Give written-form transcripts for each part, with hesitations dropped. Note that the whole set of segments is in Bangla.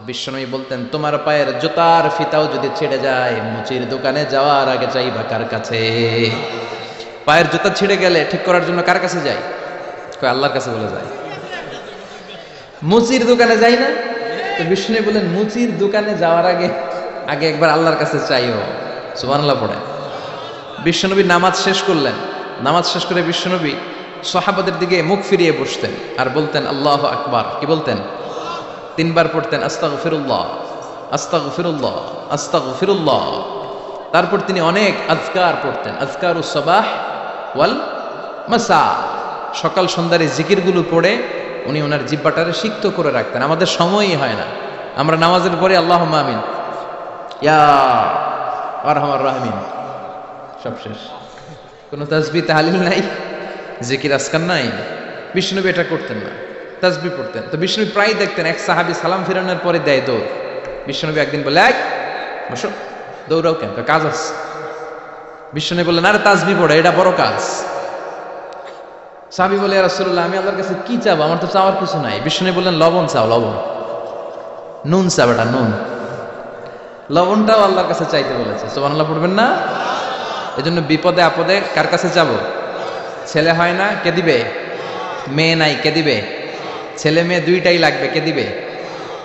বিশ্বনবী বলতেন, তোমার পায়ের জুতার ফিতাও যদি ছিঁড়ে যায়, মুচির দোকানে যাওয়ার আগে চাইবা কার কাছে? পায়ের জুতা ছিঁড়ে গেলে ঠিক করার জন্য কার কাছে যাই? কই আল্লাহর কাছে বলে যায়। মুচির দোকানে যাই না? তো বিশ্বনবী বলেন, মুচির দোকানে যাওয়ার আগে আগে একবার আল্লাহর কাছে চাইও। সুবহানাল্লাহ পড়ে। বিশ্বনবী নামাজ শেষ করলেন। নামাজ শেষ করে বিশ্বনবী সাহাবাদের দিকে মুখ ফিরিয়ে বসতেন আর বলতেন আল্লাহু আকবার। কি বলতেন? তিনবার পড়তেন আস্তাগফিরুল্লাহ, আস্তাগফিরুল্লাহ, আস্তাগফিরুল্লাহ। তারপর তিনি অনেক আজকার পড়তেন, আজকারুস সাবাহ ওয়াল মাসা। সকাল সন্ধ্যার জিকিরগুলো পড়ে উনি ওনার জিহ্বাটারে সিক্ত করে রাখতেন। আমাদের সময়ই হয় না, আমরা নামাজের পরে আল্লাহুম্মা আমিন, ইয়া আরহামার রাহিমিন, সব শেষ। কোনো তাসবিহ তাহলিল নাই, জিকির আজকার নাই। বিষ্ণুনবী এটা করতেন না, তাসবিহ পড়তেন। তো বিষ্ণুনবী প্রায় দেখতেন এক সাহাবী সালাম ফিরানোর পরে দেয় দৌড়। বিষ্ণুনবী একদিন বলে, এক বসো, দৌড়াও কেন? কাজ আছে। বিষ্ণুনবী বললেন, আরে তাসবিহ পড়ে, এটা বড় কাজ। সাহাবী বলে, ইয়া রাসূলুল্লাহ, আমি আল্লাহর কাছে কি চাবো? আমার তো চাওয়ার কিছু নাই। বিষ্ণুনবী বললেন, লবণ চাও, লবণ, নুন চাও, এটা নুন। লবণটাও আল্লাহর কাছে চাইতে বলেছে। সুবহানাল্লাহ পড়বেন না? এজন্য বিপদে আপদে কার কাছে যাব? ছেলে হয় না, কে দিবে? মেয়ে নাই, কে দিবে? ছেলে মেয়ে দুইটাই লাগবে, কে দিবে?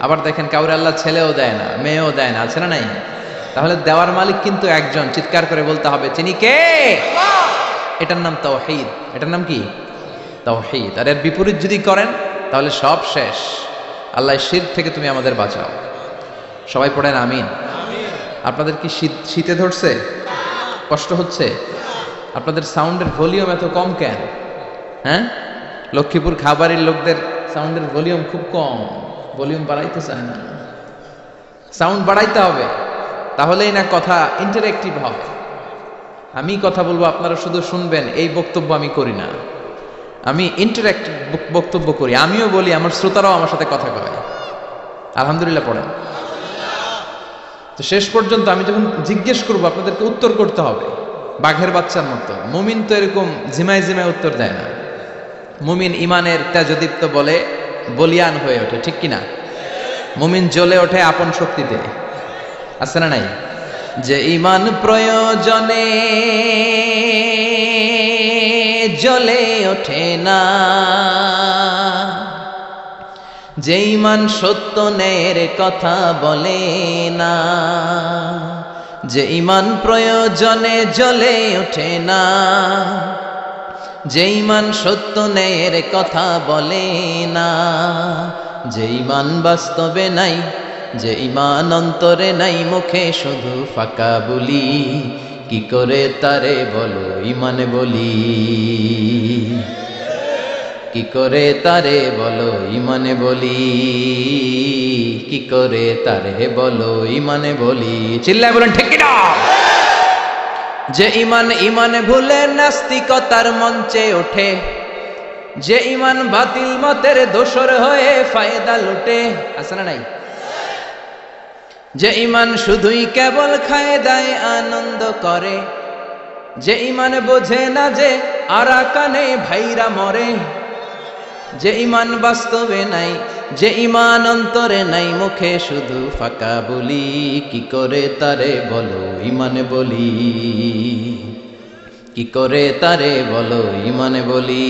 আবার দেখেন কাউরে আল্লাহ ছেলেও দেয় না, মেয়েও দেয় না, আছে না নাই? তাহলে দেওয়ার মালিক কিন্তু একজন। চিৎকার করে বলতে হবে, তিনি কে? এটার নাম তাওহীদ। এটার নাম কি? তাওহীদ। আর এর বিপরীত যদি করেন তাহলে সব শেষ। আল্লাহ শিরক থেকে তুমি আমাদের বাঁচাও। সবাই পড়েন আমিন। আপনাদের কি শীতে ধরছে? কষ্ট হচ্ছে? আপনাদের সাউন্ডের ভলিউম এত কম কেন? হ্যাঁ, লক্ষ্মীপুর খাবারের লোকদের সাউন্ডের ভলিউম খুব কম, ভলিউম বাড়াইতে চায় না। সাউন্ড বাড়াইতে হবে, তাহলেই না কথা ইন্টারেক্টিভ হবে। আমি কথা বলবো, আপনারা শুধু শুনবেন, এই বক্তব্য আমি করি না। আমি ইন্টারেক্টিভ বক্তব্য করি, আমিও বলি, আমার শ্রোতারাও আমার সাথে কথা কয়। আলহামদুলিল্লাহ পড়েন। তো শেষ পর্যন্ত আমি যখন জিজ্ঞেস করবো, আপনাদেরকে উত্তর করতে হবে বাঘের বাচ্চার মতো। মুমিন তো এরকম ঝিমায় ঝিমায় উত্তর দেয় না। মুমিন ইমানের তেজদীপ্ত বলে বলিয়ান হয়ে ওঠে, ঠিক কিনা? মুমিন জ্বলে ওঠে আপন শক্তিতে, আছে না নাই? যে ইমান প্রয়োজনে জ্বলে ওঠে না, যে ইমান সত্য ন্যায়ের কথা বলে না, যে ইমান প্রয়োজনে জ্বলে ওঠে না, যে ইমান সত্য ন্যায়ের কথা বলে না, যে ইমান বাস্তবে নাই, যে ইমান অন্তরে নাই, মুখে শুধু ফাঁকা বলি, কি করে তারে বলো ইমানে বলি, কি করে তারে বলো ইমানে বলি, কি করে তারে বলো ইমানে বলি। চিল্লায় বলেন ঠিক কিনা? যে ইমান ইমানে ভুলে নাস্তিকতার মঞ্চে ওঠে, যে ইমান বাতিল মতের দোসর হয়ে ফায়দা লুটে, আছে না নাই? যে ইমান শুধুই কেবল খায়দায় আনন্দ করে, যে ইমান বোঝে না যে আরাকানে ভাইরা মরে, যে ইমান বাস্তবে নাই, যে ইমান অন্তরে নাই, মুখে শুধু ফাঁকা বলি, কি করে তারে বলো ইমানে বলি, কি করে তারে বলো ইমানে বলি,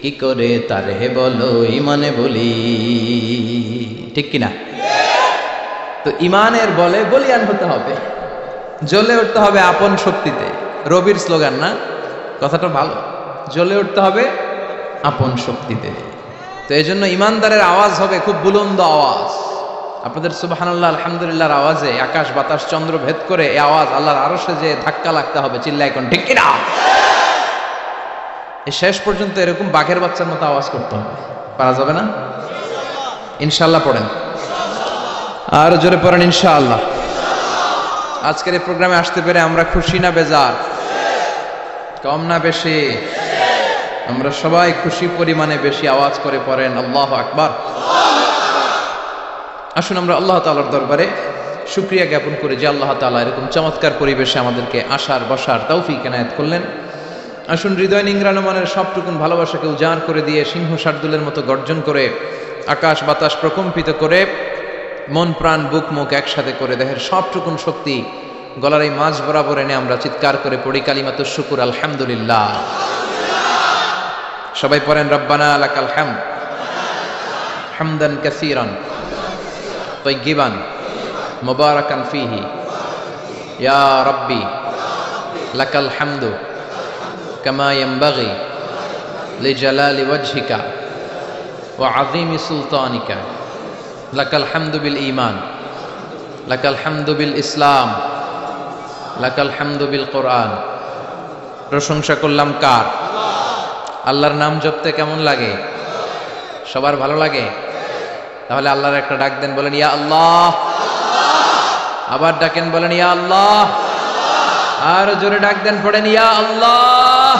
কি করে তারে বলো ইমানে বলি, ঠিক কিনা? তো ইমানের বলে বলিয়ান হতে হবে, জ্বলে উঠতে হবে আপন শক্তিতে। রবির স্লোগান না? কথাটা ভালো, জ্বলে উঠতে হবে আপন শক্তিতে। তো এই জন্য ইমানদারের আওয়াজ হবে খুব বুলন্দ আওয়াজ। আপনাদের সুবহানাল্লাহ আলহামদুলিল্লাহর আওয়াজে আকাশ বাতাস চন্দ্র ভেদ করে এই আওয়াজ আল্লাহর আরশে যে ধাক্কা লাগতে হবে। চিল্লায় কোন ঠিক কিনা? এই শেষ পর্যন্ত এরকম বাঘের বাচ্চার মতো আওয়াজ করতে হবে। পারা যাবে না? ইনশাআল্লাহ পড়েন, আর জোরে পড়েন ইনশাআল্লাহ। আজকের এই প্রোগ্রামে আসতে পেরে আমরা খুশি না বেজার? কম না বেশি? আমরা সবাই খুশি পরিমাণে বেশি আওয়াজ করে পড়েন আল্লাহু আকবার। আসুন আমরা আল্লাহ তাআলার দরবারে শুকরিয়া জ্ঞাপন করি যে আল্লাহ তাআলা এরকম চমৎকার পরিবেশে আমাদেরকে আসার বসার তৌফিক এনায়েত করলেন। আসুন হৃদয় নিংড়ানো মনের সবটুকুন ভালোবাসাকে উজাড় করে দিয়ে সিংহ শার্দুলের মতো গর্জন করে আকাশ বাতাস প্রকম্পিত করে, মন প্রাণ বুক মুখ একসাথে করে, দেহের সবটুকুন শক্তি গলার এই মাঝ বরাবর এনে আমরা চিৎকার করে পড়ি কালিমাতুশ শুকুর আলহামদুলিল্লাহ। সবাই পড়েন রব্বানা লাকাল হামদ হামদান কাসীরান তাইয়িবান মুবারাকান ফীহি ইয়া রাব্বি লাকাল হামদু কামা ইয়ানবাগি লিজালালি ওয়াজহিকা ওয়া আযীমি সুলতানিকা লাকাল হামদু বিল ঈমান লাকাল হামদু বিল ইসলাম লাকাল হামদু বিল কোরআন। প্রশংসা করলাম কার? আল্লাহর নাম জপতে কেমন লাগে? সবার ভালো লাগে? তাহলে আল্লাহর একটা ডাক দেন, বলেন ইয়া আল্লাহ। আবার ডাকেন, বলেন ইয়া আল্লাহ। আর জোরে ডাক দেন, পড়েন ইয়া আল্লাহ।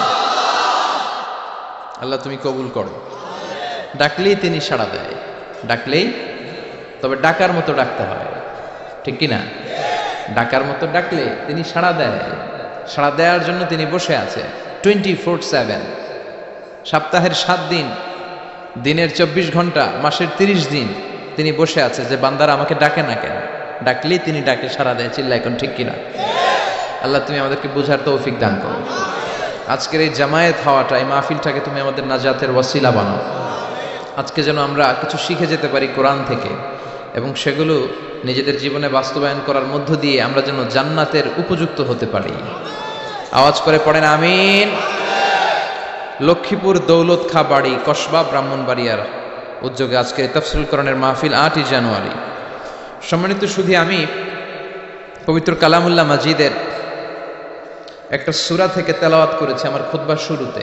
আল্লাহ তুমি কবুল করো। ডাকলেই তিনি সাড়া দেয়, ডাকলেই, তবে ডাকার মতো ডাকতে হয়, ঠিক কিনা? ডাকার মতো ডাকলে তিনি সাড়া দেয়। সাড়া দেওয়ার জন্য তিনি বসে আছে 24/7, সপ্তাহের 7 দিন, দিনের 24 ঘন্টা, মাসের 30 দিন তিনি বসে আছে যে বান্দারা আমাকে ডাকে না কেন? ডাকলেই তিনি ডাকে সাড়া দেয়। চিল্লা এখন ঠিক কিনা? আল্লাহ তুমি আমাদেরকে বুঝার তৌফিক দান করো। আজকের এই জামায়াত হওয়াটা, এই মাহফিলটাকে তুমি আমাদের নাজাতের ওয়াসিলা বানাও। আজকে যেন আমরা কিছু শিখে যেতে পারি কোরআন থেকে, এবং সেগুলো নিজেদের জীবনে বাস্তবায়ন করার মধ্য দিয়ে আমরা যেন জান্নাতের উপযুক্ত হতে পারি। আওয়াজ করে পড়েন আমিন। লক্ষ্মীপুর দৌলত খা বাড়ি কসবা ব্রাহ্মণবাড়িয়ার উদ্যোগে আজকে তাফসীরুল কোরআনের মাহফিল 8ই জানুয়ারি। সম্মানিত শুধু আমি পবিত্র কালামুল্লাহ মাজিদের একটা সূরা থেকে তেলাওয়াত করেছি আমার খুতবার শুরুতে।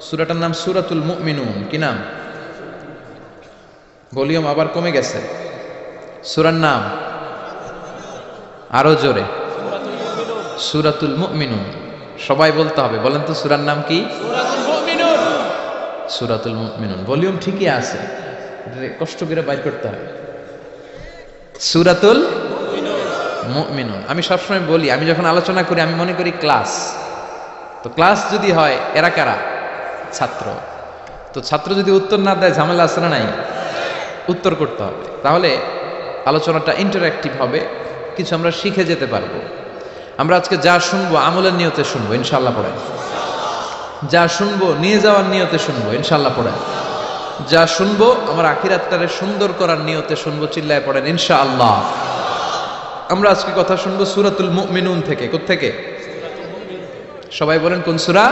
সূরাটার নাম সূরাতুল মুমিনুন। কি নাম? ভলিউম আবার কমে গেছে। সূরার নাম আরো জোরে, সূরাতুল মুমিনুন। সবাই বলতে হবে, বলেন তো সূরার নাম কি? সূরাতুল মুমিনুন। ভলিউম ঠিকই আছে, কষ্ট করে বাইর করতে হবে। সূরাতুল মুমিনুন। আমি সবসময় বলি, আমি যখন আলোচনা করি আমি মনে করি ক্লাস। তো ক্লাস যদি হয়, এরা কারা? ছাত্র। তো ছাত্র যদি উত্তর না দেয় ঝামেলা আছে না নাই? উত্তর করতে হবে, তাহলে আলোচনাটা ইন্টারঅ্যাক্টিভ হবে, কিছু আমরা শিখে যেতে পারবো। আমরা আজকে যা শুনবো আমলের নিয়তে শুনবো, ইনশাআল্লাহ পড়েন। যা শুনবো নিয়ে যাওয়ার নিয়তে শুনবো, ইনশাআল্লাহ পড়েন। যা শুনবো আমার আখিরাতটারে সুন্দর করার নিয়তে শুনবো, চিল্লায় পড়েন ইনশাআল্লাহ। আমরা আজকে কথা শুনবো সূরাতুল মুমিনুন থেকে। কোত্থেকে? সবাই বলেন কোন সূরা?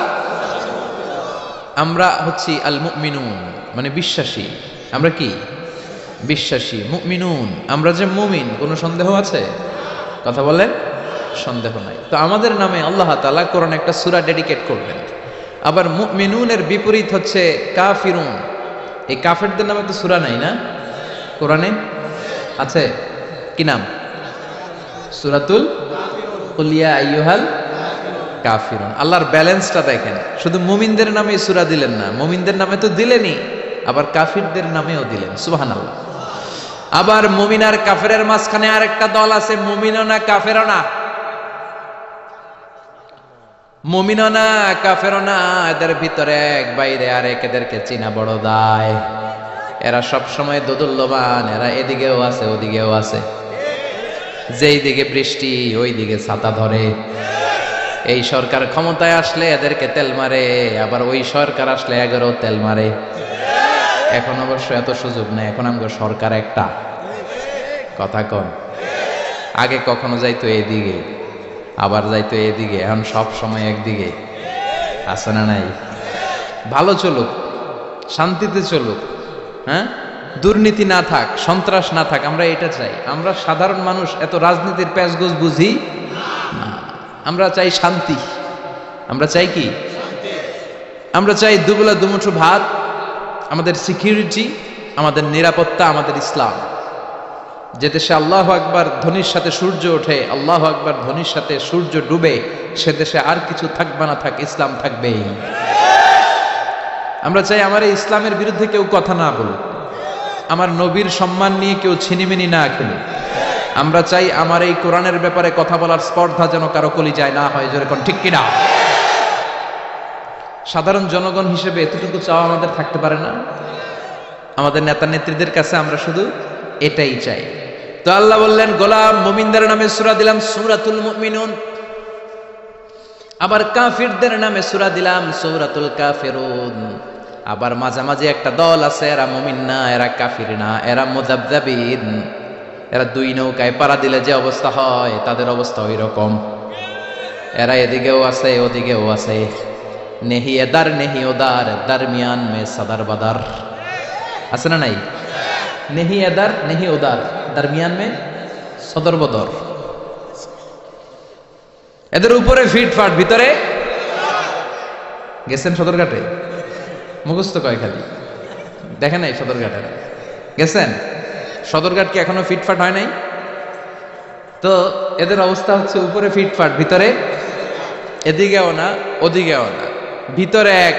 আমরা হচ্ছি আল মুমিনুন, মানে বিশ্বাসী। আমরা কি? বিশ্বাসী। মুমিনুন, আমরা যে মুমিন, কোনো সন্দেহ আছে? কথা বলেন, সন্দেহ নাই। তো আমাদের নামে আল্লাহ তাআলা কোরআনে একটা সূরা ডেডিকেট করবেন। আবার মুমিনুনের বিপরীত হচ্ছে কাফিরুন। এই কাফেরদের নামে তো সূরা নাই না কোরআনে? আছে? কি নাম? সূরাতুল কুল ইয়া আইয়ুহাল কাফিরুন। আল্লাহর ব্যালেন্সটা দেখেন, শুধু মুমিনদের নামে সূরা দিলেন না, মুমিনদের নামে তো দিলেনই, আবার কাফিরদের নামেও দিলেন। সুবহানাল্লাহ। আবার মুমিন আর কাফেরের মাঝখানে আরেকটা দল আছে, মুমিনও না কাফেরও না। মুমিনও না কাফেরও না, এদের ভিতরে এক, বাইরে আরেক, এদেরকে চিনা বড় দায়। এরা সব সময় দোদুল্যমান, এরা এদিকেও আছে ওদিকেও আছে। যেই দিকে বৃষ্টি ওই দিকে ছাতা ধরে। এই সরকার ক্ষমতায় আসলে এদেরকে তেল মারে, আবার ওই সরকার আসলে এগারো তেল মারে। এখন অবশ্য এত সুযোগ নেই, এখন আমাদের সরকার একটা। কথা কন। আগে কখনো যাইতো এদিকে, আবার যাইতো এদিকে, এখন সব সময় একদিকে। আছে না নাই? ভালো চলুক, শান্তিতে চলুক, হ্যাঁ, দুর্নীতি না থাক, সন্ত্রাস না থাক, আমরা এটা চাই। আমরা সাধারণ মানুষ এত রাজনীতির প্যাচগোছ বুঝি না। আমরা চাই শান্তি। আমরা চাই কি? আমরা চাই দুবেলা দুমুঠো ভাত, আমাদের সিকিউরিটি, আমাদের নিরাপত্তা, আমাদের ইসলাম। যে দেশে আল্লাহু আকবার ধ্বনির সাথে সূর্য ওঠে, আল্লাহু আকবার ধ্বনির সাথে সূর্য ডুবে, সে দেশে আর কিছু থাকবে না থাক, ইসলাম থাকবেই। আমরা চাই আমার এই ইসলামের বিরুদ্ধে কেউ কথা না বলুক, আমার নবীর সম্মান নিয়ে কেউ ছিনিমিনি না খেলে। আমরা চাই আমার এই কোরআনের ব্যাপারে কথা বলার স্পর্ধা যেন কারো কলিজায় না হয়। জোরে কোন ঠিক কিনা? সাধারণ জনগণ হিসেবে এতটুকু চাওয়া আমাদের থাকতে পারে না? আমাদের নেতা নেত্রীদের কাছে আমরা শুধু এটাই চাই। তো আল্লাহ বললেন গোলাম মুমিনদের নামে সূরা দিলাম সূরাতুল মুমিনুন, আবার কাফিরদের নামে সূরা দিলাম সূরাতুল কাফিরুন। আবার মাঝামাঝি একটা দল আছে, এরা মুমিন না, এরা কাফির না, এরা মুযাবযাবিন, এরা দুই নৌকায় পাড়া দিলে যে অবস্থা হয় তাদের অবস্থা ওই রকম। এরা এদিকেও আছে ওদিকেও আছে, নেহি এদার নেহি ওদার, দরমিয়ান মে সদর বদর আছে না নাই? নেহি এদার নেহি ওদার, দরমিয়ান মে সদর বদর। এদের উপরে ফিটফাট, ভিতরে গেছেন সদরঘাটে? মুখস্থ কয় খালি, দেখেন নাই সদরঘাটে গেছেন? সদরঘাট কি এখনো ফিটফাট হয় নাই? তো এদের অবস্থা হচ্ছে উপরে ফিটফাট, ভিতরে এদিকেও না ওদিকেও না, ভিতরে এক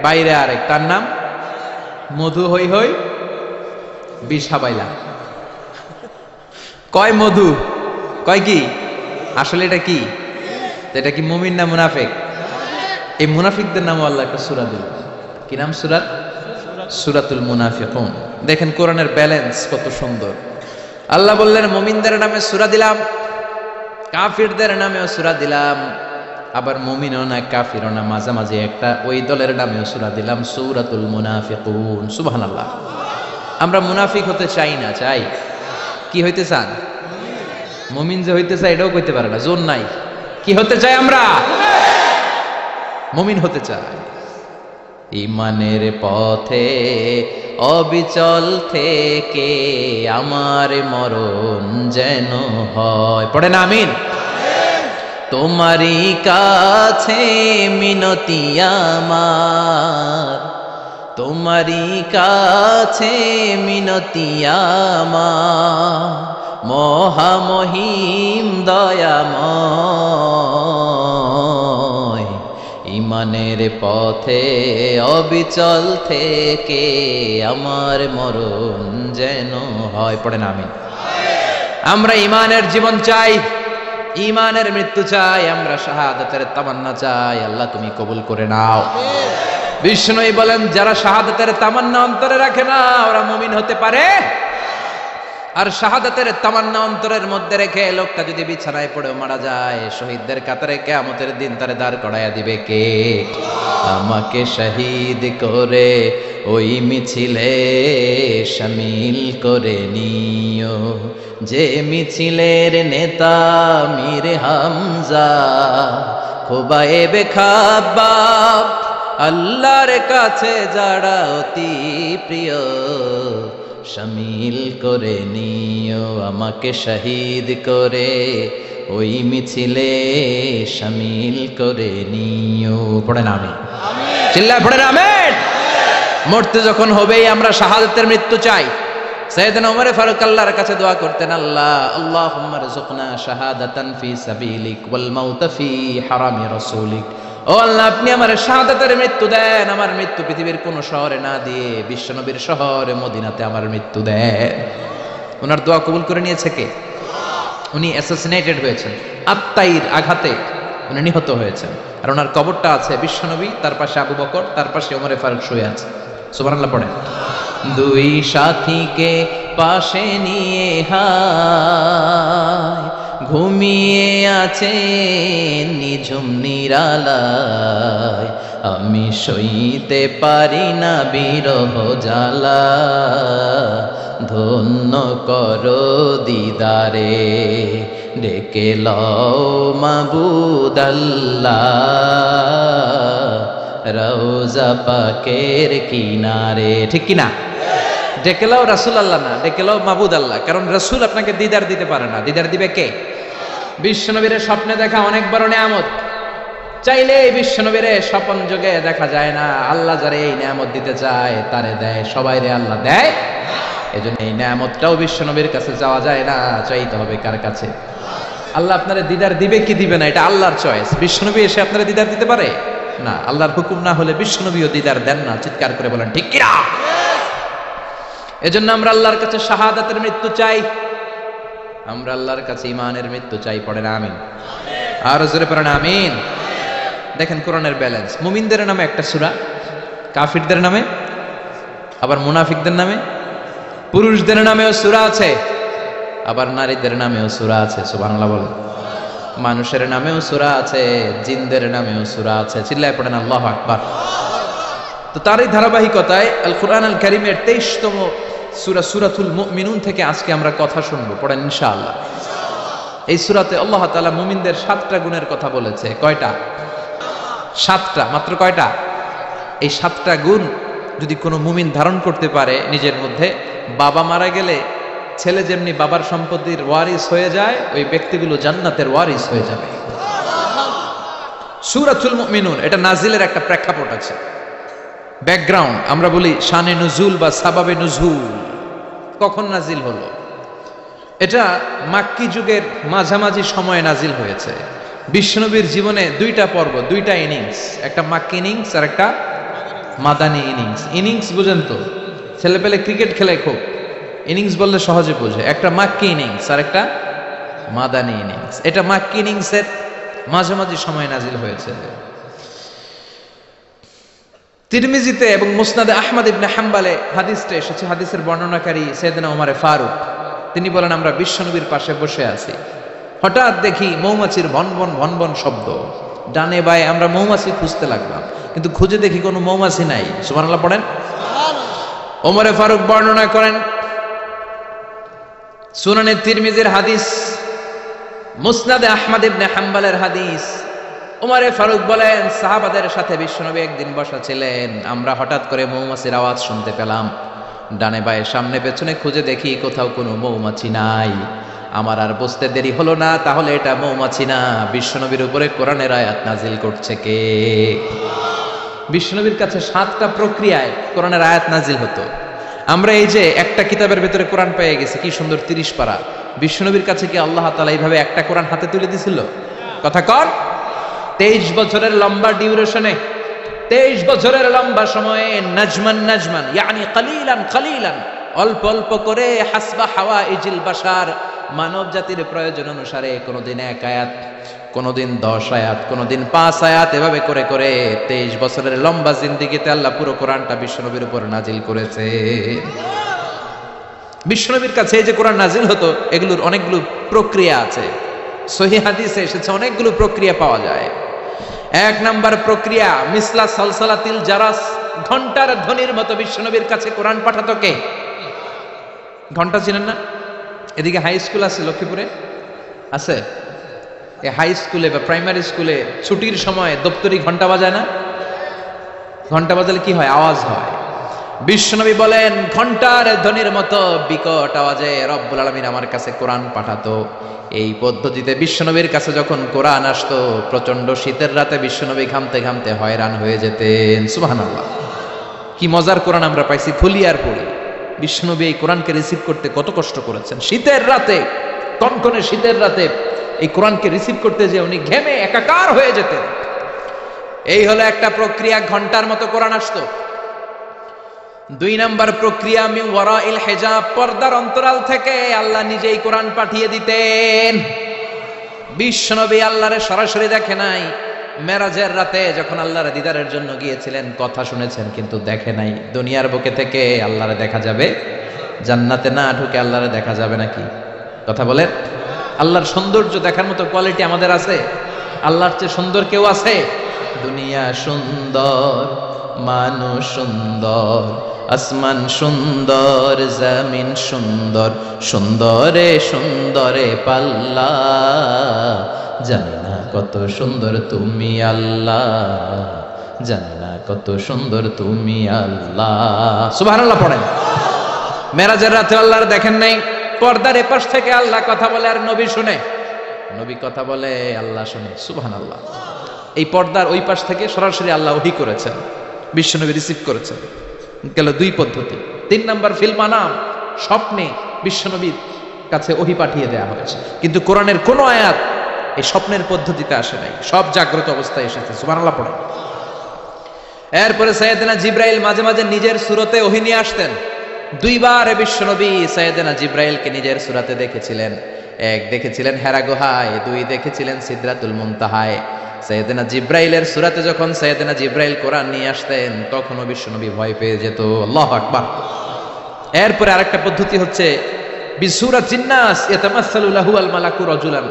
বাইরে আরেক। তার নাম মধু হই হই বিষ হাবাইলা। কয় মধু, কয় কি? আসলে এটা কি? এটা কি মুমিন না মুনাফিক? এই মুনাফিকদের নাম আল্লাহ একটা সূরা দিল। কি নাম সূরার? সূরাতুল মুনাফিকুন। দেখেন কোরআনের ব্যালেন্স কত সুন্দর। আল্লাহ বললেন মুমিনদের নামে সূরা দিলাম, কাফিরদের নামেও সূরা দিলাম, আবার মুমিনও না কাফিরও না, মাঝামাঝি একটা ওই দলের নামেও সূরা দিলাম সূরাতুল মুনাফিকুন। সুবহানাল্লাহ। আমরা মুনাফিক হতে চাই না, চাই? কি হইতে চান? মুমিন যে হইতে চাই এটাও কইতে পারে না, জোর নাই। কি হতে চাই আমরা? মুমিন হতে চাই। ঈমানের পথে অবিচল থেকে আমার মরণ যেন হয়। পড়েন আমিন। তোমারই কাছে মিনতি আমার, তোমারই কাছে মিনতি আমার, মহামহিম দয়াময়। ঈমানের পথে অবিচল থেকে আমার মরণ যেন হয়। পড়েন আমিন। আমরা ঈমানের জীবন চাই, ঈমানের মৃত্যু চাই, আমরা শাহাদাতের তামান্না চাই। আল্লাহ তুমি কবুল করে নাও। বিষ্ণুই বলেন যারা শাহাদাতের তামান্না অন্তরে রাখে না ওরা মুমিন হতে পারে। আর শাহাদাতের তামান্না অন্তরের মধ্যে রেখে লোকটা যদি বিছানায় পড়ে মারা যায়, শহীদদের কাতারে কিয়ামতের দিন তারে দাঁড় করাইয়া দিবে কে? আমাকে শহীদ করে ওই মিছিলে শামিল করে নিও, যে মিছিলের নেতা মীর হামজা, খোবায়েবে খাব্বাব, আল্লাহর কাছে যারা অতি প্রিয়, শামিল করে নিও আমাকে শহীদ করে ওই মিছিলে শামিল করে নিও। পড়েন আমিন। চিল্লায় পড়েন আমিন। মরতে যখন হবেই আমরা শাহাদাতের মৃত্যু চাই। সাইয়েদনা ওমর ফারুক আল্লাহর কাছে দোয়া করতেন, আল্লাহ আল্লাহুম্মা রযুকনা শাহাদাতান ফি সাবিলিক ওয়াল মাউতা ফি হারামি রাসূলিক। ও আল্লাহ আপনি আমার শাহাদাতের মৃত্যু দেন, আমার মৃত্যু পৃথিবীর কোন শহরে না দিয়ে বিশ্বনবীর শহরে মদিনাতে আমার মৃত্যু দেন। ওনার দোয়া কবুল করে নিয়েছে কে? উনি অ্যাসাসিনেটেড হয়েছেন, আত্মাইর আঘাতে উনি নিহত হয়েছেন। আর ওনার কবরটা আছে বিশ্বনবী, তার পাশে আবু বকর, তার পাশে ওমর ফারুক শুয়ে আছে। সুবহানাল্লাহ পড়েন। দুই সাথীকে পাশে নিয়ে হায় ঘুমিয়ে আছে নিঝুম নিরালায়, আমি সইতে পারি না বিরহ জ্বালা, ধন্য করো দিদারে ডেকে লও মাবুদ আল্লাহ, রওজা পাকের কিনারে। ঠিক কিনা? ডেকে লাও রাসূল আল্লাহ না, ডেকে লাও মাবুদ আল্লাহ। কারণ রাসূল আপনাকে দিদার দিতে পারে না, দিদার দিবে কে? বিশ্বনবীর স্বপ্নে দেখা অনেক বড় নিয়ামত, চাইলে বিশ্বনবীর স্বপন যোগে দেখা যায় না। আল্লাহ যারে এই নিয়ামত দিতে চায় তারে দেয়, সবাই রে আল্লাহ দেয়। এজন্য এই নিয়ামতটাও বিশ্বনবীর কাছে যাওয়া যায় না, চাইতে হবে কার কাছে? আল্লাহ আপনারে দিদার দিবে কি দিবে না এটা আল্লাহর চয়েস। বিশ্বনবী এসে আপনারে দিদার দিতে পারে না, আল্লাহর হুকুম না হলে বিশ্বনবীও দিদার দেন না। চিৎকার করে বলেন ঠিক কিনা? এজন্য আমরা আল্লাহর কাছে শাহাদাতের মৃত্যু চাই, আমরা আল্লাহর কাছে ঈমানের মৃত্যু চাই। পড়েন আমিন। আর জোরে পড়েন আমিন। দেখেন কোরআনের ব্যালেন্স। মুমিনদের নামে একটা সূরা, কাফিরদের নামে আবার মুনাফিকদের নামে, পুরুষদের নামেও সূরা আছে, আবার নারীদের নামেও সূরা আছে। সুবহানাল্লাহ বলেন। মানুষের নামেও সূরা আছে, জিনদের নামেও সূরা আছে। চিল্লায় পড়েন আল্লাহু আকবার। তো তারই ধারাবাহিকতায় আল কোরআন আল কারীমের 23তম সূরা সূরাতুল মুমিনুন থেকে আজকে আমরা কথা শুনবো। পড়েন ইনশাআল্লাহ। এই সূরাতে আল্লাহ তাআলা মুমিনদের 7টা গুণের কথা বলেছে। কয়টা? 7টা। মাত্র কয়টা? এই 7টা গুণ যদি কোনো মুমিন ধারণ করতে পারে নিজের মধ্যে, বাবা মারা গেলে ছেলে যেমনি বাবার সম্পত্তির ওয়ারিস হয়ে যায়, ওই ব্যক্তিগুলো জান্নাতের ওয়ারিস হয়ে যাবে। সূরাতুল মুমিনুন এটা নাজিলের একটা প্রেক্ষাপট আছে, ব্যাকগ্রাউন্ড। আমরা বলি শানে নুজুল বা সাবাবে নুজুল। কখন নাজিল হলো? এটা মাক্কি যুগের মাঝামাঝি সময়ে নাজিল হয়েছে। বিশ্বনবীর জীবনে 2টা পর্ব, 2টা ইনিংস, একটা মাক্কি ইনিংস আর একটা মাদানী ইনিংস। ইনিংস বুঝেন তো, ছেলে পেলে ক্রিকেট খেলে খুব, ইনিংস বললে সহজে বোঝে। একটা মাক্কি ইনিংস আর একটা মাদানী ইনিংস। এটা মাক্কি ইনিংসের মাঝামাঝি সময়ে নাজিল হয়েছে। তিরমিজিতে এবং মুসনাদে আহমদ ইবনে হাম্বলে হাদিসটা এসেছে। হাদিসের বর্ণনাকারী সাইয়েদনা ওমরে ফারুক, তিনি বলেন আমরা বিশ্বনবীর পাশে বসে আছি, হঠাৎ দেখি মৌমাছির ভনভন ভনভন শব্দ। ডানে বায়ে আমরা মৌমাছি খুঁজতে লাগলাম, কিন্তু খুঁজে দেখি কোনো মৌমাছি নাই। সুবহানাল্লাহ পড়েন। ওমরে ফারুক বর্ণনা করেন, সুনানে তিরমিজির হাদিস, মুসনাদে আহমদ ইবনে হাম্বলের হাদিস। ওমরে ফারুক বলেন সাহাবাদের সাথে বিশ্বনবী একদিন বসা ছিলেন, আমরা হঠাৎ করে মৌমাছির আওয়াজ শুনতে পেলাম। ডানে বায়ে সামনে পেছনে খুঁজে দেখি কোথাও কোনো মৌমাছি নাই। আমার আর বুঝতে দেরি হলো না, তাহলে এটা মৌমাছি না, বিশ্বনবীর উপরে কোরআনের আয়াত নাজিল করছে কে? বিশ্বনবীর কাছে 7টা প্রক্রিয়ায় কোরআনের আয়াত নাজিল হতো। আমরা এই যে একটা কিতাবের ভেতরে কোরআন পেয়ে গেছি, কি সুন্দর 30 পারা। বিশ্বনবীর কাছে কি আল্লাহ তাআলা এইভাবে একটা কোরআন হাতে তুলে দিছিল? কথা কর। 23 বছরের লম্বা ডিউরেশনে, 23 বছরের লম্বা সময়ে নাজমান নাজমান ইয়ানি কালিলান কালিলান, অল্প অল্প করে হাসবা হাওয়াইজিল বাশার, মানব জাতির প্রয়োজন অনুসারে কোনদিন 1 আয়াত, কোনদিন 10 আয়াত, কোনদিন 5 আয়াত, এভাবে করে করে 23 বছরের লম্বা জিন্দেগিতে আল্লাহ পুরো কোরআনটা বিশ্বনবীর উপর নাজিল করেছে। বিশ্বনবীর কাছে এই যে কোরআন নাজিল হতো, এগুলোর অনেকগুলো প্রক্রিয়া আছে। সহিহ হাদিসে এসেছে অনেকগুলো প্রক্রিয়া পাওয়া যায়। 1 নাম্বার প্রক্রিয়া, মিসলা সালসালাতিল জারাস, ঘন্টার ধ্বনির মতো বিশ্বনবীর কাছে কোরআন পাঠাতো কে? ঘন্টা চিনেন না? এদিকে হাই স্কুল আছে লক্ষ্মীপুরে, আছে? এই হাই স্কুলে বা প্রাইমারি স্কুলে ছুটির সময় দপ্তরি ঘন্টা বাজায় না? ঘন্টা বাজালে কি হয়? আওয়াজ হয়। বিশ্বনবী বলেন ঘন্টার ধ্বনির মতো বিকট আওয়াজে রব্বুল আলামিন আমার কাছে কোরআন পাঠাতো। এই পদ্ধতিতে বিশ্বনবীর কাছে যখন কোরআন আসতো, প্রচন্ড শীতের রাতে বিশ্বনবী ঘামতে ঘামতে হয়রান হয়ে যেতেন। সুবহানাল্লাহ, কি মজার কোরআন আমরা পাইছি, খুলি আর পড়ি। বিশ্বনবী এই কোরআনকে রিসিভ করতে কত কষ্ট করেছেন। শীতের রাতে, কনকনে শীতের রাতে এই কোরআনকে রিসিভ করতে যে উনি ঘেমে একাকার হয়ে যেতেন। এই হলো একটা প্রক্রিয়া, ঘন্টার মতো কোরআন আসতো। 2 নাম্বার প্রক্রিয়া, মিন ওয়ারাইল হিজাব, পর্দার অন্তরাল থেকে আল্লাহ নিজেই কোরআন পাঠিয়ে দিতেন। বিশ্বনবী আল্লাহরে সরাসরি দেখে নাই। মেরাজের রাতে যখন আল্লাহর দিদারের জন্য গিয়েছিলেন, কথা শুনেছেন কিন্তু দেখে নাই। দুনিয়ার বুকে থেকে আল্লাহরে দেখা যাবে? জান্নাতে না ঢুকে আল্লাহরে দেখা যাবে নাকি? কথা বলেন। আল্লাহর সৌন্দর্য দেখার মতো কোয়ালিটি আমাদের আছে? আল্লাহর চেয়ে সুন্দর কেউ আছে? দুনিয়া সুন্দর, মানুষ সুন্দর, আসমান সুন্দর, জমিন সুন্দর, সুন্দরে সুন্দরে পাল্লা, জানি না কত সুন্দর তুমি আল্লাহ, জানি না কত সুন্দর তুমি আল্লাহ। সুবহানাল্লাহ পড়েন। মেরাজের রাতে আল্লাহর দেখেন নাই, পর্দার এপাশ থেকে আল্লাহ কথা বলে আর নবী শুনে, নবী কথা বলে আল্লাহ শুনে। সুবহানাল্লাহ। এই পর্দার ওই পাশ থেকে সরাসরি আল্লাহ ওহী করেছেন, বিশ্বনবী রিসিভ করেছেন। গেল 2 পদ্ধতি। 3 নাম্বার, ফিল মানাম, স্বপ্নে বিশ্বনবীর কাছে ওহী পাঠিয়ে দেয়া হয়েছে। কিন্তু কোরআনের কোন আয়াত এই স্বপ্নের পদ্ধতিতে আসে নাই, সব জাগ্রত অবস্থায় এসেছে। সুবহানাল্লাহ পড়েন। এরপরে সাইয়েদনা জিব্রাইল মাঝে মাঝে নিজের সূরতে ওহী নিয়ে আসতেন। 2 বার বিশ্বনবী সাইয়েদনা জিব্রাইলকে নিজের সূরতে দেখেছিলেন। 1 দেখেছিলেন হেরা গুহায়, 2 দেখেছিলেন সিদরাতুল মুনতাহায়। সাইয়েদনা জিব্রাইলের সূরাতে যখন সাইয়েদনা জিব্রাইল কোরআন নিয়ে আসতেন তখনও বিশ্বনবী ভয় পেয়ে যেত। আল্লাহু আকবার। এরপরে আরেকটা পদ্ধতি হচ্ছে বিসূরাতিন নাস ইয়াতামাসসালু লাহু আল মালাকু রাজুলান।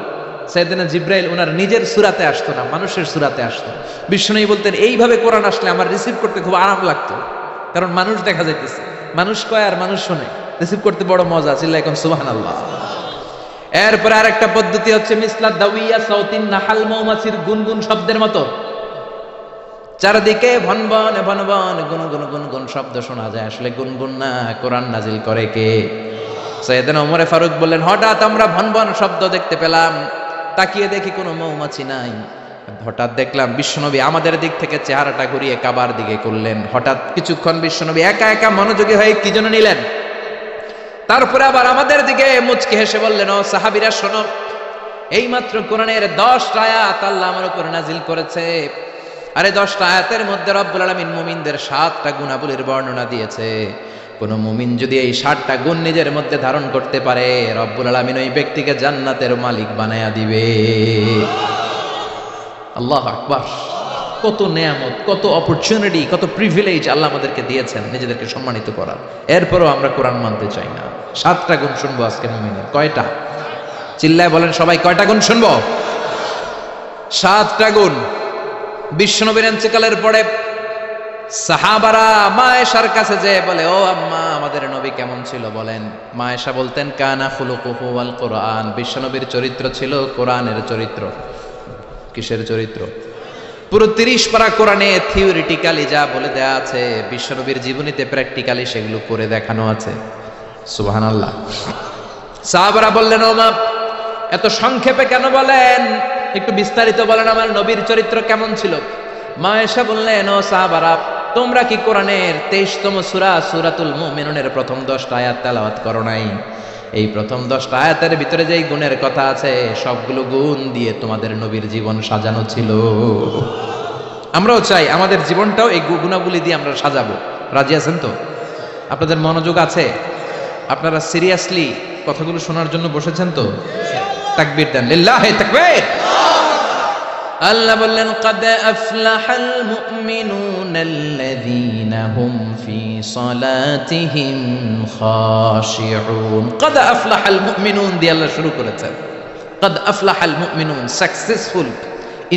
সাইয়েদনা জিব্রাইল ওনার নিজের সূরাতে আসতো না, মানুষের সূরাতে আসতো। বিশ্বনবী বলতেন এইভাবে কোরআন আসলে আমার রিসিভ করতে খুব আরাম লাগতো, কারণ মানুষ দেখা যাইতেছে, মানুষ কয় আর মানুষ শোনে, রিসিভ করতে বড় মজা। চিল্লায় এখন সুবহানাল্লাহ। এরপরে আরেকটা পদ্ধতি হচ্ছে মিসলা দাওয়িয়া সাউতিন নাহাল, মৌমাছির গুনগুন শব্দের মতো চারদিকে ভনভন ভনভন গুনগুন গুনগুন শব্দ শোনা যায়, আসলে গুনগুন না, কোরআন নাজিল করে কে? সাইয়েদনা ওমর ফারুক বললেন, হঠাৎ আমরা ভনভন শব্দ দেখতে পেলাম, তাকিয়ে দেখি কোনো মৌমাছি নাই। হঠাৎ দেখলাম বিশ্বনবী আমাদের দিক থেকে চেহারাটা ঘুরিয়ে কাবার দিকে করলেন। হঠাৎ কিছুক্ষণ বিশ্বনবী একা একা মনোযোগী হয়ে কি যেন নিলেন, তারপরে আবার আমাদের দিকে মুচকি হেসে বললেন, ও সাহাবীরা শোনো, এইমাত্র কোরআনের 10টা আয়াত আল্লাহ আমার উপর নাজিল করেছে। আরে 10টা আয়াতের মধ্যে রব্বুল আলামিন মুমিনদের 7টা গুণাবলীর বর্ণনা দিয়েছে। কোন মুমিন যদি এই 7টা গুণ নিজের মধ্যে ধারণ করতে পারে, রব্বুল আলামিন ওই ব্যক্তিকে জান্নাতের মালিক বানায়া দিবে। আল্লাহু আকবার। কত নেয়ামত, কত অপরচুনিটি, কত প্রিভিলেজ আল্লাহ আমাদেরকে দিয়েছেন নিজেদেরকে সম্মানিত করার। এরপরও আমরা কোরআন মানতে চাই না। 7টা গুণ শুনবো আজকে মুমিনের। কয়টা? চিল্লায় বলেন সবাই, কয়টা গুণ শুনবো? 7টা গুণ। বিশ্বনবীর ইন্তেকালের পরে সাহাবারা মা আয়েশার কাছে যেয়ে বলে, ও আম্মা, আমাদের নবী কেমন ছিল বলেন? মা আয়েশা বলতেন, কানা খুলুকুহু ওয়াল কোরআন। বিশ্বনবীর চরিত্র ছিল কোরআনের চরিত্র। কিসের চরিত্র? পুরো 30 পারা কোরআনে থিওরিটিক্যালি যা বলে দেয়া আছে, বিশ্বনবীর জীবনীতে প্র্যাকটিক্যালি সেগুলো করে দেখানো আছে। সুবহানাল্লাহ। সাহাবারা বললেন, ও মা, এত সংক্ষেপে কেন বলেন? একটু বিস্তারিত বলেন, আমার নবীর চরিত্র কেমন ছিল? মা আয়েশা বললেন, ও সাহাবারা, তোমরা কি কোরআনের 23তম সূরা সূরাতুল মুমিনুনের প্রথম 10টা আয়াত তেলাওয়াত করো নাই? এই প্রথম 10টা আয়াতের ভিতরে যেই গুণের কথা আছে, সবগুলো গুণ দিয়ে তোমাদের নবীর জীবন সাজানো ছিল। আমরাও চাই আমাদের জীবনটাও এই গুণাবলী দিয়ে আমরা সাজাবো। রাজি আছেন তো? আপনাদের মনোযোগ আছে? আপনারা সিরিয়াসলি কথাগুলো শোনার জন্য বসেছেন তো? তাকবীর দেন, লিল্লাহি তাকবীর। আল্লাহ বললেন, قد أفلح المؤمنون الذين هم في صلاتهم خاشعون। قد أفلح المؤمنون দিয়ে আল্লাহ শুরু করেছেন। قد أفلح المؤمنون, successful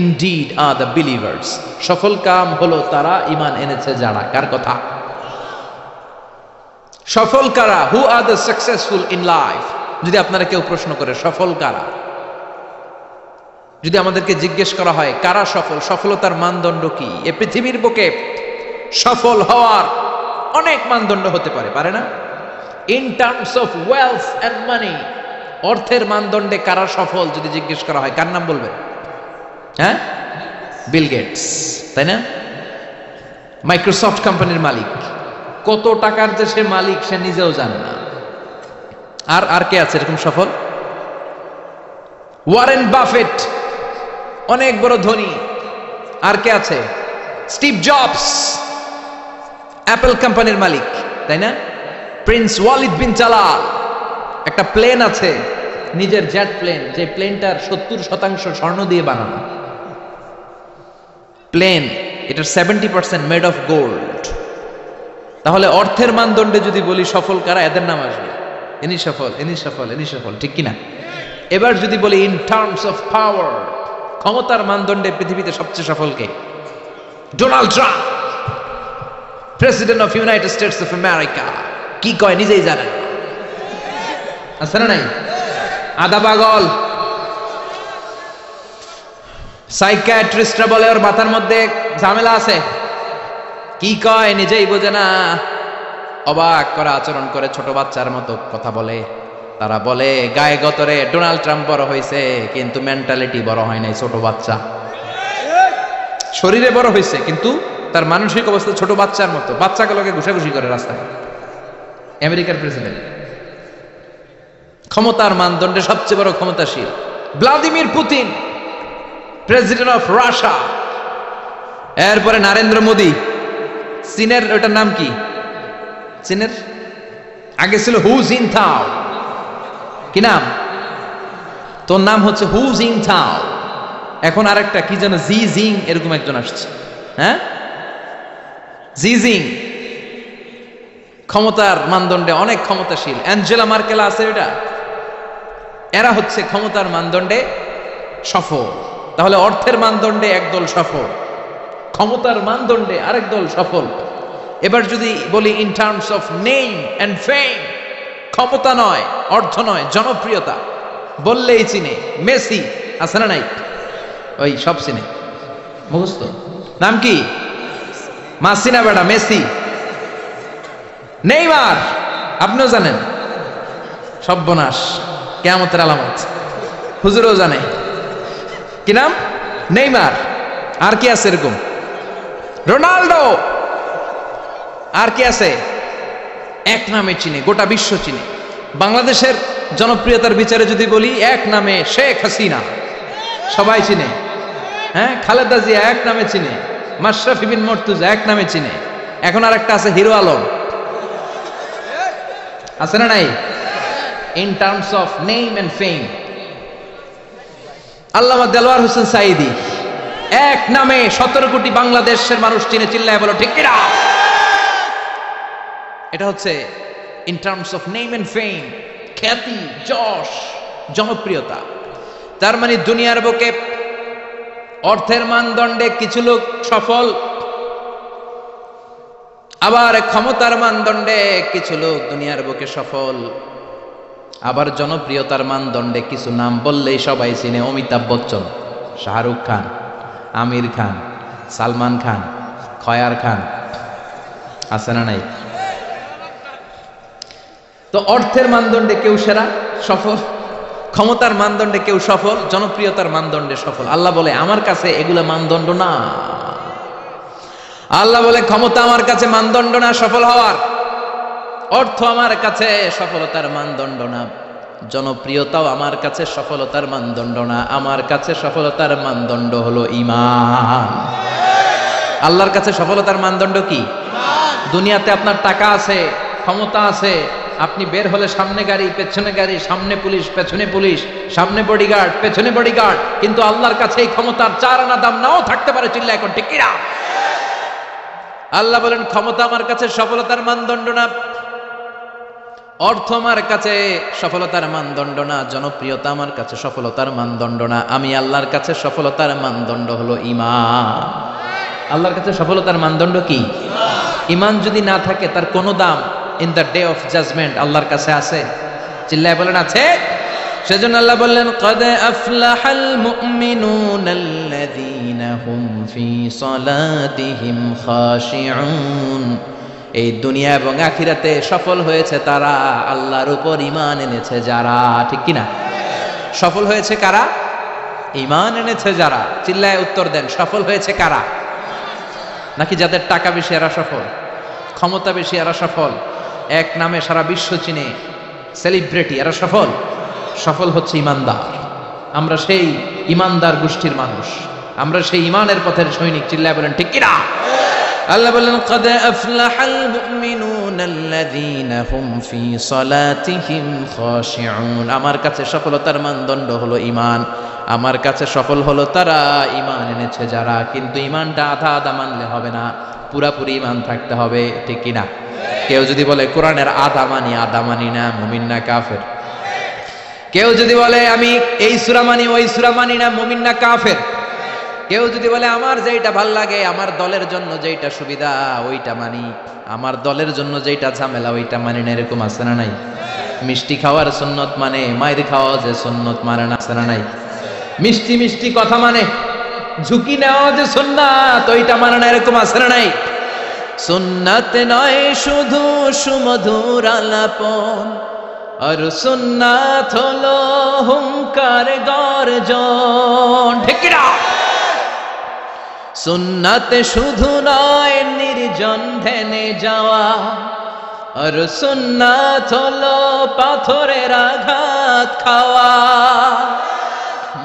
indeed are the believers। সফল কাম হলো তারা ঈমান এনেছে যারা। কার কথা? সফল কারা? who are the successful in life? যদি আপনারা কেউ প্রশ্ন করে সফল কারা, যদি আমাদেরকে জিজ্ঞেস করা হয় কারা সফল, সফলতার মানদণ্ড কি? এ পৃথিবীর বুকে সফল হওয়ার অনেক মানদণ্ড হতে পারে, পারে না? In terms of wealth and money, অর্থের মানদণ্ডে কারা সফল যদি জিজ্ঞেস করা হয়, কার নাম বলবেন? হ্যাঁ, বিল গেটস, তাই না? মাইক্রোসফট কোম্পানির মালিক। কত টাকার যে সে মালিক সে নিজেও জানে না। আর আর কে আছে এরকম সফল? ওয়ারেন বাফেট, অনেক বড় ধনী। আর কে আছে? স্টিভ জবস, অ্যাপল কোম্পানির মালিক, তাই না? প্রিন্স ওয়ালিদ বিন জালাল, একটা প্লেন আছে, নিজের জেট প্লেন, যে প্লেনটার 70% স্বর্ণ দিয়ে বানানো প্লেন, এটার 70% মেড অফ গোল্ড। তাহলে অর্থের মানদণ্ডে যদি বলি সফল কারা, এদের নাম আসবে। ইনি সফল, ইনি সফল, ইনি সফল, ঠিক কিনা? এবার যদি বলি ইন টার্মস অফ পাওয়ার, ক্ষমতার মানদণ্ডে পৃথিবীতে সবচেয়ে সফল কে? Donald Trump, president of United States of America. কি কয় নিজেই জানেন, আছে না নাই? আধা পাগল। সাইকিয়াট্রিস্টরা বলে ওর মাথার মধ্যে ঝামেলা আছে। কি কয় নিজেই বোঝে না, অবাক করা আচরণ করে, ছোট বাচ্চার মতো কথা বলে। তারা বলে গায়ে গতরে ডোনাল্ড ট্রাম্প বড় হয়েছে, কিন্তু মেন্টালিটি বড় হয় নাই, ছোট বাচ্চা। শরীরে বড় হয়েছে কিন্তু তার মানসিক অবস্থা ছোট বাচ্চার মতো। বাচ্চাগুলোকে ঘুষাঘুষি করে রাস্তায়। আমেরিকার প্রেসিডেন্ট, ক্ষমতার মানদণ্ডে সবচেয়ে বড় ক্ষমতাশীল। Vladimir Putin, president of Russia. এরপরে নরেন্দ্র মোদী, চীনের, ওটার নাম কি? চীনের আগে ছিল হু জিনতাও। কি নাম? তোর নাম হচ্ছে হু জিনতাও। এখন আরেকটা কি যেন জি জিং এরকম একজন আসছে, হ্যাঁ জি জিং, ক্ষমতার মানদণ্ডে অনেক ক্ষমতাশীল। অ্যাঞ্জেলা মার্কেল আছে, এটা এরা হচ্ছে ক্ষমতার মানদণ্ডে সফল। তাহলে অর্থের মানদণ্ডে একদল সফল, ক্ষমতার মানদণ্ডে আরেক দল সফল। এবার যদি বলি in terms of name and fame, ক্ষমতা নয়, অর্থ নয়, জনপ্রিয়তা বললেই চিনে। মেসি আছে না নাই? ওই সব চিনে, মুখস্থ। নাম কি? মাসিনা বেটা, মেসি। নেইমার আপনিও জানেন, সর্বনাশ, কিয়ামতের আলামত, হুজুরও জানে। কি নাম? নেইমার। আর কি আছে এরকম? রোনাল্ডো। আর কি আছে? এক নামে চিনে, গোটা বিশ্ব চিনে। বাংলাদেশের জনপ্রিয়তার বিচারে যদি বলি, এক নামে শেখ হাসিনা, সবাই চিনে। হ্যাঁ, খালেদা জিয়া এক নামে চিনে, মাশরাফি বিন মুর্তজা এক নামে চিনে। এখন আর একটা আছে হিরো আলম, আছে না নাই? In terms of name and fame. Allama Delwar Hossain Sayeedi এক নামে 17 কোটি বাংলাদেশের মানুষ চিনে। চিল্লায় বলো ঠিক কিনা? এটা হচ্ছে in terms of name and fame, খ্যাতি, যশ, জনপ্রিয়তা। তার মানে দুনিয়ার বুকে অর্থের মানদণ্ডে কিছু লোক সফল, আবার ক্ষমতার মানদণ্ডে কিছু লোক দুনিয়ার বুকে সফল, আবার জনপ্রিয়তার মানদণ্ডে কিছু নাম বললেই সবাই চিনে। অমিতাভ বচ্চন, শাহরুখ খান, আমির খান, সালমান খান, খয়ার খান, আছে না নাই? তো অর্থের মানদণ্ডে কেউ সেরা সফল, ক্ষমতার মানদণ্ডে কেউ সফল, জনপ্রিয়তার মানদণ্ডে সফল। আল্লাহ বলে আমার কাছে এগুলো মানদণ্ড না। আল্লাহ বলে ক্ষমতা আমার কাছে মানদণ্ড না সফল হওয়ার, অর্থ আমার কাছে সফলতার মানদণ্ড না, জনপ্রিয়তাও আমার কাছে সফলতার মানদণ্ড না। আমার কাছে সফলতার মানদণ্ড হলো ঈমান। আল্লাহর কাছে সফলতার মানদণ্ড কি? দুনিয়াতে আপনার টাকা আছে, ক্ষমতা আছে, আপনি বের হলে সামনে গাড়ি, পেছনে গাড়ি, সামনে পুলিশ, পেছনে পুলিশ, সামনে বডিগার্ড, পেছনে বডিগার্ড, কিন্তু আল্লাহর কাছে এই ক্ষমতার 4 আনা দাম নাও থাকতে পারে। চিল্লা এখন ঠিক কিনা? আল্লাহ বলেন ক্ষমতা আমার কাছে সফলতার মানদণ্ড না, অর্থ আমার কাছে সফলতার মানদণ্ড না, জনপ্রিয়তা আমার কাছে সফলতার মানদণ্ড না। আমি আল্লাহর কাছে সফলতার মানদণ্ড হলো ঈমান। আল্লাহর কাছে সফলতার মানদণ্ড কি? ঈমান যদি না থাকে তার কোনো দাম in the day of judgement আল্লাহর কাছে আছে? চিল্লায় বলেন আছে। সেজন্য আল্লাহ বললেন ক্বাদ আফলাহাল মুমিনুনাল্লাযীনা হুম ফি সালাতিহিম খাশিউন। এই দুনিয়া এবং আখিরাতে সফল হয়েছে তারা, আল্লাহর উপর ঈমান এনেছে যারা। ঠিক কিনা? সফল হয়েছে কারা? ঈমান এনেছে যারা। চিল্লায় উত্তর দেন, সফল হয়েছে কারা? নাকি যাদের টাকা বেশি এরা সফল, ক্ষমতা বেশি এরা সফল, এক নামে সারা বিশ্ব চিনে, সেলিব্রিটি, এরা সফল? সফল হচ্ছে ঈমানদার। আমরা সেই ঈমানদার গোষ্ঠীর মানুষ, আমরা সেই ঈমানের পথের সৈনিক। চিল্লায় বলেন ঠিক কিনা? আল্লাহ বললেন ক্বাদ আফলাহাল মুমিনুনাল্লাযীনা হুম ফি সালাতিহিম খাশিউন। আমার কাছে সফলতার মানদণ্ড হলো ঈমান। আমার কাছে সফল হলো তারা, ঈমান এনেছে যারা। কিন্তু ঈমানটা আধা আধা মানলে হবে না, পুরাপুরি ঈমান থাকতে হবে। ঠিক কিনা? কেউ যদি বলে কোরআনের আধা মানি না, মুমিন না কাফের? কেউ যদি বলে আমি এই সূরা মানি ওই সূরা মানি না, মুমিন না কাফের? কেউ যদি বলে আমার যেটা ভাল লাগে, আমার দলের জন্য যেটা সুবিধা ওইটা মানি, আমার দলের জন্য যেটা ঝামেলা ওইটা মানি না, এরকম আছে না নাই? মিষ্টি খাওয়ার সুন্নত মানে, মায়ের খাওয়া যে সুন্নত মানে না, আছে না নাই? মিষ্টি মিষ্টি কথা মানে, ঝুঁকি নেওয়া যে সুন্নাত ওইটা মানে না, এরকম আছে না নাই? সুন্নাত নয় শুধু সুমধুর আলাপন, আর সুন্নাত হলো হুঙ্কার গর্জন। ঠিক কিনা? সুন্নাত শুধু নয় নির্জন ধ্যানে যাওয়া, আর সুন্নাত হলো পাথরের আঘাত খাওয়া।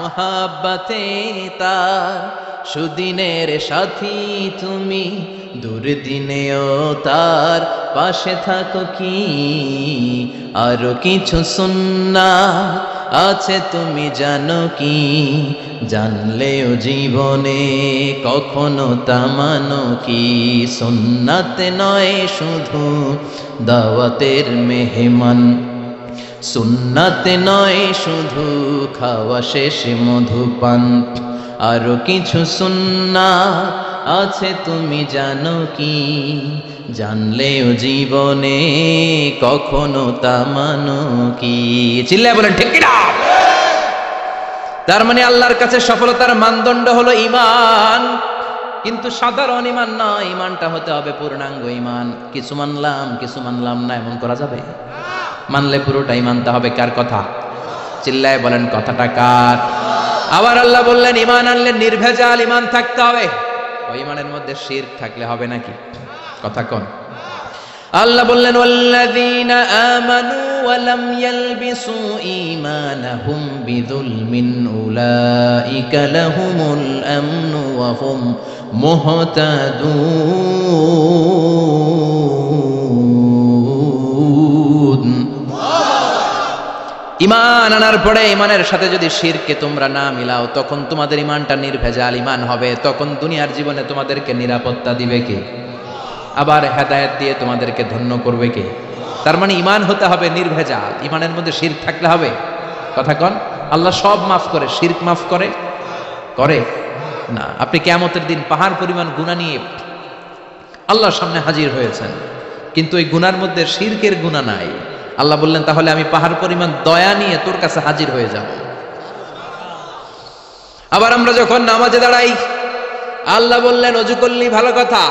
মহাব্বতে তার সুদিনের সাথী তুমি, দুর্দিনেও তার পাশে থাকো কি? আরো কিছু সুন্নাত আছে তুমি জানো কি, জানলেও জীবনে কখনো তা মানো কি, সুন্নাত নয় শুধু দাওয়াতের মেহমান, সুন্নাত নয় শুধু খাওয়া শেষে মধুপান, আরো কিছু সুন্নাত আছে তুমি জানো কি, জানলেও জীবনে কখনো তা মানো কি। চিল্লায় বলেন ঠিক কিনা? তার মানে আল্লাহর কাছে সফলতার মানদণ্ড হলো ঈমান, কিন্তু সাধারণ ঈমান নয়, ঈমানটা হতে হবে পূর্ণাঙ্গ ঈমান। কিছু মানলাম না এমন করা যাবে? মানলে পুরোটাই মানতে হবে। কার কথা? চিল্লায় বলেন কথাটা কার? আবার আল্লাহ বললেন ঈমান আনলে নির্ভেজাল ঈমান থাকতে হবে। ওই ঈমানের মধ্যে শিরক থাকলে হবে নাকি? কথা কোন? আল্লাহ বললেন ওয়াল্লাযীনা আমানু ওয়া লাম ইয়ালবিসু ঈমানাহুম বিযুলমিন উলাইকা লাহুমুল আমনু ওয়া হুম মুহতাদুন। ঈমান আনার পরে ঈমানের সাথে যদি শিরকে তোমরা না মিলাও, তখন তোমাদের ঈমানটা নির্ভেজাল ঈমান হবে। তখন দুনিয়ার জীবনে তোমাদেরকে নিরাপত্তা দিবে কে? আবার হেদায়েত দিয়ে তোমাদেরকে ধন্য করবে কে? তার মানে ঈমান হতে হবে নির্ভেজাল, ঈমানের মধ্যে শিরক থাকলে হবে। কথা কন? আল্লাহ সব মাফ করে, শিরক মাফ করে? করে না। আপনি কিয়ামতের দিন পাহাড় পরিমাণ গুনাহ নিয়ে আল্লাহর সামনে হাজির হয়েছেন, কিন্তু এই গুনার মধ্যে শিরকের গুনাহ নাই। আল্লাহ বললেন তাহলে আমি পাহাড় পরিমাণ দয়া নিয়ে তোর কাছে হাজির হয়ে যাব। আবার আমরা যখন নামাজে দাঁড়াই, আল্লাহ বললেন ওযু করলি ভালো কথা,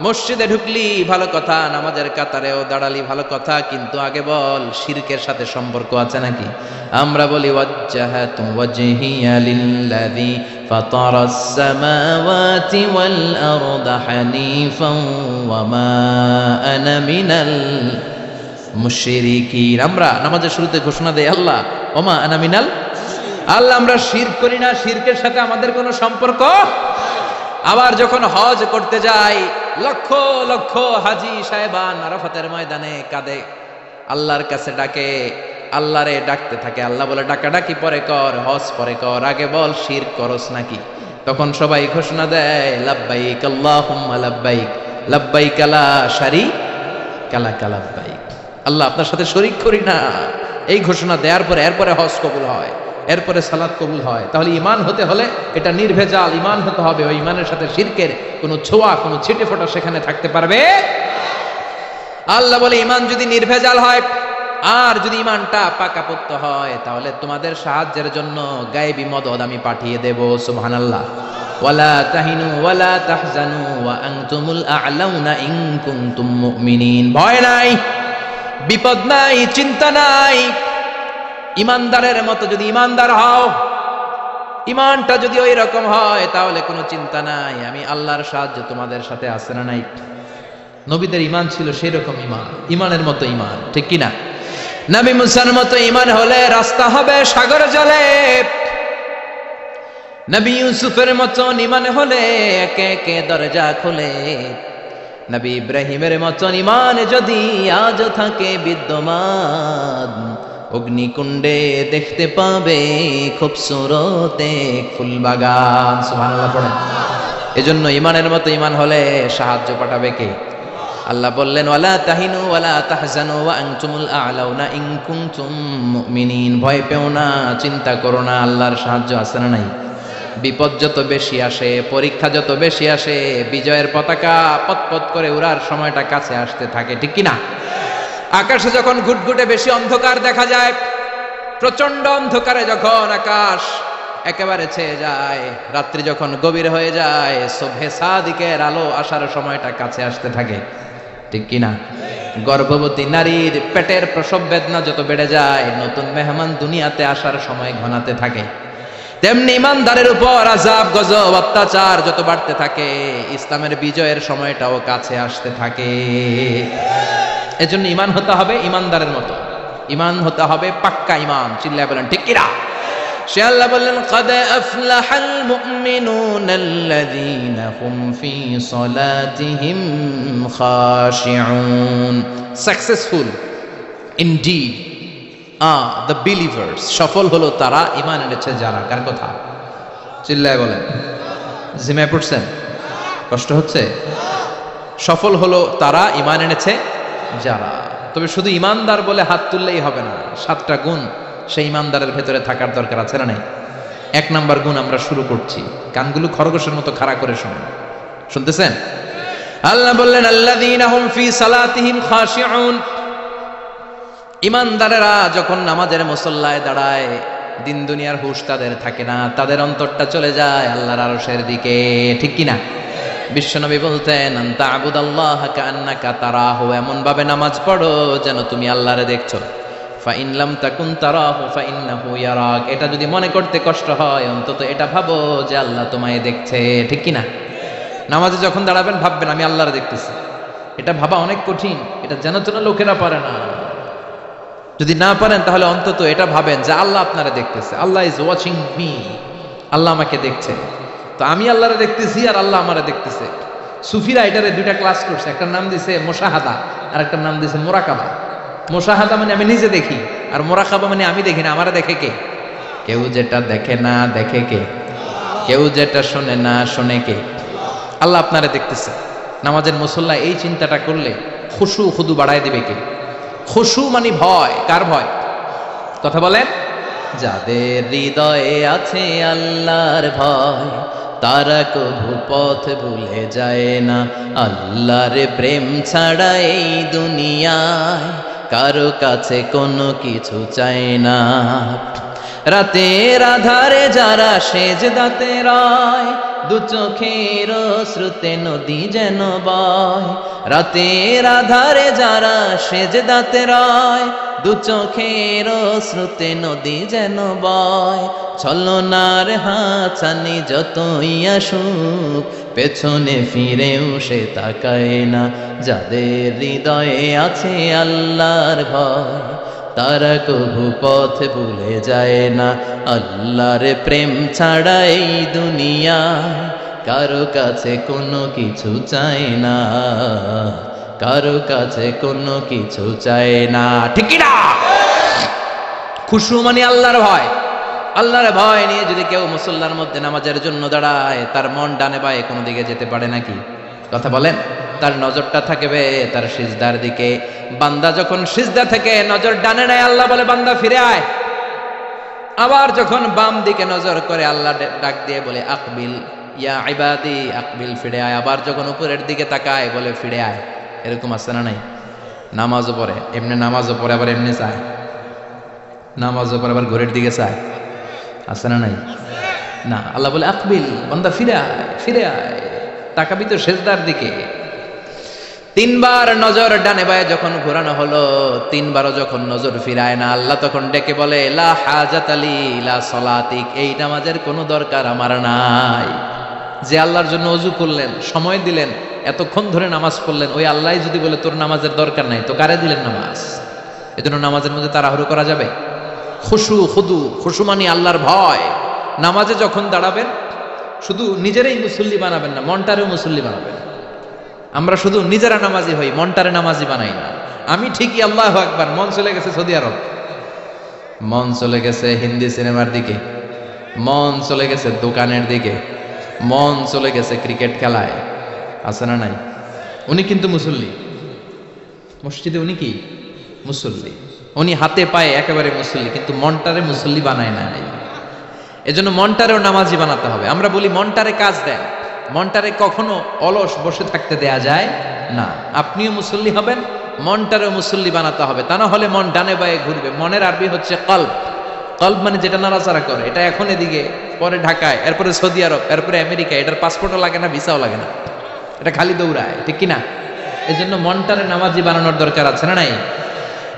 মসজিদে ঢুকলি ভালো কথা, নামাজের কাতারেও দাঁড়ালি ভালো কথা, কিন্তু আগে বল শিরকের সাথে সম্পর্ক আছে নাকি? আমরা বলি ওয়াজ্জাহাতু ওয়াজহিয়া লিল্লাযী ফাতারাস সামাওয়াতি ওয়াল আরদা হানিফান ওয়া মা আনা মিনাল মুশরিকিন। আমরা নামাজের শুরুতে ঘোষণা দেই আল্লাহ ওমা আনা মিনাল, আল্লাহ আমরা শিরক করি না, শিরকের সাথে আমাদের কোনো সম্পর্ক। আবার যখন হজ করতে যাই, লক্ষ লক্ষ হাজি সাহেবান আরাফাতের ময়দানে কাঁদে, আল্লাহর কাছে ডাকে, আল্লাহরে ডাকতে থাকে। আল্লাহ বলে ডাকাডাকি পরে কর, হজ পরে কর, আগে বল শিরক করস নাকি? তখন সবাই ঘোষণা দেয় লাব্বাইক আল্লাহুম্মা লাব্বাইক, লাব্বাইক লা শারীকা লাক লাব্বাইক, আল্লাহ আপনার সাথে শরীক করি না। এই ঘোষণা দেওয়ার পরে এরপরে হজ কবুল হয়, এরপরে সালাত কবুল হয়। তাহলে ঈমান হতে হলে এটা নির্ভেজাল ঈমান হতে হবে। ওই ঈমানের সাথে শিরকের কোনো ছোঁয়া, কোনো ছিটে ফোঁটা সেখানে থাকতে পারবে। আল্লাহ বলে ঈমান যদি নির্ভেজাল হয় আর যদি ঈমানটা পাকাপোক্ত হয়, তাহলে তোমাদের সাহায্যের জন্য গায়েবী মদদ আমি পাঠিয়ে দেব। সুবহানাল্লাহ। ওয়ালা তাহিনু ওয়ালা তাহজানু ওয়া আনতুমুল আ'লাউনা ইন কুনতুম মুমিনিন। ভয় নাই, বিপদ নাই, চিন্তা নাই। ইমানদারের মতো যদি ইমানদার হও, ইমানটা যদি ওই রকম হয়, তাহলে কোনো চিন্তা নাই, আমি আল্লাহর সাহায্য তোমাদের সাথে আছে না নাই? নবীদের ঈমান ছিল সেই রকম ঈমান, ঈমানের মতো ঈমান, ঠিক কি না? নবী মুসার মতো ঈমান হলে রাস্তা হবে সাগর জলে। নবী ইউসুফের মতো ঈমান হলে একে একে দরজা খোলে। নবী ইব্রাহিমের মতো ঈমান যদি আজও থাকে বিদ্যমান, অগ্নিকুণ্ডে দেখতে পাবে খুবসুরত এক ফুলবাগান। সুবহানাল্লাহ পড়েন। এজন্য ঈমানের মতো ঈমান হলে সাহায্য পাঠাবে কে? আল্লাহ বললেন ওয়ালা তাহিনু ওয়ালা তাহজানু ওয়া আনতুমুল আ'লাউনা ইন কুনতুম মুমিনিন। ভয় পেও না, চিন্তা করো না, আল্লাহর সাহায্য আছে না নাই? বিপদ যত বেশি আসে, পরীক্ষা যত বেশি আসে, বিজয়ের পতাকা পতপত করে উড়ার সময়টা কাছে আসতে থাকে, ঠিক কি না? আকাশে যখন ঘুটঘুটে বেশি অন্ধকার দেখা যায়, প্রচন্ড অন্ধকারে যখন আকাশ একেবারে ছেয়ে যায়, রাত্রি যখন গভীর হয়ে যায়, সুবহে সাদিকের আলো আসার সময়টা কাছে আসতে থাকে, ঠিক কি না? গর্ভবতী নারীর পেটের প্রসব বেদনা যত বেড়ে যায়, নতুন মেহমান দুনিয়াতে আসার সময় ঘনাতে থাকে। তেমনি ইমানদারের উপর আযাব গজব অত্যাচার যত বাড়তে থাকে, ইসলামের বিজয়ের সময়টাও কাছে আসতে থাকে। এজন্য ঈমান হতে হবে ঈমানদারের মতো, ঈমান হতে হবে পাক্কা ঈমান। চিল্লায় বলেন ঠিক কিনা? সে আল্লাহ বললেন قد أفلح المؤمنون الذين هم في صلاتهم خاشعون. Successful indeed দ্য বিলিভার্স, সফল হলো তারা ঈমান এনেছে যারা। কার কথা? চিল্লায় বলেন। জিমায় পড়ছেন? কষ্ট হচ্ছে? সফল হলো তারা ঈমান এনেছে যারা। তবে শুধু ঈমানদার বলে হাত তুললেই হবে না, 7টা গুণ সেই ঈমানদারের ভেতরে থাকার দরকার আছে না নাই? 1 নাম্বার গুণ আমরা শুরু করছি, কানগুলো খরগোশের মতো খাড়া করে শুনুন। শুনতেছেন? আল্লাহ বললেন আল্লাযীনা হুম ফি সালাতিহিম খাশিউন, ঈমানদারেরা যখন নামাজের মুসল্লায় দাঁড়ায় দিন দুনিয়ার হুঁশ তাদের থাকে না, তাদের অন্তরটা চলে যায় আল্লাহর আরশের দিকে, ঠিক কি না? বিশ্বনবী বলতেন আনতা আবুদাল্লাহা কাআন্নাকা তারাহু, এমন ভাবে নামাজ পড়ো যেন তুমি আল্লাহরে দেখছো। ফাইন লাম তাকুন তারাহু ফাইন্নাহু ইয়ারাক, এটা যদি মনে করতে কষ্ট হয় অন্তত এটা ভাবো যে আল্লাহ তোমায় দেখছে, ঠিক কি না? নামাজে যখন দাঁড়াবেন ভাববেন আমি আল্লাহরে দেখতেছি। এটা ভাবা অনেক কঠিন, এটা জানা তো না, লোকেরা পারে না। যদি না পারেন তাহলে অন্তত এটা ভাবেন যে আল্লাহ আপনারা দেখতেছে, আল্লাহ ইজ ওয়াচিং মি, আল্লাহ আমাকে দেখছে। তো আমি আল্লাহরে দেখতেছি আর আল্লাহ আমারে দেখতেছে। সুফিরা এটারে 2টা ক্লাস করছে, একটা নাম দিছে মুশাহাদা আর একটা নাম দিছে মুরাকাবা। মুশাহাদা মানে আমি নিজে দেখি, আর মুরাকাবা মানে আমি দেখি না, আমারে দেখে কে? কেউ যেটা দেখে না দেখে কে? কেউ যেটা শোনে না শোনে কে? আল্লাহ আপনারা দেখতেছে। নামাজের মুসল্লা এই চিন্তাটা করলে খুশু খুদু বাড়ায় দিবে কে? খুশু মানে ভয়। কার ভয়? কথা বলেন। যাদের হৃদয়ে আছে আল্লাহর ভয় তারা কভু পথ ভুলে যায় না। আল্লাহর প্রেম ছাড়া এই দুনিয়ায় কারো কাছে কোনো কিছু চায় না। রাতের আধারে যারা সেজদাতে রয় দু চোখের শ্রুতে নদী যেন বয়। রাতের আধারে যারা সেজদাতে রয় দু চোখের শ্রুতে নদী যেন বয়। ছলনার হাতছানি যতই আসুক পেছনে ফিরেও সে তাকায় না। যাদের হৃদয়ে আছে আল্লাহর ভয় তারা কভু পথ ভুলে যায় না। আল্লাহর প্রেম ছাড়া এই দুনিয়া কারো কাছে কোনো কিছু চায় না, কারো কাছে কোনো কিছু চায় না, ঠিক কি না? খুশু মানে আল্লাহর ভয়। আল্লাহর ভয় নিয়ে যদি কেউ মুসল্লার মধ্যে নামাজের জন্য দাঁড়ায় তার মন ডানে বায়ে কোনো দিকে যেতে পারে নাকি? কথা বলেন। তার নজরটা থাকবে তার সিজদার দিকে। বান্দা যখন সিজদা থেকে নজর ডানে নেয় আল্লাহ বলে বান্দা ফিরে আয়। আবার যখন বাম দিকে নজর করে আল্লাহ ডাক দিয়ে বলে আকবিল ইয়া ইবাদি, আকবিল ফিরে আয়। আবার যখন উপরের দিকে তাকায় বলে ফিরে আয়। এরকম আছে না নাই? নামাজও পড়ে এমনি, নামাজও পড়ে আবার এমনি চায়, নামাজও পড়ে আবার ঘরের দিকে চায়, আছে না নাই? না, আল্লাহ বলে আকবিল, বান্দা ফিরে আয়, ফিরে আয়, তাকাবি তো সিজদার দিকে। 3 বার নজর ডানে বায়ে যখন ঘোরানো হলো, 3 বারও যখন নজর ফিরায় না আল্লাহ তখন ডেকে বলে লা হাজাত আলি লা সলাতিক, এই নামাজের কোনো দরকার আমার নাই। যে আল্লাহর জন্য ওযু করলেন, সময় দিলেন, এতক্ষণ ধরে নামাজ পড়লেন, ওই আল্লাহই যদি বলে তোর নামাজের দরকার নাই তো কারে দিলেন নামাজ? এজন্য নামাজের মধ্যে তাড়াহুড়ো করা যাবে? খুশু খুদু, খুশু মানে আল্লাহর ভয়। নামাজে যখন দাঁড়াবেন শুধু নিজেরাই মুসল্লি বানাবেন না, মনটারেও মুসল্লি বানাবেন। আমরা শুধু নিজেরা নামাজি হই, মনটারে নামাজি বানাই না। আমি ঠিকই আল্লাহু আকবার, মন চলে গেছে সৌদি আরব, মন চলে গেছে হিন্দি সিনেমার দিকে, মন চলে গেছে দোকানের দিকে, মন চলে গেছে ক্রিকেট খেলায়, আছে না নাই? উনি কিন্তু মুসল্লি, মসজিদে উনি কি মুসল্লি, উনি হাতে পায়ে একেবারে মুসল্লি, কিন্তু মনটারে মুসল্লি বানায় না। এজন্য মনটারেও নামাজি বানাতে হবে। আমরা বলি মনটারে কাজ দেন, মনটারে কখনো অলস বসে থাকতে দেয়া যায় না। আপনিও মুসল্লি হবেন, মনটারেও মুসল্লি বানাতে হবে, তা না হলে মন ডানে বায়ে ঘুরবে। মনের আরবি হচ্ছে কলব। কলব মানে যেটা নাড়াচাড়া করে। এটা এখন এদিকে, পরে ঢাকায়, এরপরে সৌদি আরব, এরপরে আমেরিকা। এটার পাসপোর্টও লাগে না, ভিসাও লাগে না, এটা খালি দৌড়ায়, ঠিক কিনা? এজন্য মনটারে নামাজি বানানোর দরকার আছে না নাই?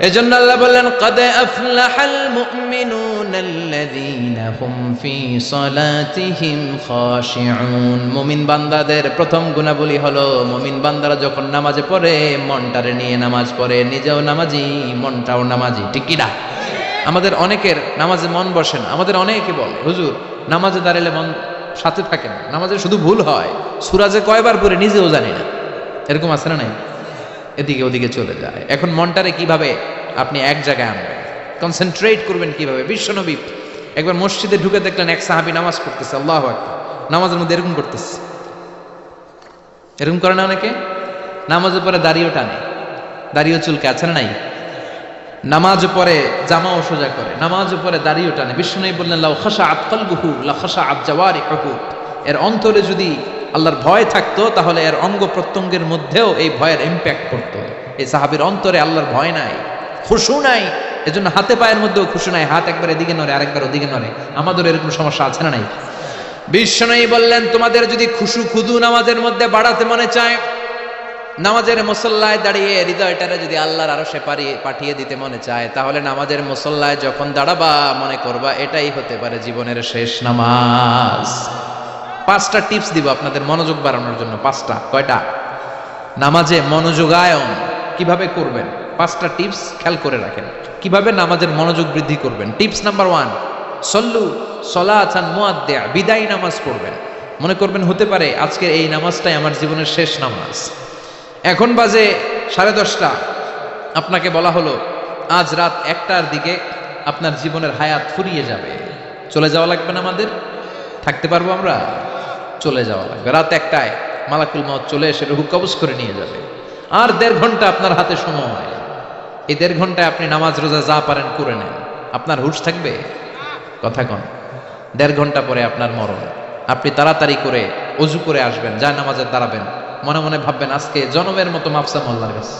এজন্য আল্লাহ বললেন ক্বাদ আফলাহাল মুমিনুনাল্লাযীনা হুম ফি সালাতিহিম খাশিউন। মুমিন বান্দাদের প্রথম গুণাবলী হলো মুমিন বান্দারা যখন নামাজে পড়ে মনটারে নিয়ে নামাজ পড়ে, নিজেও নামাজি মনটাও নামাজি, ঠিক কি না? আমাদের অনেকের নামাজে মন বসে না। আমাদের অনেকে বলে হুজুর নামাজে দাঁড়ালে মন সাথে থাকে না, নামাজে শুধু ভুল হয়, সূরা যে কয়বার পড়ে নিজেও জানি না। এরকম আছে না নাই? এদিকে ওদিকে চলে যায়। এখন মনটারে কিভাবে আপনি এক জায়গায় আনবেন? কনসেন্ট্রেট করবেন কিভাবে। বিশ্বনবী একবার মসজিদে ঢুকে দেখলেন এক সাহাবী নামাজ পড়তেছে, আল্লাহু আকবার, নামাজের মধ্যে এরকম করতেছে। এরকম করে না অনেকে? নামাজের পরে দাড়িও টানে, দাড়িও চুলকে, আছে না নাই? নামাজ পরে জামাও সোজা করে, নামাজ পরে দাড়িও টানে। বিশ্বনবী বললেন লাউ খাশাআত কলবুহু লা খাশাআত জাওয়ারিহুহু, এর অন্তরে যদি আল্লাহর ভয় থাকতো তাহলে এর অঙ্গ প্রত্যঙ্গের মধ্যেও এই ভয়ের ইম্প্যাক্ট পড়তো। এই সাহাবীর অন্তরে আল্লাহর ভয় নাই, খুশু নাই, এজন্য হাতে পায়ের মধ্যেও খুশু নাই, হাত একবার এদিকে নড়ে আরেকবার ওদিকে নড়ে। আমাদের এরকম সমস্যা আছে না নাই? বিশ্বনবী বললেন তোমাদের যদি খুশু খুদু নামাজের মধ্যে বাড়াতে মনে চায়, নামাজের মুসল্লায় দাঁড়িয়ে হৃদয়টারে যদি আল্লাহর আরশে পাঠিয়ে দিতে মনে চায়, তাহলে নামাজের মুসল্লায় যখন দাঁড়াবা মনে করবা এটাই হতে পারে জীবনের শেষ নামাজ। 5টা টিপস দিব আপনাদের মনোযোগ বাড়ানোর জন্য। 5টা। কয়টা? নামাজে মনোযোগায়ন কিভাবে করবেন 5টা টিপস খেয়াল করে রাখেন, কিভাবে নামাজের মনোযোগ বৃদ্ধি করবেন। টিপস নাম্বার 1, সল্লু সলাতান মুআদ্দিয়া, বিদায় নামাজ পড়বেন। মনে করবেন হতে পারে আজকের এই নামাজটাই আমার জীবনের শেষ নামাজ। এখন বাজে 10:30, আপনাকে বলা হলো আজ রাত 1টার দিকে আপনার জীবনের হায়াত ফুরিয়ে যাবে, চলে যাওয়া লাগবে না আমাদের? থাকতে পারবো আমরা? চলে যাওয়া লাগবে। রাত 1টায় মালাকুল মউত চলে এসে রূহ কবজ করে নিয়ে যাবে। আর 1.5 ঘন্টা আপনার হাতে সময়। এই 1.5 ঘন্টায় আপনি নামাজ রোজা যা পারেন করে নেন, আপনার হুঁশ থাকবে? কথা কন। 1.5 ঘন্টা পরে আপনার মরণ। আপনি তাড়াতাড়ি করে অজু করে আসবেন, যা নামাজে দাঁড়াবেন, মনে মনে ভাববেন আজকে জনমের মতো মাফসা আল্লাহর কাছে,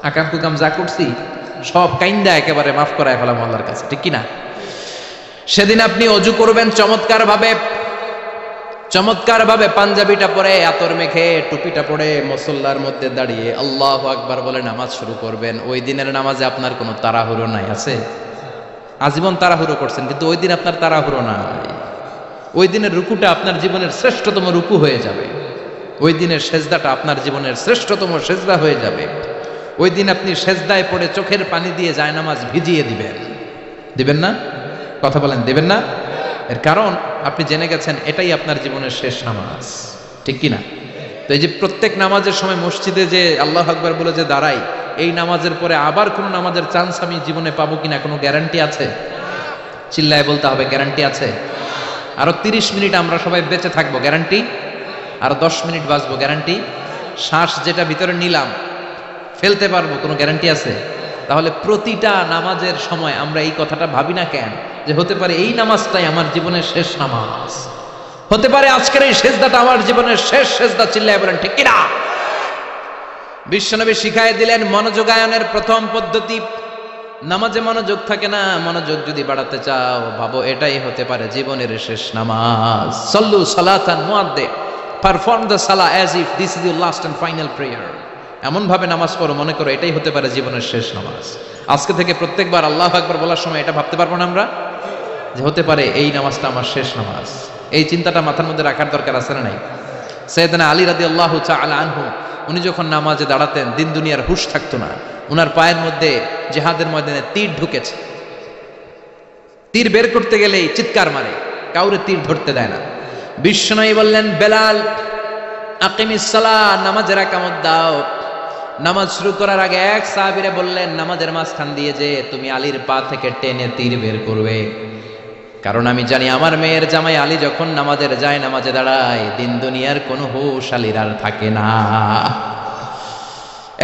আকাম কুকাম যা করছি সব কাইন্দা একেবারে মাফ করায় ফেলাম আল্লাহর কাছে, ঠিক কিনা? সেদিন আপনি অজু করবেন চমৎকার ভাবে পাঞ্জাবিটা পরে, আতর মেখে, টুপিটা পরে মুসল্লার মধ্যে দাঁড়িয়ে আল্লাহু আকবার বলে নামাজ শুরু করবেন। ওই দিনের নামাজে আপনার কোনো তাড়াহুড়ো নাই। আছে? আজীবন তাড়াহুড়ো করছেন, কিন্তু ওই দিন আপনার তাড়াহুড়ো নাই। ওই দিনের রুকুটা আপনার জীবনের শ্রেষ্ঠতম রুকু হয়ে যাবে। ওই দিনের সেজদাটা আপনার জীবনের শ্রেষ্ঠতম সেজদা হয়ে যাবে। ওই দিন আপনি সেজদায় পড়ে চোখের পানি দিয়ে জায়নামাজ ভিজিয়ে দিবেন না? কথা বলেন, দিবেন না? এর কারণ আপনি জেনে গেছেন এটাই আপনার জীবনের শেষ নামাজ, ঠিক কিনা? তো এই যে প্রত্যেক নামাজের সময় মসজিদে যে আল্লাহু আকবার বলে যে দাঁড়াই, এই নামাজের পরে আবার কোনো নামাজের চান্স আমি জীবনে পাবো কিনা কোনো গ্যারান্টি আছে? চিল্লায় বলতে হবে, গ্যারান্টি আছে? আরো 30 মিনিট আমরা সবাই বেঁচে থাকবো, গ্যারান্টি? আরো 10 মিনিট বাঁচবো, গ্যারান্টি? শ্বাস যেটা ভিতরে নিলাম ফেলতে পারবো, কোনো গ্যারান্টি আছে? তাহলে প্রতিটা নামাজের সময় আমরা এই কথাটা ভাবি না কেন, যে হতে পারে এই নামাজটাই আমার জীবনের শেষ নামাজ, হতে পারে আজকের এই সেজদাটা আমার জীবনের শেষ সেজদা। চিল্লায় বলেন ঠিক কিনা? বিশ্বনবী শিখায় দিলেন মনোযোগায়নের প্রথম পদ্ধতি। নামাজে মনোযোগ থাকে না, মনোযোগ যদি বাড়াতে চাও ভাবো এটাই হতে পারে জীবনের শেষ নামাজ। সল্লু সালাতান মুআদ্দিয়া, পারফর্ম দ্য সালাহ as if this is your last and final prayer. এমন ভাবে নামাজ পড়ো মনে করো এটাই হতে পারে জীবনের শেষ নামাজ। আজকে থেকে প্রত্যেকবার আল্লাহু আকবার বলার সময় এটা ভাবতে পারবো না আমরা, যে হতে পারে এই নামাজটা আমার শেষ নামাজ। এই চিন্তাটা মাথার মধ্যে রাখার দরকার আছে না নাই? সাইয়েদনা আলী রাদিয়াল্লাহু তাআলা আনহু, উনি যখন নামাজে দাঁড়াতেন দিন দুনিয়ার হুঁশ থাকতো না। উনার পায়ের মধ্যে জিহাদের ময়দানে তীর ঢুকেছে, তীর বের করতে গেলেই চিৎকার মারে, কাউরে তীর ধরতে দেয় না। বিশ্বনবী বললেন বেলাল আকিমিস সালাহ, নামাজের একামত দাও। নামাজ শুরু করার আগে এক সাহাবীরে বললেন নামাজের মাঝখান দিয়ে যে তুমি আলীর পা থেকে টেনে তীর বের করবে, কারণ আমি জানি আমার মেয়ের জামাই আলী যখন নামাজের যায় নামাজে দাঁড়ায় দিন দুনিয়ার কোনো হুঁশ আলীর আর থাকে না।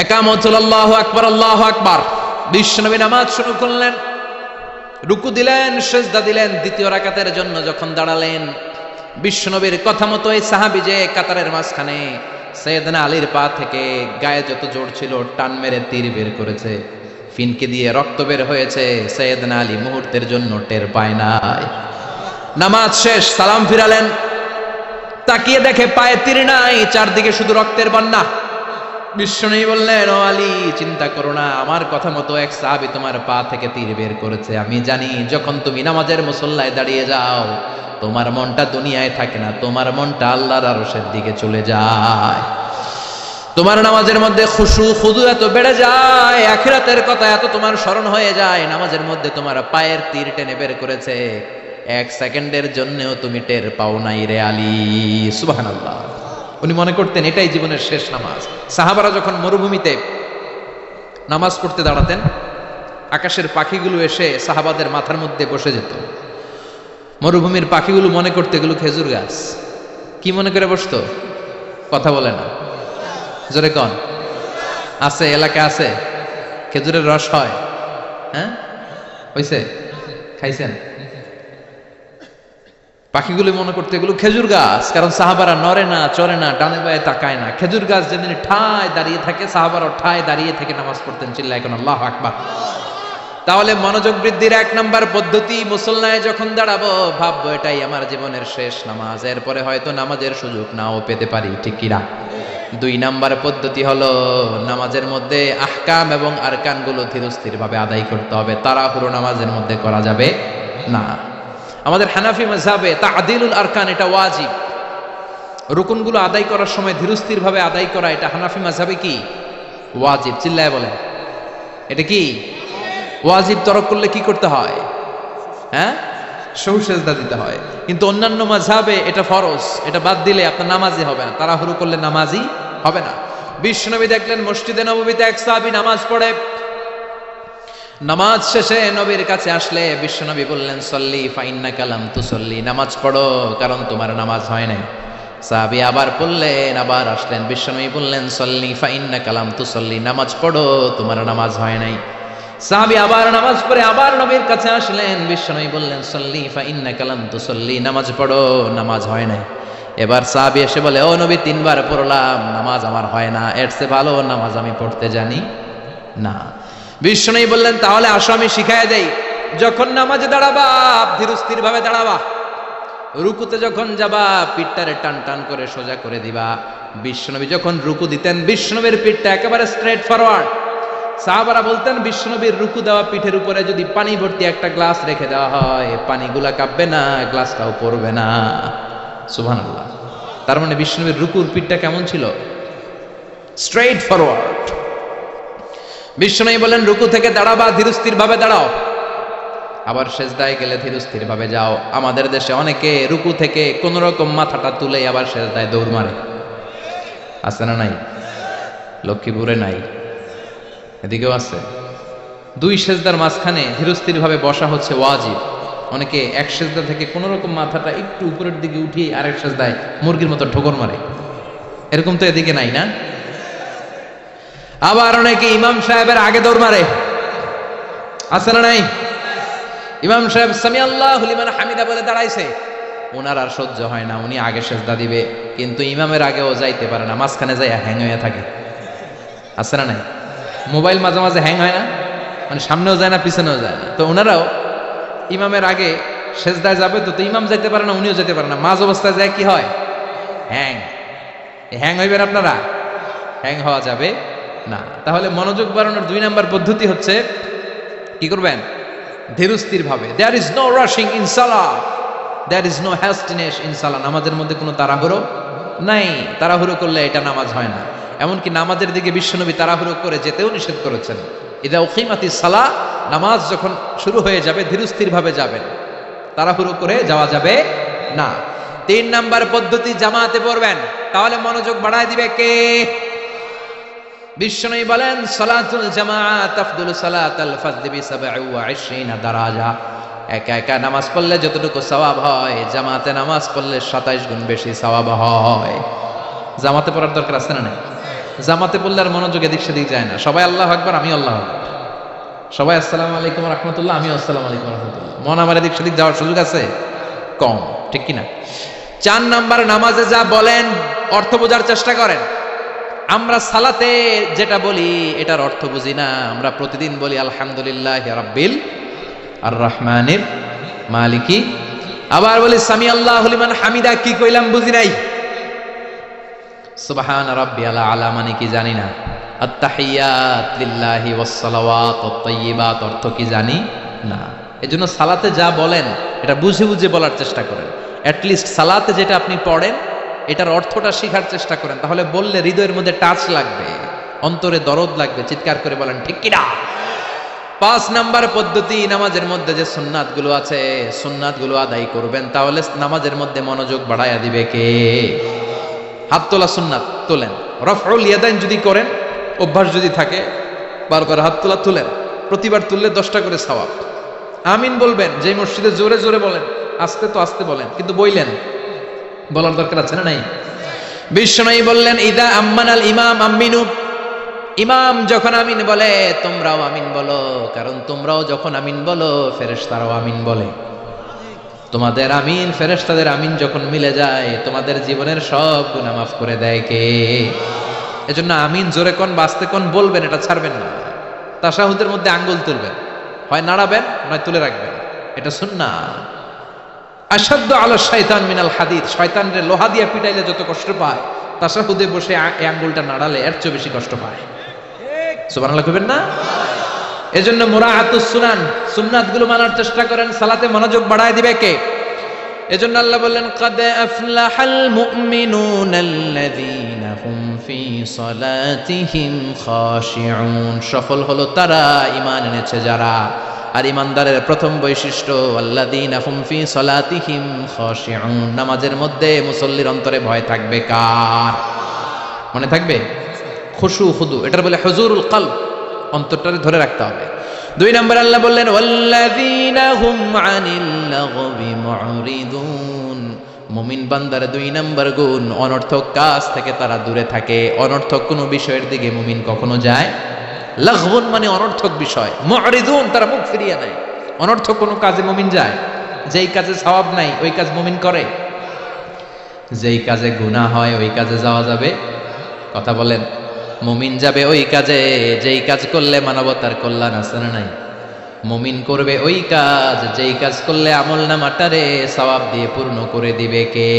একামত আল্লাহু আকবার, আল্লাহু আকবার। বিশ্বনবী নামাজ শুরু করলেন, রুকু দিলেন, সিজদা দিলেন। দ্বিতীয় রাকাতের জন্য যখন দাঁড়ালেন, বিশ্বনবীর কথা মতো এই সাহাবী যে কাতারের মাঝখানে সাইয়েদনা আলীর পা থেকে গায়ে যত জোর ছিল টান মেরে তীর বের করেছে, ফিনকে দিয়ে রক্ত বের হয়েছে। সাইয়েদনা আলী মুহূর্তের জন্য টের পায় নাই। নামাজ শেষ, সালাম ফিরালেন, তাকিয়ে দেখে পায়ে তীর নাই, চারদিকে শুধু রক্তের বন্যা। বিশ্বনবী বললেন ও আলী চিন্তা করো না, আমার কথা মতো এক সাহাবী তোমার পা থেকে তীর বের করেছে। আমি জানি যখন তুমি নামাজের মুসল্লায় দাঁড়িয়ে যাও তোমার মনটা দুনিয়ায় থাকে না, তোমার মনটা আল্লাহর আরশের দিকে চলে যায়। তোমার নামাজের মধ্যে খুশু খুদু এত বেড়ে যায়, আখিরাতের কথা এত তোমার স্মরণ হয়ে যায়, নামাজের মধ্যে তোমার পায়ের তীর টেনে বের করেছে, 1 সেকেন্ডের জন্যও তুমি টের পাও নাই রে আলী। সুবহানাল্লাহ। উনি মনে করতেন এটাই জীবনের শেষ নামাজ। সাহাবারা যখন মরুভূমিতে নামাজ পড়তে দাঁড়াতেন, আকাশের পাখিগুলো এসে সাহাবাদের মাথার মধ্যে বসে যেত। মরুভূমির পাখিগুলো মনে করতে এগুলো খেজুর গাছ। কি মনে করে বসতো? কথা বলে না, জোরে কন। আছে, এলাকা আছে খেজুরের রস হয়? হ্যাঁ, হইছে? খাইছেন? পাখিগুলো মনে করতে এগুলো খেজুর গাছ, কারণ সাহাবারা নড়ে না, চড়ে না, ডানে বায়ে তাকায় না। খেজুর গাছ যেদিন ঠায় দাঁড়িয়ে থাকে, সাহাবারা ঠায় দাঁড়িয়ে থেকে নামাজ পড়তেন। চিল্লায় এখন আল্লাহু আকবার। তাহলে মনোযোগ বৃদ্ধির 1 নাম্বার পদ্ধতি, মুসল্লায় যখন দাঁড়াবো ভাববো এটাই আমার জীবনের শেষ নামাজ, এরপরে হয়তো নামাজের সুযোগ নাও পেতে পারি, ঠিক কিনা? 2 নাম্বার পদ্ধতি হলো নামাজের মধ্যে আহকাম এবং আরকান গুলো ধীরস্থির ভাবে আদায় করতে হবে। তাড়াহুড়ো নামাজের মধ্যে করা যাবে না। আমাদের হানাফি মাযহাবে তা'দিলুল আরকান এটা ওয়াজিব। রুকুনগুলো আদায় করার সময় ধীরস্থির ভাবে আদায় করা, এটা হানাফি মাযহাবে কি ওয়াজিব। চিল্লায় বলেন, এটা কি ওয়াজিব? তরক করলে কি করতে হয়? হ্যাঁ, সহু সেজদা দিতে হয়। কিন্তু অন্যান্য মাযহাবে এটা ফরজ, এটা বাদ দিলে আপনার নামাজই হবে না, তাড়াহুড়ো করলে নামাজই হবে না। বিশ্বনবী দেখলেন মসজিদে নববীতে এক সাহাবী নামাজ পড়ে, নামাজ শেষে নবীর কাছে আসলে বিশ্বনবী বললেন সল্লি ফাইন্নাকা লাম তুসল্লি, নামাজ পড়ো কারণ তোমার নামাজ হয় নাই। সাহাবী আবার পড়লেন, আবার আসলেন, বিশ্বনবী বললেন সল্লি ফাইন্নাকা লাম তুসল্লি, নামাজ পড়ো তোমার নামাজ হয় নাই। সাহাবী আবার নামাজ পড়ে আবার নবীর কাছে আসলেন, বিশ্বনবী বললেন সল্লি ফাইন্নাকা লাম তুসল্লি, নামাজ পড়ো নামাজ হয় নাই। এবার সাহাবী এসে বলে, ও নবী 3 বার পড়লাম, নামাজ আমার হয় না, এর চেয়ে ভালো নামাজ আমি পড়তে জানি না। বিশ্বনবী বললেন তাহলে আসো আমি শিখায় দেই, যখন নামাজে দাঁড়াবা ধীরস্থির ভাবে দাঁড়াবা, রুকুতে যখন যাবা পিঠটারে টান টান করে সোজা করে দিবা। বিশ্বনবী যখন রুকু দিতেন বিশ্বনবীর পিঠটা একেবারে স্ট্রেট ফরওয়ার্ড। সাহাবারা বলতেন বিশ্বনবীর রুকু দেওয়া পিঠের উপরে যদি পানি ভর্তি একটা গ্লাস রেখে দেওয়া হয়, পানিগুলা কাঁপবে না, গ্লাসটাও পড়বে না। সুবহানাল্লাহ। তার মানে বিশ্বনবীর রুকুর পিঠটা কেমন ছিল? Straight forward. বিশ্বনবী বলেন রুকু থেকে দাঁড়াবা, ধীরস্থির ভাবে দাঁড়াও। আবার সেজদায় গেলে ধীরস্থির ভাবে যাও। আমাদের দেশে অনেকে রুকু থেকে কোন রকম মাথাটা তুলে আবার সেজদায় দৌড় মারে, আছে না নাই? লক্ষ্মীপুরে নাই, এদিকেও আছে। 2 সেজদার মাঝখানে ধীরস্থির ভাবে বসা হচ্ছে ওয়াজিব। অনেকে এক সেজদা থেকে কোন রকম মাথাটা একটু উপরের দিকে উঠিয়ে আরেক সেজদায় মুরগির মতো ঠোকর মারে, এরকম তো এদিকে নাই না? আবার অনেকে ইমাম সাহেবের আগে দৌড় মারে, আছে না নাই? ইমাম সাহেব সামি আল্লাহু লিমান হামিদা বলে দাঁড়াইছে, ওনার আর সহ্য হয় না, উনি আগে সেজদা দিবে, কিন্তু ইমামের আগেও যাইতে পারে না, মাঝখানে যাই হ্যাং হয়ে থাকে, আছে না নাই? মোবাইল মাঝে মাঝে হ্যাং হয় না, মানে সামনেও যায় না পিছনেও যায় না। তো ওনারাও ইমামের আগে সেজদায় যাবে, তো ইমাম যাইতে পারে না, উনিও যেতে পারে না, মাঝ অবস্থায় যায় কি হয়? হ্যাং। হ্যাং হইবেন আপনারা? হ্যাং হওয়া যাবে না। তাহলে মনোযোগ বাড়ানোর 2 নাম্বার পদ্ধতি হচ্ছে কি করবেন? ধীরস্থির ভাবে। There is no rushing in সালাহ, there is no hastiness in সালাহ। নামাজের মধ্যে কোনো তাড়াহুড়ো নাই, তাড়াহুড়ো করলে এটা নামাজ হয় না। এমনকি নামাজের দিকে বিশ্বনবী তাড়াহুড়ো করে যেতেও নিষেধ করেছেন। ইদা উকিমাতিস সালাহ, নামাজ যখন শুরু হয়ে যাবে ধীরস্থির ভাবে যাবেন, তাড়াহুড়ো করে যাওয়া যাবে না। 3 নাম্বার পদ্ধতি জামাতে পড়বেন, তাহলে মনোযোগ বাড়ায় দিবে কে? বিশ্বনবী বলেন সালাতুল জামাআত আফদলু সালাতাল ফাজদি বি27 দারাজা। একা একা নামাজ পড়লে যতটুকু সওয়াব হয়, জামাতে নামাজ পড়লে 27 গুণ বেশি সওয়াব হয়। জামাতে পড়ার দরকার আছে না নাই? জামাতে পড়লে আর মনোযোগ এদিক সেদিক যায় না। সবাই আল্লাহু আকবার, আমি আল্লাহু আকবার, সবাই আসসালামু আলাইকুম ওয়া রাহমাতুল্লাহ, আমি আসসালামু আলাইকুম ওয়া রাহমাতুল্লাহ। মন আমার এদিক সেদিক যাওয়ার সুযোগ আছে? কম, ঠিক কি না? 4 নাম্বার, নামাজে যা বলেন অর্থ বোঝার চেষ্টা করেন। আমরা সালাতে যেটা বলি এটার অর্থ বুঝি না। আমরা প্রতিদিন বলি আলহামদুলিল্লাহি রাব্বিল আর রহমানির মালিকি, আবার বলি সামি আল্লাহু লিমান হামিদা, কি কইলাম বুঝি নাই। সুবহান রাব্বিয়াল আলা মানে কি জানি না। আত-তাহিয়াত লিল্লাহি ওয়াস সালাওয়াত ওয়াত তাইয়্যিবাত অর্থ কি জানি না। এজন্য সালাতে যা বলেন এটা বুঝে বুঝে বলার চেষ্টা করেন। অ্যাট লিস্ট সালাতে যেটা আপনি পড়েন এটার অর্থটা শেখার চেষ্টা করেন, তাহলে বললে হৃদয়ের মধ্যে টাচ লাগবে, অন্তরে দরদ লাগবে, চিৎকার করে বলেন ঠিক কিনা। 5 নাম্বার পদ্ধতি, নামাজের মধ্যে যে সুন্নাতগুলো আছে সুন্নাতগুলো আদায় করবেন, তাহলে নামাজের মধ্যে মনোযোগ বাড়ায়া দিবে কে? হাত তোলা সুন্নাত তোলেন। রফউল ইয়াদাইন যদি করেন, অভ্যাস যদি থাকে বারবার হাত তোলা তুলেন। প্রতিবার তুললে 10টা করে সওয়াব। আমিন বলবেন যে মসজিদে জোরে জোরে বলেন, আস্তে তো আস্তে বলেন, কিন্তু বললেন, বলার দরকার আছে না নাই? বিশ্বনবী বললেন ইদা আম্মানাল ইমাম আমিনু, ইমাম যখন আমিন বলে তোমরাও আমিন বলো, কারণ তোমরাও যখন আমিন বলো ফেরেশতারাও আমিন বলে। তোমাদের আমিন ফেরেশতাদের আমিন যখন মিলে যায় তোমাদের জীবনের সব গুনাহ মাফ করে দেয় কে? এজন্য আমিন জোরে কোন বাস্তে কোন বলবেন, এটা ছাড়বেন না। তাশাহুদের মধ্যে আঙ্গুল তুলবেন, হয় নাড়াবেন নয় তুলে রাখবেন, এটা সুন্নাহ। আশাদ্দু আলা শাইতান মিনাল হাদিদ, শয়তানরে লোহা দিয়ে পিটাইলে যত কষ্ট পায় তাশাহুদে বসে এই আঙ্গুলটা নাড়ালে এর চেয়ে বেশি কষ্ট পায়। সুবহানাল্লাহ কইবেন না? এজন্য মুরাআতুস সুনান, সুন্নাতগুলো মানার চেষ্টা করেন, সালাতে মনোযোগ বাড়ায় দিবে কে? এজন্য আল্লাহ বললেন কাদ আফলাহাল মুমিনুনাল্লাযীনা হুম ফি সালাতিহিম খাশিউন, সফল হলো তারা ঈমান এনেছে যারা। আর ঈমানদারের প্রথম বৈশিষ্ট্য আল্লাযীনা হুম ফি সালাতিহিম খাশিউন, নামাজের মধ্যে মুসল্লির অন্তরে ভয় থাকবে কার? মনে থাকবে? খুশু খুদু, এটার বলে হুজুরুল কলব, অন্তরটারে ধরে রাখতে হবে। 2 নম্বর আল্লাহ বললেন ওয়াল্লাযীনা হুম আনিল লাগবি মুরিদুন, মুমিন বান্দার 2 নম্বর গুণ অনর্থক কাজ থেকে তারা দূরে থাকে। অনর্থক কোনো বিষয়ের দিকে মুমিন কখনো যায়? লাগবুন মানে অনর্থক বিষয়, মুরিদুন তারা মুখ ফিরিয়ে নেয়। অনর্থক কোনো কাজে মুমিন যায়? যেই কাজে সওয়াব নাই ওই কাজ মুমিন করে? যেই কাজে গুনাহ হয় ওই কাজে যাওয়া যাবে? কথা বলেন। মুমিন যাবে ওই কাজে যেই কাজ করলে মানবতার কল্যাণ আছে না নাই? মুমিন করবে ওই কাজ যেই কাজ করলে আমলনামাটারে সওয়াব দিয়ে পূর্ণ করে দিবে কে?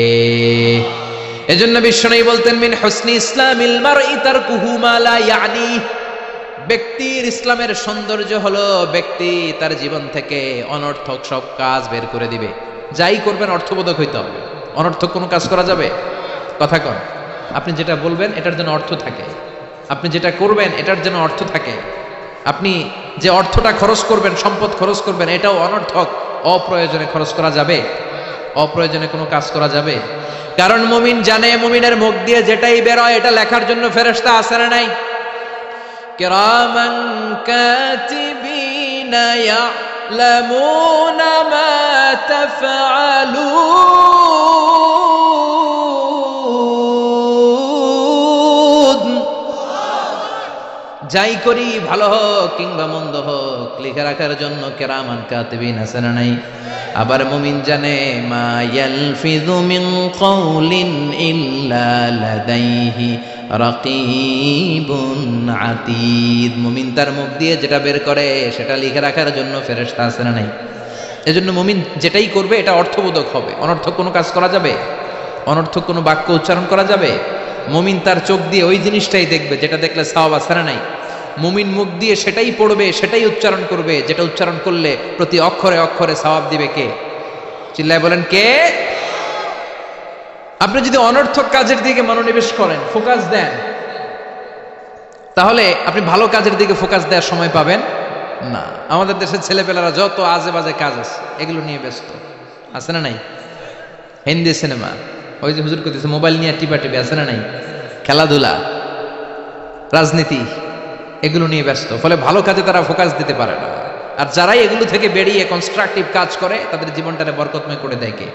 এজন্য বিশ্বনবী বলতেন মিন হুসনি ইসলামিল মারই তারকুহু মা লা ইয়ানি, ব্যক্তির ইসলামের সৌন্দর্য হলো ব্যক্তি তার জীবন থেকে অনর্থক সব কাজ বের করে দিবে। যাই করবেন অর্থবোধক হইতে হবে। অনর্থক কোনো কাজ করা যাবে? কথা কন। আপনি যেটা বলবেন এটার জন্য অর্থ থাকে, আপনি যেটা করবেন এটার জন্য অর্থ থাকে। আপনি যে অর্থটা খরচ করবেন, সম্পদ খরচ করবেন, এটাও অনর্থক অপ্রয়োজনে খরচ করা যাবে? অপ্রয়োজনে কোনো কাজ করা যাবে? কারণ মুমিন জানে মুমিনের মুখ দিয়ে যেটাই বের হয় এটা লেখার জন্য ফেরেশতা আছে না নাই? কিরামান কাতিবিনা ইয়ালামুনা মা তাফআলুন, যাই করি ভালো হোক কিংবা মন্দ হোক লিখে রাখার জন্য কিরামান কাতিবিন আছে না নাই? আবার মুমিন জানে মা ইয়ালফিযু মিন কাওলিন ইল্লা লাদাইহি রাকিবুন আতীদ, মুমিন তার মুখ দিয়ে যেটা বের করে সেটা লিখে রাখার জন্য ফেরেশতা আছে না নাই? এজন্য মুমিন যেটাই করবে এটা অর্থবোধক হবে। অনর্থক কোনো কাজ করা যাবে? অনর্থক কোনো বাক্য উচ্চারণ করা যাবে? মুমিন তার চোখ দিয়ে ওই জিনিসটাই দেখবে যেটা দেখলে সওয়াব আছে না নাই? মুমিন মুখ দিয়ে সেটাই পড়বে, সেটাই উচ্চারণ করবে যেটা উচ্চারণ করলে প্রতি অক্ষরে অক্ষরে সওয়াব দিবে কে? চিল্লায় বলেন কে? আপনি যদি অনর্থক কাজের দিকে মনোনিবেশ করেন, ফোকাস দেন, তাহলে আপনি ভালো কাজের দিকে ফোকাস দেওয়ার সময় পাবেন না। আমাদের দেশের ছেলেপেলারা যত আজে বাজে কাজ আছে এগুলো নিয়ে ব্যস্ত আছে না নাই? হিন্দি সিনেমা, ওই যে হুজুর করতেছে মোবাইল নিয়ে টিপাটিপি আছে না নাই? খেলাধুলা, রাজনীতি, এগুলো নিয়ে ব্যস্ত। ফলে ভালো কাজে তারা ফোকাস দিতে পারে না। আর যারাই এগুলো থেকে বেরিয়ে কনস্ট্রাকটিভ কাজ করে তাদের জীবনটারে বরকতময় করে দেয় কে?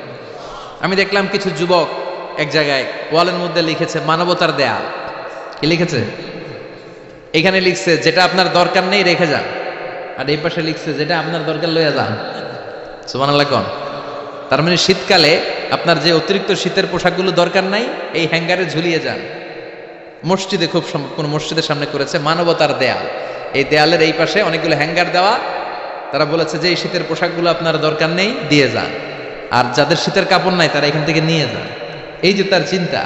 আমি দেখলাম কিছু যুবক এক জায়গায় ওয়ালের মধ্যে লিখেছে মানবতার দেয়াল। কি লিখেছে? এখানে লিখছে যেটা আপনার দরকার নেই রেখে যান, আর এই পাশে লিখছে যেটা আপনার দরকার লইয়া যান। সুবহানাল্লাহ কোন? তার মানে শীতকালে আপনার যে অতিরিক্ত শীতের পোশাকগুলো দরকার নাই এই হ্যাঙ্গারে ঝুলিয়ে যান। মসজিদে কোন মসজিদের সামনে করেছে মানবতার দেয়াল। এই দেয়ালের এই পাশে অনেকগুলো হ্যাঙ্গার দেওয়া। তারা বলেছে যে এই শীতের পোশাকগুলো আপনার দরকার নেই দিয়ে যান, আর যাদের শীতের কাপড় নাই তারা এখান থেকে নিয়ে যান। এই যে তার চিন্তা,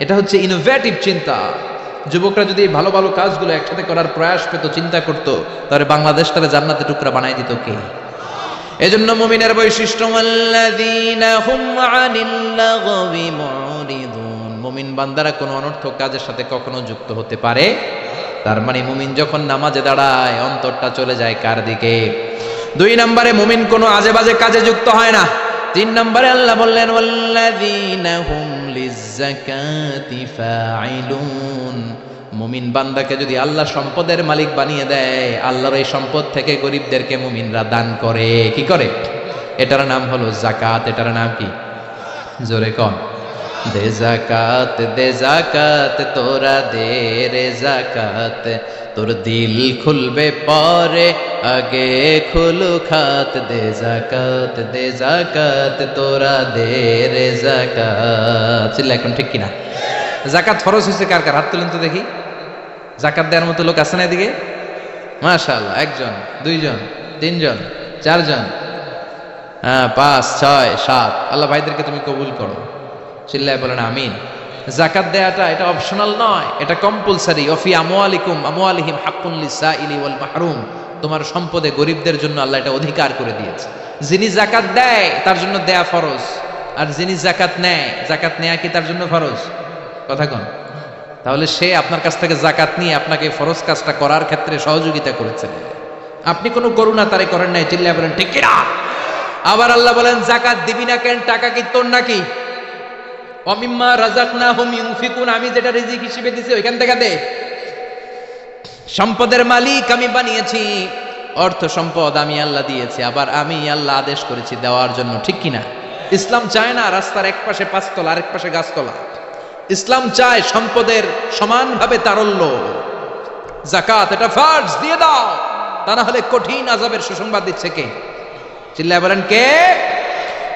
এটা হচ্ছে ইনোভেটিভ চিন্তা। যুবকরা যদি ভালো ভালো কাজগুলো একসাথে করার প্রয়াস পেত, চিন্তা করতো, তাহলে বাংলাদেশটারে জান্নাতে টুকরা বানাই দিত কে? এজন্য মুমিনের বৈশিষ্ট্য আল্লাযীনা হুম আনিল লাগবি মুরিদুন, মুমিন বান্দারা কোনো অনর্থক কাজের সাথে কখনো যুক্ত হতে পারে। তার মানে মুমিন যখন নামাজে দাঁড়ায় অন্তরটা চলে যায় কার দিকে? 2 নম্বরে মুমিন কোনো আজে বাজে কাজে যুক্ত হয় না। 3 নম্বরে আল্লাহ বললেন ওয়াল্লাযীনা হুম লিয-যাকাতি ফাঈলুন, মুমিন বান্দাকে যদি আল্লাহ সম্পদের মালিক বানিয়ে দেয়, আল্লাহর এই সম্পদ থেকে গরিবদেরকে মুমিনরা দান করে। কি করে? এটার নাম হলো যাকাত। এটার নাম কি? জোরে কন। দে যাকাত তোরা দে রে যাকাত, তোর দিল খুলবে পরে আগে খুলু খাত। দে যাকাত তোরা দে রে যাকাত। চিল্লা এখন ঠিক কিনা? যাকাত ফরজ হয়েছে কার কার? হাত তুলেন তো দেখি। যাকাত দেওয়ার মতো লোক আছে না এদিকে? মাশাআল্লাহ, একজন, দুইজন, তিনজন, চারজন, 5, 6, 7। আল্লাহ ভাইদেরকে তুমি কবুল করো। চিল্লায় বলেন আমিন। যাকাত দেয়াটা এটা অপশনাল নয়, এটা কম্পালসারি। ওফি আমওয়ালিহিম হাক্কুন লিসাইলি ওয়াল মাহরুম। তোমার সম্পদে গরিবদের জন্য আল্লাহ এটা অধিকার করে দিয়েছে। যিনি যাকাত দেয় তার জন্য দেয়া ফরজ, আর যিনি যাকাত নেয়, যাকাত নেয়া কি তার জন্য ফরজ? কথা কন। তাহলে সে আপনার কাছ থেকে যাকাত নিয়ে আপনাকে ফরজ কাজটা করার ক্ষেত্রে সহযোগিতা করেছে। আপনি কোনো করুণা তারে করেন নাই। চিল্লায় বলেন ঠিক কিনা? আবার আল্লাহ বলেন যাকাত দিবি না কেন? টাকা কি তোর নাকি? অমিম্মা রাযাকনাহুম ইউনফিকুন। আমি যেটা রিজিক হিসেবে দিছি ওইখান থেকে দে। সম্পদের মালিক আমি বানিয়েছি, অর্থ সম্পদ আমি আল্লাহ দিয়েছি, আবার আমি আল্লাহ আদেশ করেছি দেওয়ার জন্য। ঠিক কিনা? ইসলাম চায় না রাস্তার এক পাশে 5 তলা আরেক পাশে গাছতলা। ইসলাম চায় সম্পদের সমানভাবে তারল্য। যাকাত এটা ফরজ, দিয়ে দাও, তা না হলে কঠিন আযাবের সুসংবাদ দিচ্ছে কে? চিল্লায় বলেন কে?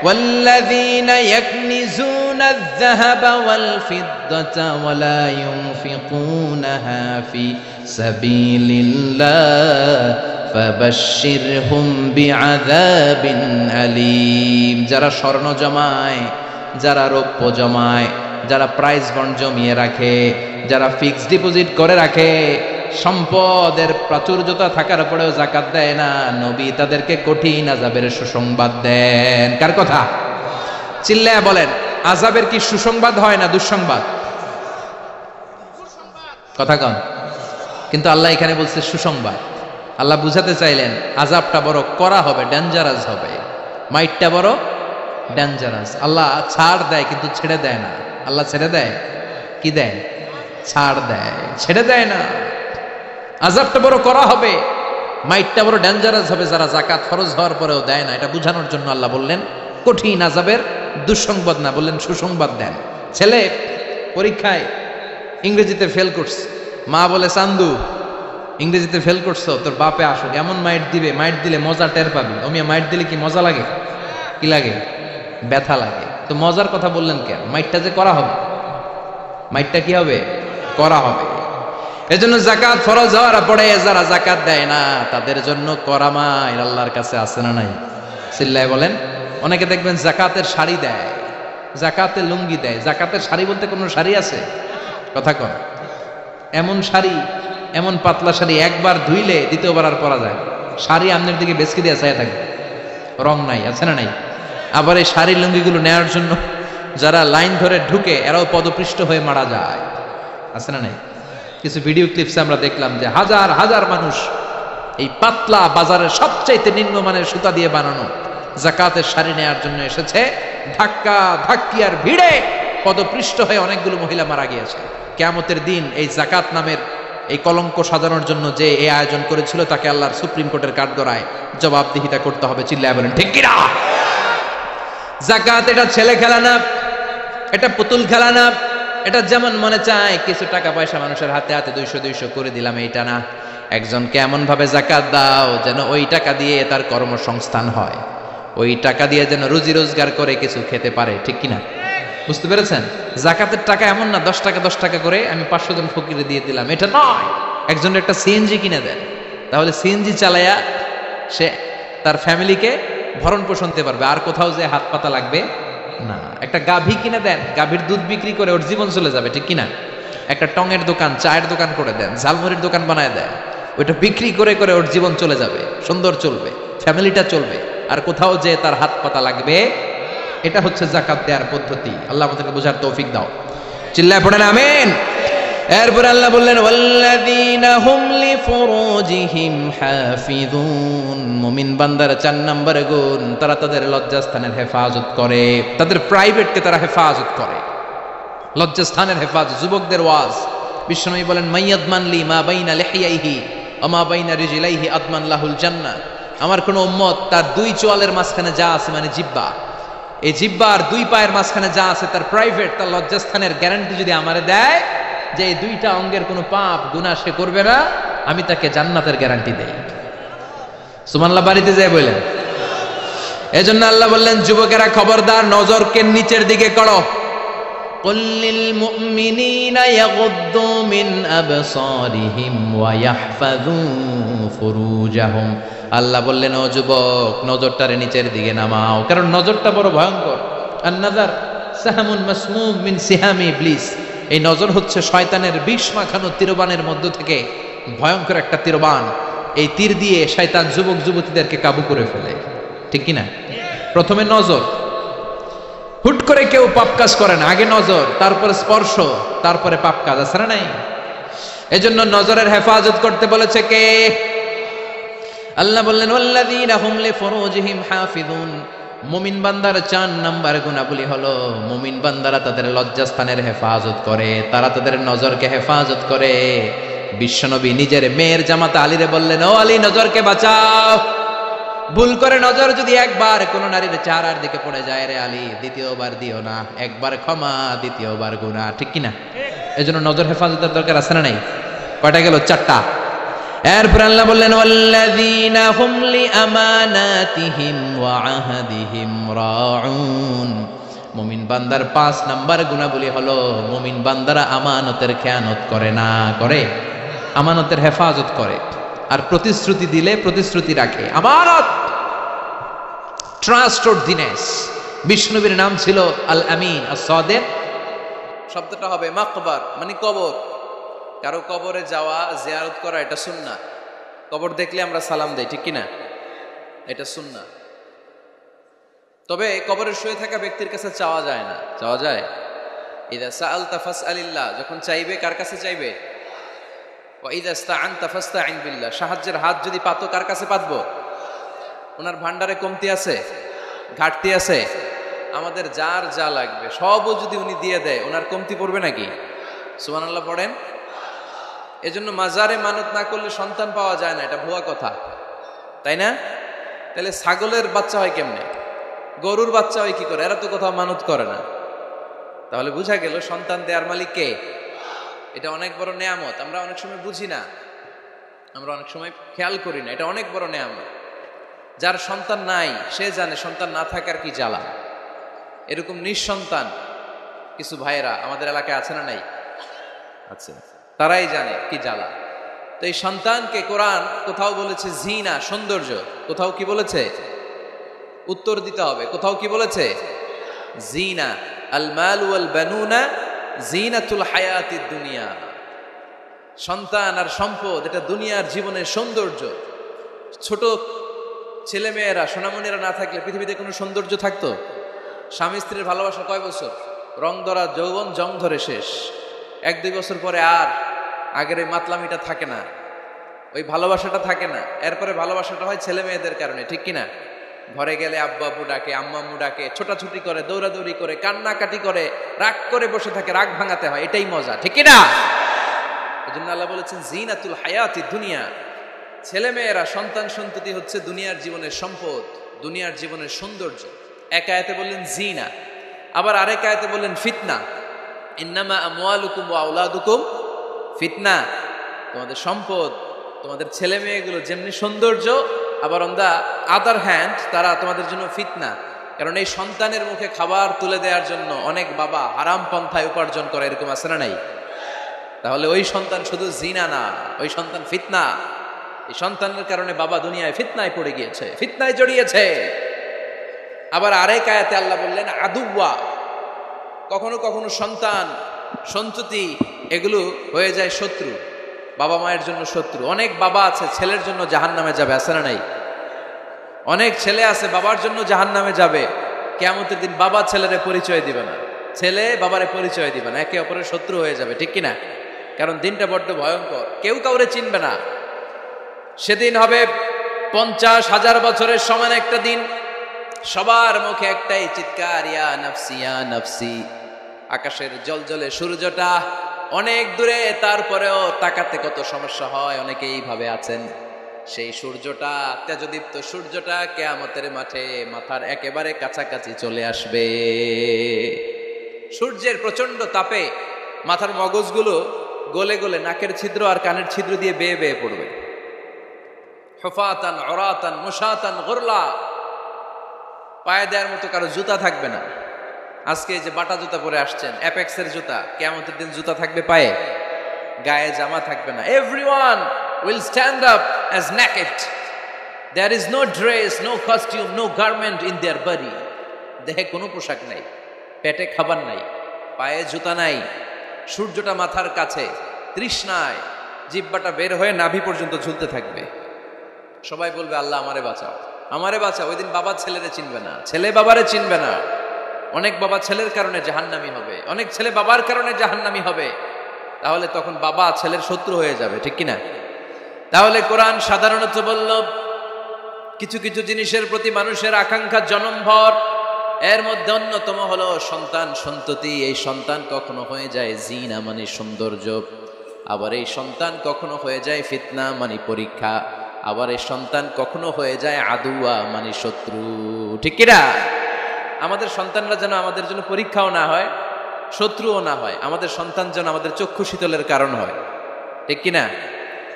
والذين يكنزون الذهب والفضة ولا ينفقونها في سبيل الله فبشرهم بعذاب أليم। যারা স্বর্ণ জমায়, যারা রৌপ্য জমায়, যারা প্রাইজ বন্ড জমিয়ে রাখে, যারা ফিক্সড ডিপোজিট করে রাখে, সম্পদের প্রাচুর্যতা থাকার পরেও যাকাত দেয় না, নবী তাদেরকে কঠিন আযাবের সুসংবাদ দেন। কার কথা? চিল্লায়া বলেন। আযাবের কি সুসংবাদ হয় না দুঃসংবাদ? কথা কন। কিন্তু আল্লাহ এখানে বলছে সুসংবাদ। আল্লাহ বুঝাতে চাইলেন আযাবটা বড় করা হবে, ডেঞ্জারাস হবে, মাইটটা বড় ডেঞ্জারাস। আল্লাহ ছাড় দেয় কিন্তু ছেড়ে দেয় না। আল্লাহ ছেড়ে দেয় কি দেয়? ছাড় দেয়, ছেড়ে দেয় না। আযাবটা বড় করা হবে, মাইটটা বড় ডেঞ্জারাস হবে যারা যাকাত ফরজ হওয়ার পরেও দেয় না। এটা বোঝানোর জন্য আল্লাহ বললেন কঠিন আযাবের দুঃসংবাদ না, বললেন সুসংবাদ দেন। ছেলে পরীক্ষায় ইংরেজিতে ফেল করছে, মা বলে চান্দু ইংরেজিতে ফেল করছো, তোর বাপে আসুক, এমন মাইট দিবে, মাইট দিলে মজা টের পাবি। অমিয়া মাইট দিলে কি মজা লাগে? কি লাগে? ব্যথা লাগে। তো মজার কথা বললেন কেন? মাইটটা যে করা হবে, মাইটটা কি হবে? করা হবে। এজন্য যাকাত ফরজ হওয়ার পরে যারা যাকাত দেয় না তাদের জন্য করা মাইর আল্লাহর কাছে আছে না নাই? চিল্লায় বলেন। অনেকে দেখবেন যাকাতের শাড়ি দেয়, যাকাতের লুঙ্গি দেয়। যাকাতের শাড়ি বলতে কোনো শাড়ি আছে? কথা কন। এমন শাড়ি, এমন পাতলা শাড়ি একবার ধুইলে দ্বিতীয়বার আর পরা যায়। শাড়ি আমনের দিকে বেসকে দিয়ে চাইয়া থাকে, রং নাই, আছে না নাই? আবার এই শাড়ি লুঙ্গিগুলো নেওয়ার জন্য যারা লাইন ধরে ঢুকে এরাও পদপৃষ্ট হয়ে মারা যায়, আছে না নাই? কিছু ভিডিও ক্লিপসে আমরা দেখলাম যে হাজার হাজার মানুষ এই পাতলা বাজারের সবচাইতে নিম্নমানের সুতা দিয়ে বানানো যাকাতের শাড়ি নেওয়ার জন্য এসেছে। ধাক্কা ধাক্কিয়ার ভিড়ে পদপৃষ্ট হয়ে অনেকগুলো মহিলা মারা গিয়েছে। কিয়ামতের দিন এই যাকাত নামের এই কলঙ্ক সাজানোর জন্য যে এই আয়োজন করেছিল তাকে আল্লাহর সুপ্রিম কোর্টের কাঠগড়ায় জবাবদিহিতা করতে হবে। চিল্লায় বলেন ঠিক কিনা? যাকাত এটা ছেলে খেলা না, এটা পুতুল খেলা না। এটা যেমন মনে চায় কিছু টাকা পয়সা মানুষের হাতে হাতে 200 করে দিলাম, এইটা না। একজনকে এমন ভাবে যাকাত দাও যেন ওই টাকা দিয়ে তার কর্মসংস্থান হয়, ওই টাকা দিয়ে যেন রুজি রোজগার করে কিছু খেতে পারে। ঠিক কিনা? বুঝতে পেরেছেন? যাকাতের টাকা এমন না 10 টাকা করে আমি 500 জন ফকিরে দিয়ে দিলাম, এটা নয়। একজনের একটা সিএনজি কিনে দেন, তাহলে সিএনজি চালায়া সে তার ফ্যামিলিকে ভরণ পোষণ দিতে পারবে, আর কোথাও যে হাত পাতা লাগবে না। একটা গাভী কিনে দেন, গাভীর দুধ বিক্রি করে ওর জীবন চলে যাবে। ঠিক কিনা? একটা টঙের দোকান, চায়ের দোকান করে দেন, ঝালমুড়ির দোকান বানায় দেন, ওইটা বিক্রি করে করে ওর জীবন চলে যাবে, সুন্দর চলবে, ফ্যামিলিটা চলবে, আর কোথাও যে তার হাত পাতা লাগবে। এটা হচ্ছে যাকাত দেওয়ার পদ্ধতি। আল্লাহ আমাদেরকে বোঝার তৌফিক দাও। চিল্লায় পড়েন আমিন। এরপর আল্লাহ বললেন ওয়াল্লাযীনা হুম লিফুরুজিহিম হাফিযুন। মুমিন বান্দার 4 নম্বর গুণ, তারা তাদের লজ্জাস্থানের হেফাজত করে, তাদের প্রাইভেটকে তারা হেফাজত করে। লজ্জাস্থানের হেফাজত, যুবকদের ওয়াজ, বিশ্বনবী বলেন মাইয়াদমান লি মা বাইনা লিহিয়াইহি ওয়া মা বাইনা রিজলাইহি আদমান লাহুল জান্নাহ। আমার কোন উম্মত তার দুই চোয়ালের মাঝখানে যা আছে মানে জিহ্বা, এই জিহ্বার দুই পায়ের মাঝখানে যা আছে তার প্রাইভেট, তার লজ্জাস্থানের গ্যারান্টি যদি আমারে দেয় যে এই দুইটা অঙ্গের কোনো পাপ গুনাহ সে করবে না, আমি তাকে জান্নাতের গ্যারান্টি দেই। সুবহানাল্লাহ বাড়িতে যায় বলেন। এজন্য আল্লাহ বললেন যুবকেরা খবরদার নজরকে নিচের দিকে করো। কুল লিল মুমিনিনা ইয়াগুদ্দু মিন আবসারিহিম ওয়া ইয়াহফাযু ফুরুজাহুম। আল্লাহ বললেন ও যুবক নজরটারে নিচের দিকে নামাও, কারণ নজরটা বড় ভয়ঙ্কর। আন-নাযার সাহামুন মাসমুম মিন সিহামি ইবলিস। এই নজর হচ্ছে শয়তানের বিষ মাখানো তীরবানের মধ্য থেকে ভয়ঙ্কর একটা তীরবান। এই তীর দিয়ে শয়তান যুবক যুবতীদেরকে কাবু করে ফেলে, ঠিক কি না? প্রথমে নজর, হুট করে কেউ পাপ কাজ করে না, আগে নজর, তারপরে স্পর্শ, তারপরে পাপ কাজ, আছে না নাই? এজন্য নজরের হেফাজত করতে বলেছে কে? আল্লাহ বললেন ওয়াল্লাযীনা হুম লিফুরুজিহিম হাফিযুন। মুমিন বান্দার 4 নাম্বার গুণাবলী হলো মুমিন বান্দারা তাদের লজ্জাস্থানের হেফাজত করে, তারা তাদের নজরকে হেফাজত করে। বিশ্বনবী নিজের মেয়ের জামাতা আলীরে বললেন ও আলী নজরকে বাঁচাও। ভুল করে নজর যদি একবার কোন নারীর চেহারার দিকে পড়ে যায় রে আলী, দ্বিতীয়বার দিও না, একবার ক্ষমা, দ্বিতীয়বার গুনাহ, ঠিক কি না? এজন্য নজর হেফাজতের দরকার আছে না নাই? কয়টা গেল? 4টা। এরপর আল্লাহ বললেন ওয়াল্লাযীনা হুম লিআমানাতিহিম ওয়া আহদিহিম রাউন। মুমিন বান্দার 5 নাম্বার গুণাবলী হলো মুমিন বান্দারা আমানতের খেয়ানত করে না, করে আমানতের হেফাজত করে, আর প্রতিশ্রুতি দিলে প্রতিশ্রুতি রাখে। আমানত, ট্রাস্টওয়ার্দিনেস। বিষ্ণুবীর নাম ছিল আল আমিন আস-সাদিক। শব্দটা হবে মাকবার, মানে কবর। কারো কবরে যাওয়া, জিয়ারত করা এটা সুন্নাহ। কবর দেখলে আমরা সালাম দেই, ঠিক কি না? এটা সুন্নাহ। তবে কবরে শুয়ে থাকা ব্যক্তির কাছে চাওয়া যায় না। চাওয়া যায়? ইযা সাআলতা ফাসআলিল্লাহ, যখন চাইবে কার কাছে চাইবে? ওয়া ইযা ইসতাআনতা ফাসতাইন বিল্লাহ, সাহায্যের হাত যদি পাতো কার কাছে পাতবো? ওনার ভান্ডারে কমতি আছে, ঘাটতি আছে? আমাদের যার যা লাগবে সবও যদি উনি দিয়ে দেয়, ওনার কমতি পড়বে নাকি? সুবহানাল্লাহ পড়েন। এজন্য মাজারে মানত না করলে সন্তান পাওয়া যায় না, এটা ভুয়া কথা, তাই না? তাহলে ছাগলের বাচ্চা হয় কেমনে? গরুর বাচ্চা হয় কি করে? এরা তো কোথাও মানত করে না। তাহলে বুঝা গেল সন্তান দেওয়ার মালিক কে? এটা অনেক বড় নেয়ামত। আমরা অনেক সময় বুঝি না, আমরা অনেক সময় খেয়াল করি না, এটা অনেক বড় নেয়ামত। যার সন্তান নাই সে জানে সন্তান না থাকার কি জ্বালা। এরকম নিঃসন্তান কিছু ভাইয়েরা আমাদের এলাকায় আছে না নাই? আছে, তারাই জানে কি জ্বালা। তো এই সন্তানকে কোরআন কোথাও বলেছে জিনা, সৌন্দর্য, কোথাও কি বলেছে? উত্তর দিতে হবে। কোথাও কি বলেছে? জিনা। আল মাল ওয়াল বানুনা জিনাতুল হায়াতিদ দুনিয়া। সন্তান আর সম্পদ এটা দুনিয়ার জীবনের সৌন্দর্য। ছোট ছেলে মেয়েরা, সোনামণিরা না থাকলে পৃথিবীতে কোনো সৌন্দর্য থাকতো? স্বামী স্ত্রীর ভালোবাসা কয় বছর? রং ধরা যৌবন, জং ধরে শেষ। 1-2 বছর পরে আর আগের ওই মাতলামিটা থাকে না, ওই ভালোবাসাটা থাকে না। এরপরে ভালোবাসাটা হয় ছেলে মেয়েদের কারণে, ঠিক কিনা? ঘরে গেলে আব্বু আব্বু ডাকে, আম্মা আম্মু ডাকে, ছোটাছুটি করে, দৌড়াদৌড়ি করে, কান্নাকাটি করে, রাগ করে বসে থাকে, রাগ ভাঙাতে হয়, এটাই মজা, ঠিক কিনা? এজন্য আল্লাহ বলেছেন জিনাতুল হায়াতিদ দুনিয়া। ছেলে মেয়েরা, সন্তান সন্ততি হচ্ছে দুনিয়ার জীবনের সম্পদ, দুনিয়ার জীবনের সৌন্দর্য। এক আয়াতে বললেন জিনা, আবার আরেক আয়াতে বললেন ফিতনা। ইন্নামা আমওয়ালুকুম ওয়া আওলাদুকুম ফিতনা। তোমাদের সম্পদ, তোমাদের ছেলে মেয়েগুলো যেমনি সৌন্দর্য, আবার অন দা আদার হ্যান্ড তারা তোমাদের জন্য ফিতনা। কারণ এই সন্তানের মুখে খাবার তুলে দেওয়ার জন্য অনেক বাবা হারাম পন্থায় উপার্জন করে, এরকম আছে না নাই? তাহলে ওই সন্তান শুধু জিনা না, ওই সন্তান ফিতনা। এই সন্তানের কারণে বাবা দুনিয়ায় ফিতনায় পড়ে গিয়েছে, ফিতনায় জড়িয়েছে। আবার আরেক আয়াতে আল্লাহ বললেন আদুওয়া। কখনো কখনো সন্তান সন্ততি এগুলো হয়ে যায় শত্রু, বাবা মায়ের জন্য শত্রু। অনেক বাবা আছে ছেলের জন্য জাহান্নামে যাবে, আছে না নাই? অনেক ছেলে আছে বাবার জন্য জাহান্নামে যাবে। কিয়ামতের দিন বাবা ছেলেরে পরিচয় দিবে না, ছেলে বাবারে পরিচয় দিবে না, একে অপরের শত্রু হয়ে যাবে, ঠিক কিনা? কারণ দিনটা বড্ড ভয়ঙ্কর, কেউ কাউরে চিনবে না। সেদিন হবে 50,000 বছরের সমান একটা দিন। সবার মুখে একটাই চিৎকার, ইয়া নাফসি ইয়া নাফসি। আকাশের জলজলে সূর্যটা অনেক দূরে, তারপরেও তাকাতে কত সমস্যা হয়। অনেকে এইভাবে আছেন, সেই সূর্যটা, তেজদীপ্ত সূর্যটা কিয়ামতের মাঠে মাথার একেবারে কাছাকাছি চলে আসবে। সূর্যের প্রচন্ড তাপে মাথার মগজগুলো গলে গলে নাকের ছিদ্র আর কানের ছিদ্র দিয়ে বেয়ে বেয়ে পড়বে। হুফাতান উরাতান মুশাতান গুরলা, পায়ে দেওয়ার মতো কারো জুতা থাকবে না। আজকে যে বাটা জুতা পরে আসছেন, অ্যাপেক্সের জুতা, কিয়ামতের দিন জুতা থাকবে পায়ে, গায়ে জামা থাকবে না। Everyone will stand up as naked. There is no dress, no costume, no garment in their body. দেহে কোনো পোশাক নাই, পেটে খাবার নাই, পায়ে জুতা নাই, সূর্যটা মাথার কাছে, তৃষ্ণায় জিহ্বাটা বের হয়ে নাভি পর্যন্ত ঝুলতে থাকবে। সবাই বলবে আল্লাহ আমারে বাঁচাও, আমারে বাঁচাও। ওই দিন বাবা ছেলেরে চিনবে না, ছেলে বাবারে চিনবে না। অনেক বাবা ছেলের কারণে জাহান্নামী হবে, অনেক ছেলে বাবার কারণে জাহান্নামী হবে। তাহলে তখন বাবা ছেলের শত্রু হয়ে যাবে, ঠিক কিনা? তাহলে কোরআন সাধারণত বলল কিছু কিছু জিনিসের প্রতি মানুষের আকাঙ্ক্ষা জনমভর, এর মধ্যে অন্যতম হলো সন্তান সন্ততি। এই সন্তান কখনো হয়ে যায় জিনা মানে সৌন্দর্য, আবার এই সন্তান কখনো হয়ে যায় ফিতনা মানে পরীক্ষা, আবার এই সন্তান কখনো হয়ে যায় আদুয়া মানে শত্রু, ঠিক কিনা? আমাদের সন্তানরা যেন আমাদের জন্য পরীক্ষাও না হয়, শত্রুও না হয়। আমাদের সন্তান যেন আমাদের চক্ষু শীতলের কারণ হয়, ঠিক কিনা?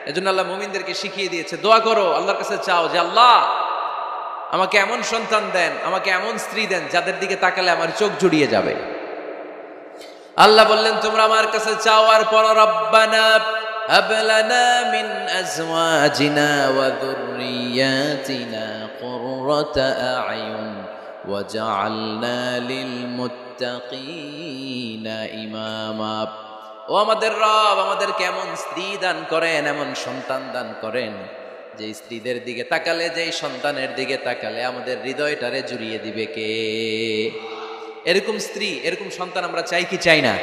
এজন্য আল্লাহ মুমিনদেরকে শিখিয়ে দিয়েছে, দোয়া করো, আল্লাহর কাছে চাও যে আল্লাহ আমাকে এমন সন্তান দেন, আমাকে এমন স্ত্রী দেন যাদের দিকে তাকালে আমার চোখ জুড়িয়ে যাবে। আল্লাহ বললেন তোমরা আমার কাছে চাও, আর পর রব্বানা হাব লানা মিন আজওয়াজিনা ওয়া যুররিয়াতিনা কুররাতা আ'য়ুন ওয়াজআলনা লিল মুত্তাকিনা ইমামা। ও আমাদের রব, আমাদেরকে এমন স্ত্রী দান করেন, এমন সন্তান দান করেন যে স্ত্রীদের দিকে তাকালে, যেই সন্তানের দিকে তাকালে আমাদের হৃদয়টারে জুড়িয়ে দিবে কে? এরকম স্ত্রী, এরকম সন্তান আমরা চাই কি চাই না?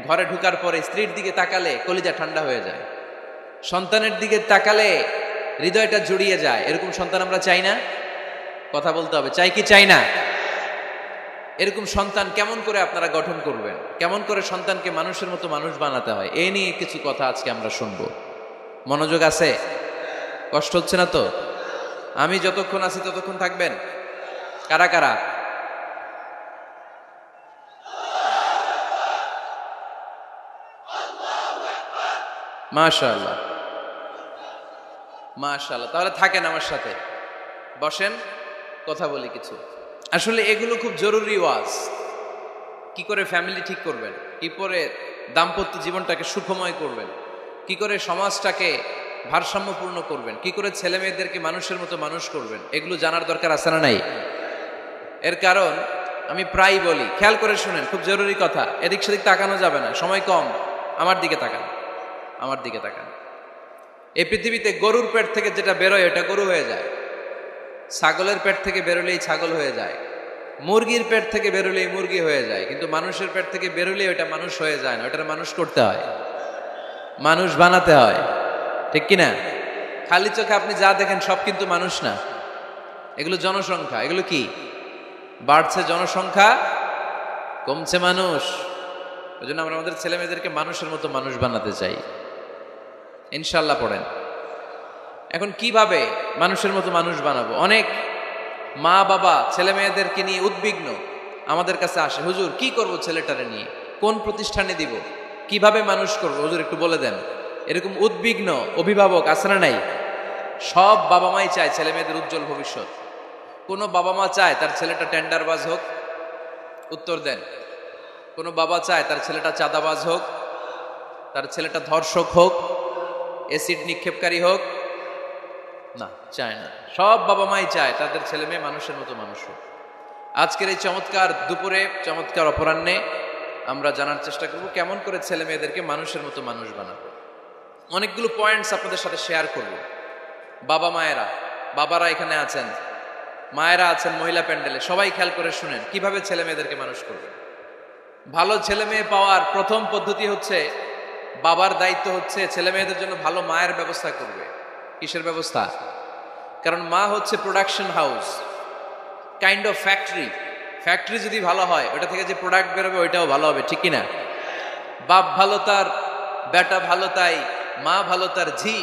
ঘরে ঢুকার পরে স্ত্রীর দিকে তাকালে কলিজা ঠান্ডা হয়ে যায়, সন্তানের দিকে তাকালে হৃদয়টা জুড়িয়ে যায়। এরকম সন্তান আমরা চাই না? কথা বলতে হবে, চাই কি চাই না? এরকম সন্তান কেমন করে আপনারা গঠন করবেন, কেমন করে সন্তানকে মানুষের মতো মানুষ বানাতে হয়, এ নিয়ে কিছু কথা আজকে আমরা শুনবো। মনোযোগ আছে? কষ্ট হচ্ছে না তো? আমি যতক্ষণ আছি ততক্ষণ থাকবেন? কারা কারা? মাশাআল্লাহ, মাশাআল্লাহ। তাহলে থাকেন আমার সাথে, বসেন, কথা বলি কিছু। আসলে এগুলো খুব জরুরি ওয়াজ। কি করে ফ্যামিলি ঠিক করবেন, কি করে দাম্পত্য জীবনটাকে সুখময় করবেন, কি করে সমাজটাকে ভারসাম্যপূর্ণ করবেন, কি করে ছেলে মেয়েদেরকে মানুষের মতো মানুষ করবেন, এগুলো জানার দরকার আছে না নাই? এর কারণ আমি প্রায় বলি, খেয়াল করে শুনেন, খুব জরুরি কথা, এদিক সেদিক তাকানো যাবে না, সময় কম। আমার দিকে তাকান, আমার দিকে তাকান। এই পৃথিবীতে গরুর পেট থেকে যেটা বেরোয় ওটা গরু হয়ে যায়, ছাগলের পেট থেকে বেরোলেই ছাগল হয়ে যায়, মুরগির পেট থেকে বেরোলেই মুরগি হয়ে যায়, কিন্তু মানুষের পেট থেকে বেরোলেই ওটা মানুষ হয়ে যায় না, ওটার মানুষ করতে হয়, মানুষ বানাতে হয়, ঠিক কিনা? খালি চোখে আপনি যা দেখেন সব কিন্তু মানুষ না, এগুলো জনসংখ্যা। এগুলো কি? বাড়ছে জনসংখ্যা, কমছে মানুষ। ওই জন্য আমরা আমাদের ছেলে মেয়েদেরকে মানুষের মতো মানুষ বানাতে চাই, ইনশাল্লাহ। পড়েন এখন কিভাবে মানুষের মতো মানুষ বানাবো। অনেক মা বাবা ছেলে মেয়েদেরকে নিয়ে উদ্বিগ্ন, আমাদের কাছে আসে, হুজুর কি করব ছেলেটারে নিয়ে, কোন প্রতিষ্ঠানে দিব, কিভাবে মানুষ করব হুজুর একটু বলে দেন। এরকম উদ্বিগ্ন অভিভাবক আছে না নাই? সব বাবা মাই চায় ছেলে মেয়েদের উজ্জ্বল ভবিষ্যৎ। কোনো বাবা মা চায় তার ছেলেটা টেন্ডারবাজ হোক? উত্তর দেন। কোনো বাবা চায় তার ছেলেটা চাঁদাবাজ হোক, তার ছেলেটা ধর্ষক হোক, অ্যাসিড নিক্ষেপকারী হোক? না, চায় না। সব বাবা মাই চায় তাদের ছেলে মেয়ে মানুষের মতো মানুষ হোক। আজকের এই চমৎকার দুপুরে, চমৎকার অপরাহ্নে আমরা জানার চেষ্টা করব কেমন করে ছেলে মেয়েদেরকে মানুষের মতো মানুষ বানাবো। অনেকগুলো পয়েন্টস আপনাদের সাথে শেয়ার করব। বাবা মায়েরা, বাবারা এখানে আছেন, মায়েরা আছেন মহিলা প্যান্ডেলে, সবাই খেয়াল করে শুনেন কিভাবে ছেলে মেয়েদেরকে মানুষ করবে। ভালো ছেলে মেয়ে পাওয়ার প্রথম পদ্ধতি হচ্ছে, বাবার দায়িত্ব হচ্ছে ছেলে মেয়েদের জন্য ভালো মায়ের ব্যবস্থা করবে। কিসের ব্যবস্থা? কারণ মা হচ্ছে production house, kind of factory. Factory যদি ভালো হয় ওটা থেকে যে প্রোডাক্ট বেরোবে ওইটাও ভালো হবে, ঠিক কিনা? বাপ ভালো তার বেটা ভালো তাই, মা ভালো তার ঝি,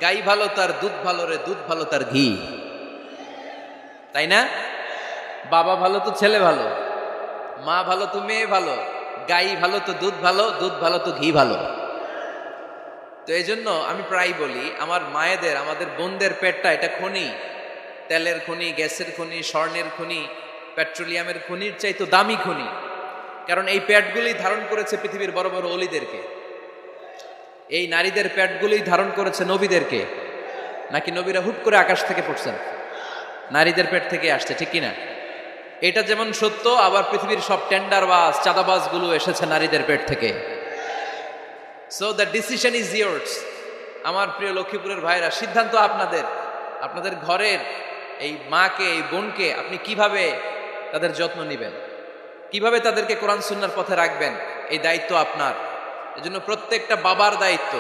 গাই ভালো তার দুধ ভালো রে, দুধ ভালো তার ঘি। তাই না? বাবা ভালো তো ছেলে ভালো, মা ভালো তো মেয়ে ভালো, গাই ভালো তো দুধ ভালো, দুধ ভালো তো ঘি ভালো। তো এই জন্য আমি প্রায় বলি, আমার মায়েদের, আমাদের বোনদের পেটটা এটা খনি, তেলের খনি, গ্যাসের খনি, স্বর্ণের খনি, পেট্রোলিয়ামের খনির চাইতো দামি খনি। কারণ এই পেটগুলোই ধারণ করেছে পৃথিবীর বড় বড় অলিদেরকে। এই নারীদের পেটগুলোই ধারণ করেছে নবীদেরকে। নাকি নবীরা হুট করে আকাশ থেকে পড়ছেন? নারীদের পেট থেকে আসছে, ঠিক কিনা? এটা যেমন সত্য, আবার পৃথিবীর সব টেন্ডারবাজ, চাঁদাবাজ গুলো এসেছে নারীদের পেট থেকে। So the decision is years. আমার প্রিয় লক্ষ্মীপুরের ভাইরা, সিদ্ধান্ত আপনাদের। আপনাদের ঘরের এই মাকে, এই বোনকে আপনি কিভাবে তাদের যত্ন নেবেন, কিভাবে তাদেরকে কোরআন সুন্নাহর পথে রাখবেন, এই দায়িত্ব আপনার। এজন্য প্রত্যেকটা বাবার দায়িত্ব।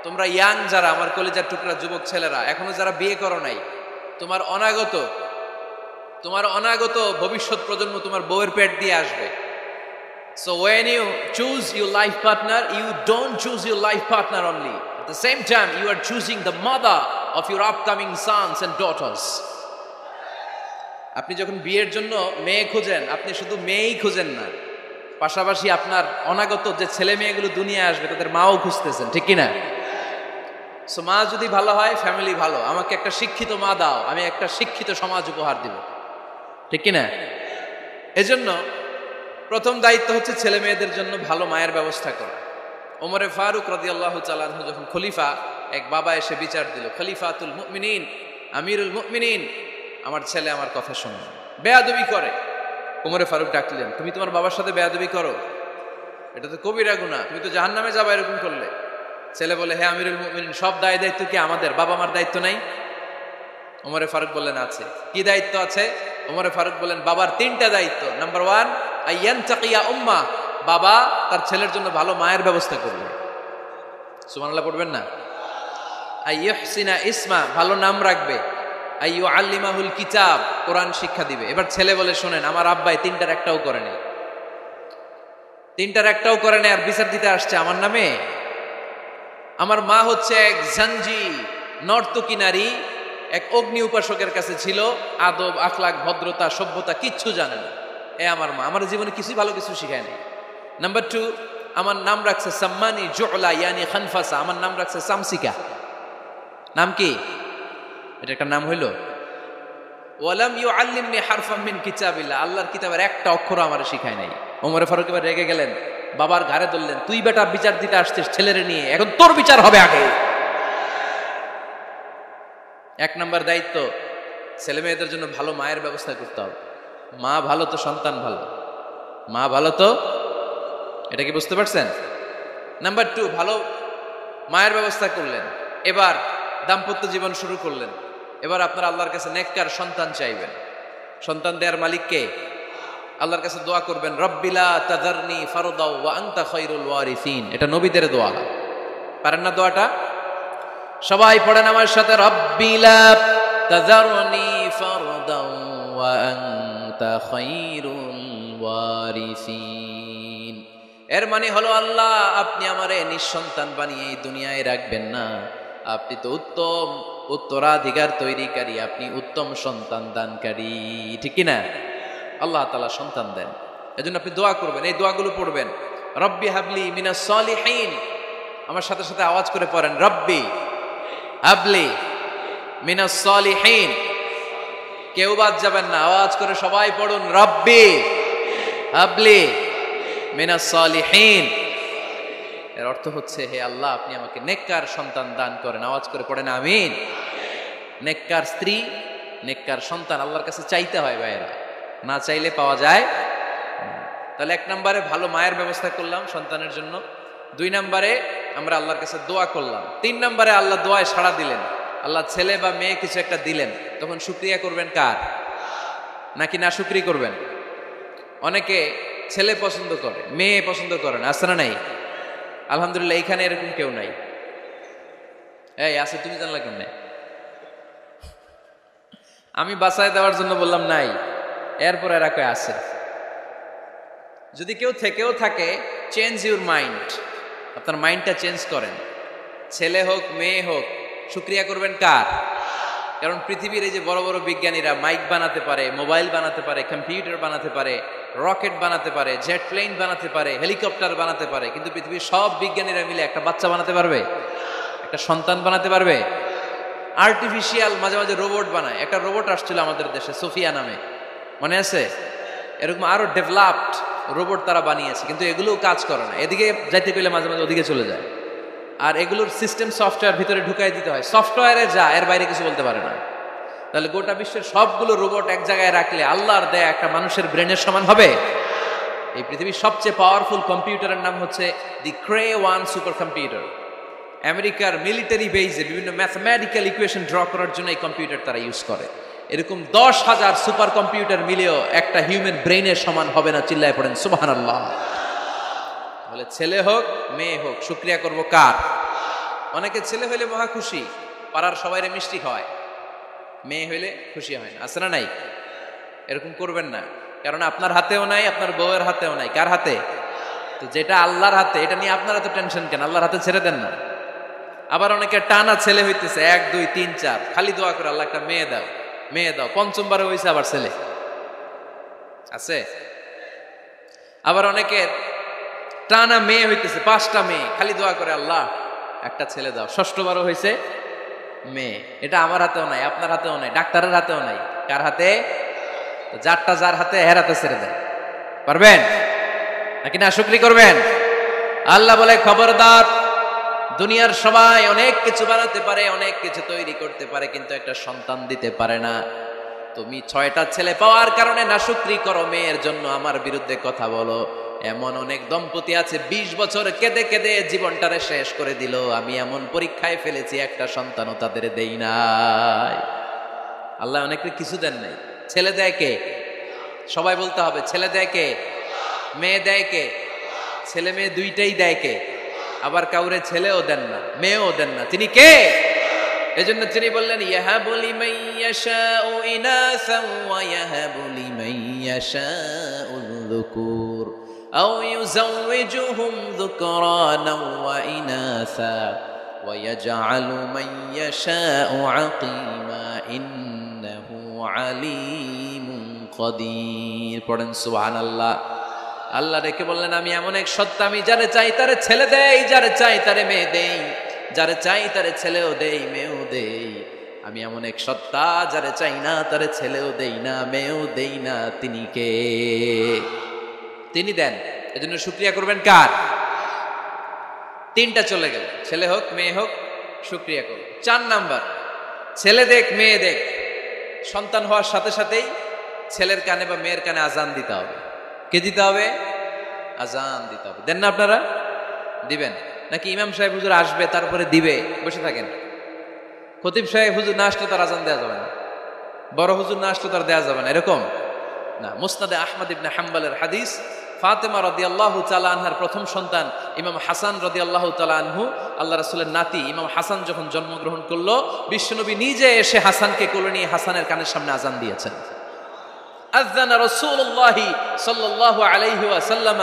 তোমরা ইয়াং যারা, আমার কলেজের টুকরা যুবক ছেলেরা, এখনো যারা বিয়ে করো নাই, তোমার অনাগত ভবিষ্যৎ প্রজন্ম তোমার বউয়ের পেট দিয়ে আসবে। So when you choose your life partner, you don't choose your life partner only. At the same time, you are choosing the mother of your upcoming sons and daughters. আপনি যখন বিয়ের জন্য মেয়ে খুঁজেন, আপনি শুধু মেয়েই খুঁজেন না, পাশাপাশি আপনার অনাগত যে ছেলে মেয়েগুলো দুনিয়া আসবে তাদের মাও খুঁজতেছেন, ঠিক কিনা? সো মা যদি ভালো হয়, ফ্যামিলি ভালো। আমাকে একটা শিক্ষিত মা দাও, আমি একটা শিক্ষিত সমাজ উপহার দিব, ঠিক কিনা? এজন্য প্রথম দায়িত্ব হচ্ছে ছেলে মেয়েদের জন্য ভালো মায়ের ব্যবস্থা করা। ওমরে ফারুক রাদিয়াল্লাহু তাআলা আনহু যখন খলিফা, এক বাবা এসে বিচার দিল, খলিফাতুল মুমিনিন, আমিরুল মুমিনিন, আমার ছেলে আমার কথা শোনে, বেয়াদবি করে। ওমরে ফারুক ডাকলেন, তুমি তোমার বাবার সাথে বেয়াদবি করো? এটা তো কবিরা গুনাহ, তুমি তো জাহান্নামে যাবে এরকম করলে। ছেলে বলে, হে আমিরুল মুমিনিন, সব দায়িত্ব কি আমাদের? বাবা মার দায়িত্ব নাই? ওমরে ফারুক বললেন, আছে। কি দায়িত্ব আছে? ওমরে ফারুক বললেন, বাবার 3টা দায়িত্ব। নাম্বার 1, আইয়ানতাকিয়া উম্মা, বাবা তার ছেলের জন্য ভালো মায়ের ব্যবস্থা করবে। সুবহানাল্লাহ পড়বেন না? আইয়ুহসিনা ইসমা, ভালো নাম রাখবে। আইয়ুআল্লিমাহুল কিতাব, কোরআন শিক্ষা দিবে। এবার ছেলে বলে, শোনেন, আমার আব্বাই 3টার একটাও করেনি, 3টার একটাও করেনি, আর বিচার দিতে আসছে আমার নামে। আমার মা হচ্ছে এক জাঞ্জি, নর্তকী নারী, এক অগ্নি উপাসকের কাছে ছিল, আদব, আখলাক, ভদ্রতা, সভ্যতা কিচ্ছু জানে না। এ আমার মা আমার জীবনে কিছুই ভালো কিছু শিখায় নাই। নাম্বার 2, আমার নাম রাখছে সাম্মানি জুলা, ইয়ানি খানফাসা, আমার নাম রাখছে সামসিকা। নাম কি? এটা একটা নাম হইল? ওয়ালাম ইউআল্লিমনি হারফাম মিন কিতাবিল্লাহ, আল্লাহর কিতাবের একটা অক্ষর আমারে শিখায় নাই। ওমরে ফারুক এবার রেগে গেলেন, বাবার ঘাড়ে ধরলেন, তুই বেটা বিচার দিতে আসছিস ছেলেরে নিয়ে, এখন তোর বিচার হবে আগে। 1 নম্বর দায়িত্ব, ছেলে মেয়েদের জন্য ভালো মায়ের ব্যবস্থা করতে হবে। মা ভালো তো সন্তান ভালো, মা ভালো তো, এটা কি বুঝতে পারছেন? নাম্বার 2, ভালো মায়ের ব্যবস্থা করলেন, এবার দাম্পত্য জীবন শুরু করলেন। এবার আপনার আল্লাহর কাছে নেককার সন্তান চাইবেন। সন্তান দেওয়ার মালিক কে? আল্লাহর কাছে দোয়া করবেন, রব্বিলা তাযারনি ফারদাও ওয়া আনতা খায়রুল ওয়ারিসিন। এটা নবীদের দোয়া। পারেন না দোয়াটা? সবাই পড়েন আমার সাথে, রব্বিলা তাযারনি ফারদাও ওয়া আনতা খায়রুল ওয়ারিসিন। এর মানে হলো, আল্লাহ আপনি আমারে নিঃসন্তান বানিয়ে এই দুনিয়ায় রাখবেন না, আপনি তো উত্তম উত্তরাধিকার তৈরিকারী, আপনি উত্তম সন্তান দানকারী, ঠিক কিনা? আল্লাহ তাআলা সন্তান দেন, এজন্য আপনি দোয়া করবেন, এই দোয়াগুলো পড়বেন। রব্বি হাবলি মিনাস সালিহিন, আমার সাথে সাথে আওয়াজ করে পড়েন, রব্বি হাবলি মিনাস সালিহিন। কেউ বাদ যাবেন না, আওয়াজ করে সবাই পড়ুন, রব্বি হাবলি মিনাস সালিহিন। এর অর্থ হচ্ছে, হে আল্লাহ আপনি আমাকে নেককার সন্তান দান করেন। আওয়াজ করে পড়েন আমিন। নেককার স্ত্রী, নেককার সন্তান আল্লাহর কাছে চাইতে হয় ভাইয়েরা, না চাইলে পাওয়া যায় না। তাহলে 1 নম্বরে ভালো মায়ের ব্যবস্থা করলাম সন্তানের জন্য, 2 নম্বরে আমরা আল্লাহর কাছে দোয়া করলাম, 3 নম্বরে আল্লাহ দোয়ায় সাড়া দিলেন, আল্লাহ ছেলে বা মেয়ে কিছু একটা দিলেন, তখন শুকরিয়া করবেন কার? নাকি না শুকরি করবেন? অনেকে ছেলে পছন্দ করে, মেয়ে পছন্দ করেন, আছে না নাই? আলহামদুলিল্লাহ এখানে এরকম কেউ নাই। এই আছে, তুমি জানলা কেমনে? আমি বাঁচায় দেওয়ার জন্য বললাম নাই, এরপর এরা কয়ে আছে। যদি কেউ থেকেও থাকে, চেঞ্জ ইউর মাইন্ড, আপনার মাইন্ডটা চেঞ্জ করেন। ছেলে হোক মেয়ে হোক, শুকরিয়া করবেন কার? কারণ পৃথিবীর এই যে বড় বড় বিজ্ঞানীরা মাইক বানাতে পারে, মোবাইল বানাতে পারে, কম্পিউটার বানাতে পারে, রকেট বানাতে পারে, জেট প্লেন বানাতে পারে, হেলিকপ্টার বানাতে পারে, কিন্তু পৃথিবীর সব বিজ্ঞানীরা মিলে একটা বাচ্চা বানাতে পারবে? একটা সন্তান বানাতে পারবে? আর্টিফিশিয়াল মাঝে মাঝে রোবট বানায়। একটা রোবট আসছিল আমাদের দেশে সোফিয়া নামে, মনে আছে? এরকম আরো ডেভেলপড রোবট তারা বানিয়েছে, কিন্তু এগুলোও কাজ করে না। এদিকে যাইতে গেলে মাঝে মাঝে ওদিকে চলে যায়। আর এগুলোর সিস্টেম সফটওয়্যার ভিতরে ঢুকাই দিতে হয়, সফটওয়্যারে যা, এর বাইরে কিছু বলতে পারে না। তাহলে গোটা বিশ্বের সবগুলো রোবট এক জায়গায় রাখলে আল্লাহর দেয়া একটা মানুষের ব্রেনের সমান হবে? এই পৃথিবীর সবচেয়ে পাওয়ারফুল কম্পিউটারের নাম হচ্ছে দি ক্রে 1 সুপার কম্পিউটার। আমেরিকার মিলিটারি বেইজে বিভিন্ন ম্যাথমেটিক্যাল ইকুয়েশন ড্র করার জন্য এই কম্পিউটার তারা ইউজ করে। এরকম 10,000 সুপার কম্পিউটার মিলেও একটা হিউম্যান ব্রেইনের সমান হবে না। চিল্লায় পড়েন সুবহানাল্লাহ। তাহলে ছেলে হোক মেয়ে হোক, শুকরিয়া করব কার? অনেকে ছেলে হইলে মহা খুশি, পাড়ার সবাইরে মিষ্টি খাওয়ায়, মেয়ে হইলে খুশি হয় না। আছে না নাই? এরকম করবেন না, কারণ আপনার হাতেও নাই, আপনার বউয়ের হাতেও নাই। কার হাতে? তো যেটা আল্লাহর হাতে, এটা নিয়ে আপনারা তো টেনশন কেন? আল্লাহর হাতে ছেড়ে দেন না। আবার অনেকে টানা ছেলে হইতেছে 1 2 3 4, খালি দোয়া করে আল্লাহ একটা মেয়ে দাও, মেয়ে দাও। পঞ্চমবারে হইছে আবার ছেলে আছে। আবার অনেকের টানা মেয়ে হইতেছে 5টা মেয়ে, খালি দোয়া করে আল্লাহ একটা ছেলে দাও। ষষ্ঠবারও হয়েছে মেয়ে। এটা আমার হাতেও নাই, আপনার হাতেও নাই, ডাক্তারের হাতেও নাই। কার হাতে? যারটা যার হাতে হের হাতে ছেড়ে দেয়। পারবেন নাকি না শুকরি করবেন? আল্লাহ বলে খবরদার, দুনিয়ার সবাই অনেক কিছু বানাতে পারে, অনেক কিছু তৈরি করতে পারে, কিন্তু একটা সন্তান দিতে পারে না। তুমি 6টা ছেলে পাওয়ার কারণে নাশুকরি করো, মেয়ের জন্য আমার বিরুদ্ধে কথা বলো। এমন অনেক দম্পতি আছে 20 বছর কেঁদে কেঁদে জীবনটারে শেষ করে দিল। আমি এমন পরীক্ষায় ফেলেছি, একটা সন্তানও তাদের দেই নাই। আল্লাহ অনেকে কিছু দেন নাই। ছেলে দেয় কে? সবাই বলতে হবে, ছেলে দেয় কে? মেয়ে দেয় কে? ছেলে মেয়ে দুইটাই দেয় কে? আবার কাউরে ছেলেও দেন না, মেয়েও দেন না। তিনি কে? এজন্য তিনি বললেন, ইয়াহাবু লিমান ইয়াশাউ ইনাসান ওয়া ইয়াহাবু লিমান ইয়াশাউ যুকুর আও ইউযাওয়িজুহুম যুকরানান ওয়া ইনাসা ওয়া ইয়াজআলু মান ইয়াশাউ আকিমা ইন্নাহু আলিমুন কাদির। পড়েন সুবহানাল্লাহ। আল্লাহ রেখে বললেন, আমি এমন এক সত্তা, আমি যারে চাই তারে ছেলে দেই, যারে চাই তারে মেয়ে দেই, যারে চাই তারে ছেলেও দেই মেয়েও দেই। আমি এমন এক সত্তা, যারে চাই না তারে ছেলেও দেই না মেয়েও দেই না। তিনি কে? তিনি দেন। এজন্য শুকরিয়া করবেন কার? 3টা চলে গেল, ছেলে হোক মেয়ে হোক, শুকরিয়া করুন। 4 নাম্বার, ছেলে দেখ মেয়ে দেখ, সন্তান হওয়ার সাথে সাথেই ছেলের কানে বা মেয়ের কানে আজান দিতে হবে। কে দিতে হবে? আজান দিতে হবে। দেন না আপনারা? দিবেন নাকি ইমাম সাহেব হুজুর আসবে তারপরে দিবে, বসে থাকেন? খতিব সাহেব হুজুর না আসলে তার আজান দেওয়া যাবে না, বড় হুজুর না আসলে তার দেওয়া যাবে না, এরকম না। মুসনাদে আহমদ ইবনে হাম্বলের হাদিস, ফাতেমা রাদিয়াল্লাহু তাআলা আনহার প্রথম সন্তান ইমাম হাসান রাদিয়াল্লাহু তাআলা আনহু, আল্লাহ রাসূলের নাতি ইমাম হাসান যখন জন্মগ্রহণ করলো, বিশ্বনবী নিজে এসে হাসানকে কোলে নিয়ে হাসানের কানের সামনে আজান দিয়েছেন। আযানা রাসূলুল্লাহি সাল্লাল্লাহু আলাইহি ওয়াসাল্লাম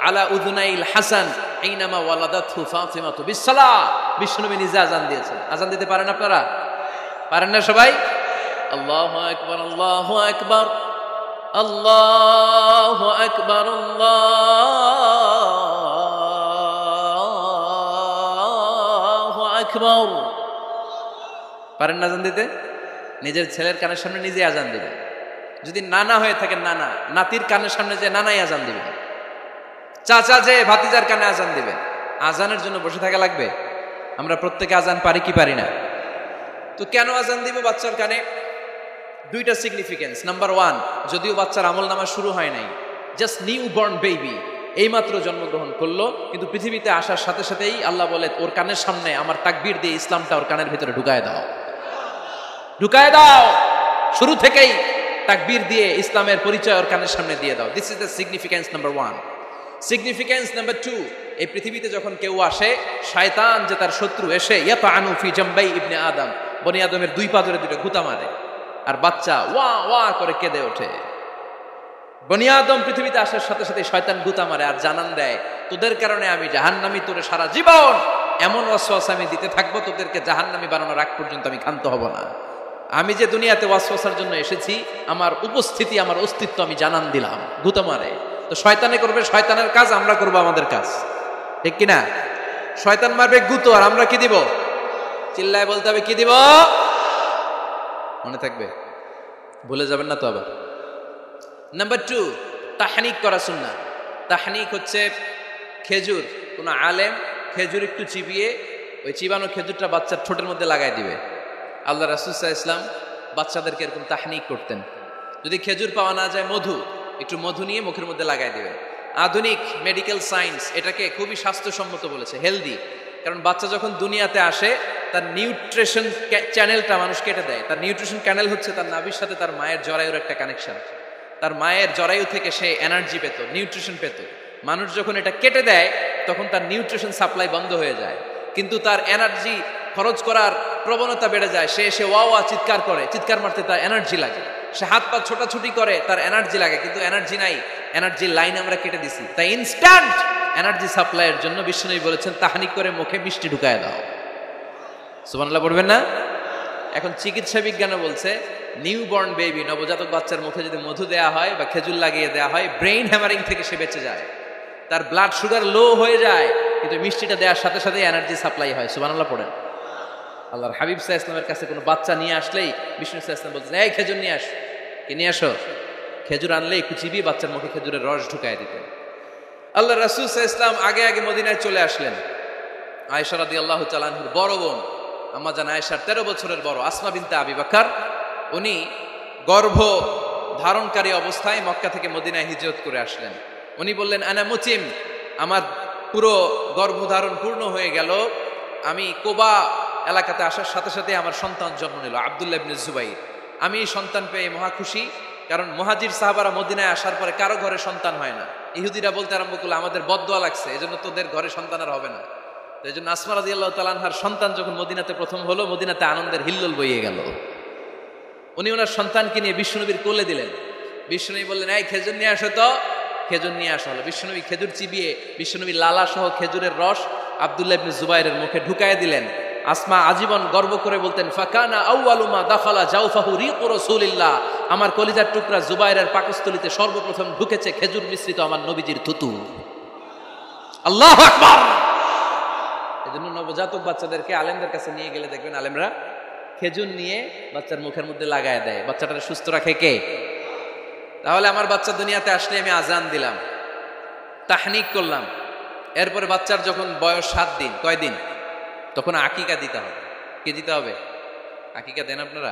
আলা উযুনাইল হাসান হিনামা ওয়ালাদাতহু ফাতিমাতু বিসসালাহ। বিশ্বনবী নিজে আজান দিয়েছেন। আজান দিতে পারেন আপনারা? পারেন না সবাই? আল্লাহু আকবার, আল্লাহু আকবার, আল্লাহু আকবার, আল্লাহু আকবার। পারেন না আজান দিতে? নিজের ছেলের কানের সামনে নিজে আজান দিবেন। যদি নানা হয়ে থাকেন, নানা নাতির কানের সামনে যে নানাই আজান দিবেন, চাচা যে ভাতিজার কানে আজান দিবেন। আজানের জন্য বসে থাকা লাগবে? আমরা প্রত্যেকে আজান পারি কি পারি না? তো কেন আজান দিব বাচ্চার কানে? 2টা সিগনিফিকেন্স। নাম্বার 1, যদিও বাচ্চার আমল নামা শুরু হয় নাই, জাস্ট নিউ বর্ন বেবি, এইমাত্র জন্মগ্রহণ করলো, কিন্তু পৃথিবীতে আসার সাথে সাথেই আল্লাহ বলে, ওর কানের সামনে আমার তাকবীর দিয়ে ইসলামটা ওর কানের ভিতরে ঢুকায় দাও, ঢুকায় দাও। শুরু থেকেই তাকবীর দিয়ে ইসলামের পরিচয় ওর কানের সামনে দিয়ে দাও। This is the significance number 1। Significance number 2, এই পৃথিবীতে যখন কেউ আসে, শয়তান যে তার শত্রু, এসে ইয়াতানু ফি জামবাই ইবনে আদম, বনি আদমের 2 পা ধরে 2টা গুতা মারে, আর বাচ্চা ওয়া ওয়া করে কেঁদে ওঠে। বনি আদম পৃথিবীতে আসার সাথে সাথে শয়তান গুতা মারে আর জানান দেয়, তোদের কারণে আমি জাহান্নামী, তোরে সারা জীবন এমন ওয়াসওয়াসা আমি দিতে থাকবো, তোদেরকে জাহান্নামী বানানোর আগ পর্যন্ত আমি ক্ষান্ত হব না। আমি যে দুনিয়াতে ওয়াসওয়াসার জন্য এসেছি, আমার উপস্থিতি, আমার অস্তিত্ব আমি জানান দিলাম গুতো মারে। তো শয়তানে করবে শয়তানের কাজ, আমরা করব আমাদের কাজ, ঠিক কিনা? শয়তান মারবে গুতো, আর আমরা কি দিব? চিল্লায় বলতে হবে কি দিব? মনে থাকবে, ভুলে যাবেন না তো আবার। নাম্বার 2, তাহনিক করা সুন্নাহ। তাহনিক হচ্ছে খেজুর, কোন আলেম খেজুর একটু চিবিয়ে ওই চিবানো খেজুরটা বাচ্চার ঠোঁটের মধ্যে লাগাই দিবে। আল্লাহ রাসূল সাল্লাল্লাহু আলাইহি ওয়াসাল্লাম বাচ্চাদেরকে এরকম তাহনিক করতেন। যদি খেজুর পাওয়া না যায়, একটু মধু নিয়ে মুখের মধ্যে লাগাই দিবে। আধুনিক মেডিকেল সায়েন্স এটাকে খুবই স্বাস্থ্যসম্মত বলেছে, হেলদি। কারণ বাচ্চা যখন দুনিয়াতে আসে, তার নিউট্রিশন চ্যানেলটা মানুষ কেটে দেয়। তার নিউট্রিশন চ্যানেল হচ্ছে তার নাভির সাথে তার মায়ের জরায়ুর একটা কানেকশন। তার মায়ের জরায়ু থেকে সে এনার্জি পেত, নিউট্রিশন পেত। মানুষ যখন এটা কেটে দেয়, তখন তার নিউট্রিশন সাপ্লাই বন্ধ হয়ে যায়, কিন্তু তার এনার্জি খরচ করার প্রবণতা বেড়ে যায়। সে এসে ওয়া ওয়া চিৎকার করে, চিৎকার মারতে তার এনার্জি লাগে। সে হাত পা ছোটাছুটি করে, তার এনার্জি লাগে, কিন্তু এনার্জি নাই, এনার্জির লাইন আমরা কেটে দিছি। তাই ইনস্ট্যান্ট এনার্জি সাপ্লাইয়ের জন্য বিশ্বনবী বলেছেন তাহনিক করে মুখে মিষ্টি ঢুকায় দাও। সুবহানাল্লাহ পড়বেন না? এখন চিকিৎসা বিজ্ঞানও বলছে নিউবর্ন বেবি, নবজাতক বাচ্চার মুখে যদি মধু দেয়া হয় বা খেজুর লাগিয়ে দেয়া হয়, ব্রেইন হ্যামারিং থেকে সে বেঁচে যায়। তার ব্লাড সুগার লো হয়ে যায়, কিন্তু মিষ্টিটা দেওয়ার সাথে সাথে এনার্জি সাপ্লাই হয়। সুবহানাল্লাহ পড়েন। আল্লাহর হাবিব সাল্লাল্লাহু আলাইহি ওয়াসাল্লামের কাছে কোনো বাচ্চা নিয়ে আসলেই বিষ্ণু সাল্লাল্লাহু আলাইহি ওয়াসাল্লাম বলতেন, এই খেজুর নিয়ে আস। কি নিয়ে আসো? খেজুর আনলে একটু চিবিয়ে বাচ্চার মুখে খেজুরের রস ঢুকায় দিতেন। আল্লাহ রাসূল সাল্লাল্লাহু আলাইহি ওয়াসাল্লাম আগে আগে মদিনায় চলে আসলেন। আয়েশা রাদিয়াল্লাহু তাআলা আনহার বড় বোন, আম্মা জান আয়েশার 13 বছরের বড়, আসমা বিনতে আবি বকর, উনি গর্ভ ধারণকারী অবস্থায় মক্কা থেকে মদিনায় হিজরত করে আসলেন। উনি বললেন, আনা মুতিম, আমার পুরো গর্ভধারণ পূর্ণ হয়ে গেল। আমি কোবা এলাকাতে আসার সাথে সাথে আমার সন্তান জন্ম নিল, আব্দুল্লাহ ইবনে জুবাইর। আমি এই সন্তান পেয়ে মহা খুশি, কারণ মুহাজির সাহাবারা মদিনায় আসার পরে কারো ঘরে সন্তান হয় না। ইহুদিরা বলতে আরম্ভ করলো, আমাদের বদদোয়া লাগছে, এজন্য তোদের ঘরে সন্তান আর হবে না। তো এই জন্য আসমা রাদিয়াল্লাহু তাআলা আনহার সন্তান যখন মদিনাতে প্রথম হলো, মদিনাতে আনন্দের হিল্লোল বইয়ে গেল। উনি ওনার সন্তানকে নিয়ে বিশ্বনবীর কোলে দিলেন। বিশ্বনবী বললেন, এই খেজুর নিয়ে আসো তো। খেজুর নিয়ে আসা হলো। বিশ্বনবী খেজুর চিবিয়ে বিশ্বনবী লালা সহ খেজুরের রস আব্দুল্লাহ ইবনে জুবাইরের মুখে ঢুকায় দিলেন। আসমা আজীবন গর্ব করে বলতেন, ফাকানা আউয়ালু মা দাখালা জাওফাহু রিকু রাসূলিল্লাহ, আমার কলিজার টুকরা জুবাইরের পাকস্থলীতে সর্বপ্রথম ঢুকেছে খেজুর মিশ্রিত আমার নবীজির থুতু। আল্লাহু আকবার। এজন্য নবজাতক বাচ্চাদেরকে আলেমদের কাছে নিয়ে গেলে দেখবেন আলেমরা খেজুর নিয়ে বাচ্চার মুখের মধ্যে লাগায় দেয়। বাচ্চাটাকে সুস্থ রাখে কে? তাহলে আমার বাচ্চা দুনিয়াতে আসলে আমি আজান দিলাম, তাহনিক করলাম, এরপরে বাচ্চার যখন বয়স 7 দিন, কয় দিন, তখন আকিকা দিতে হবে। কি দিতে হবে? আকিকা দেন আপনারা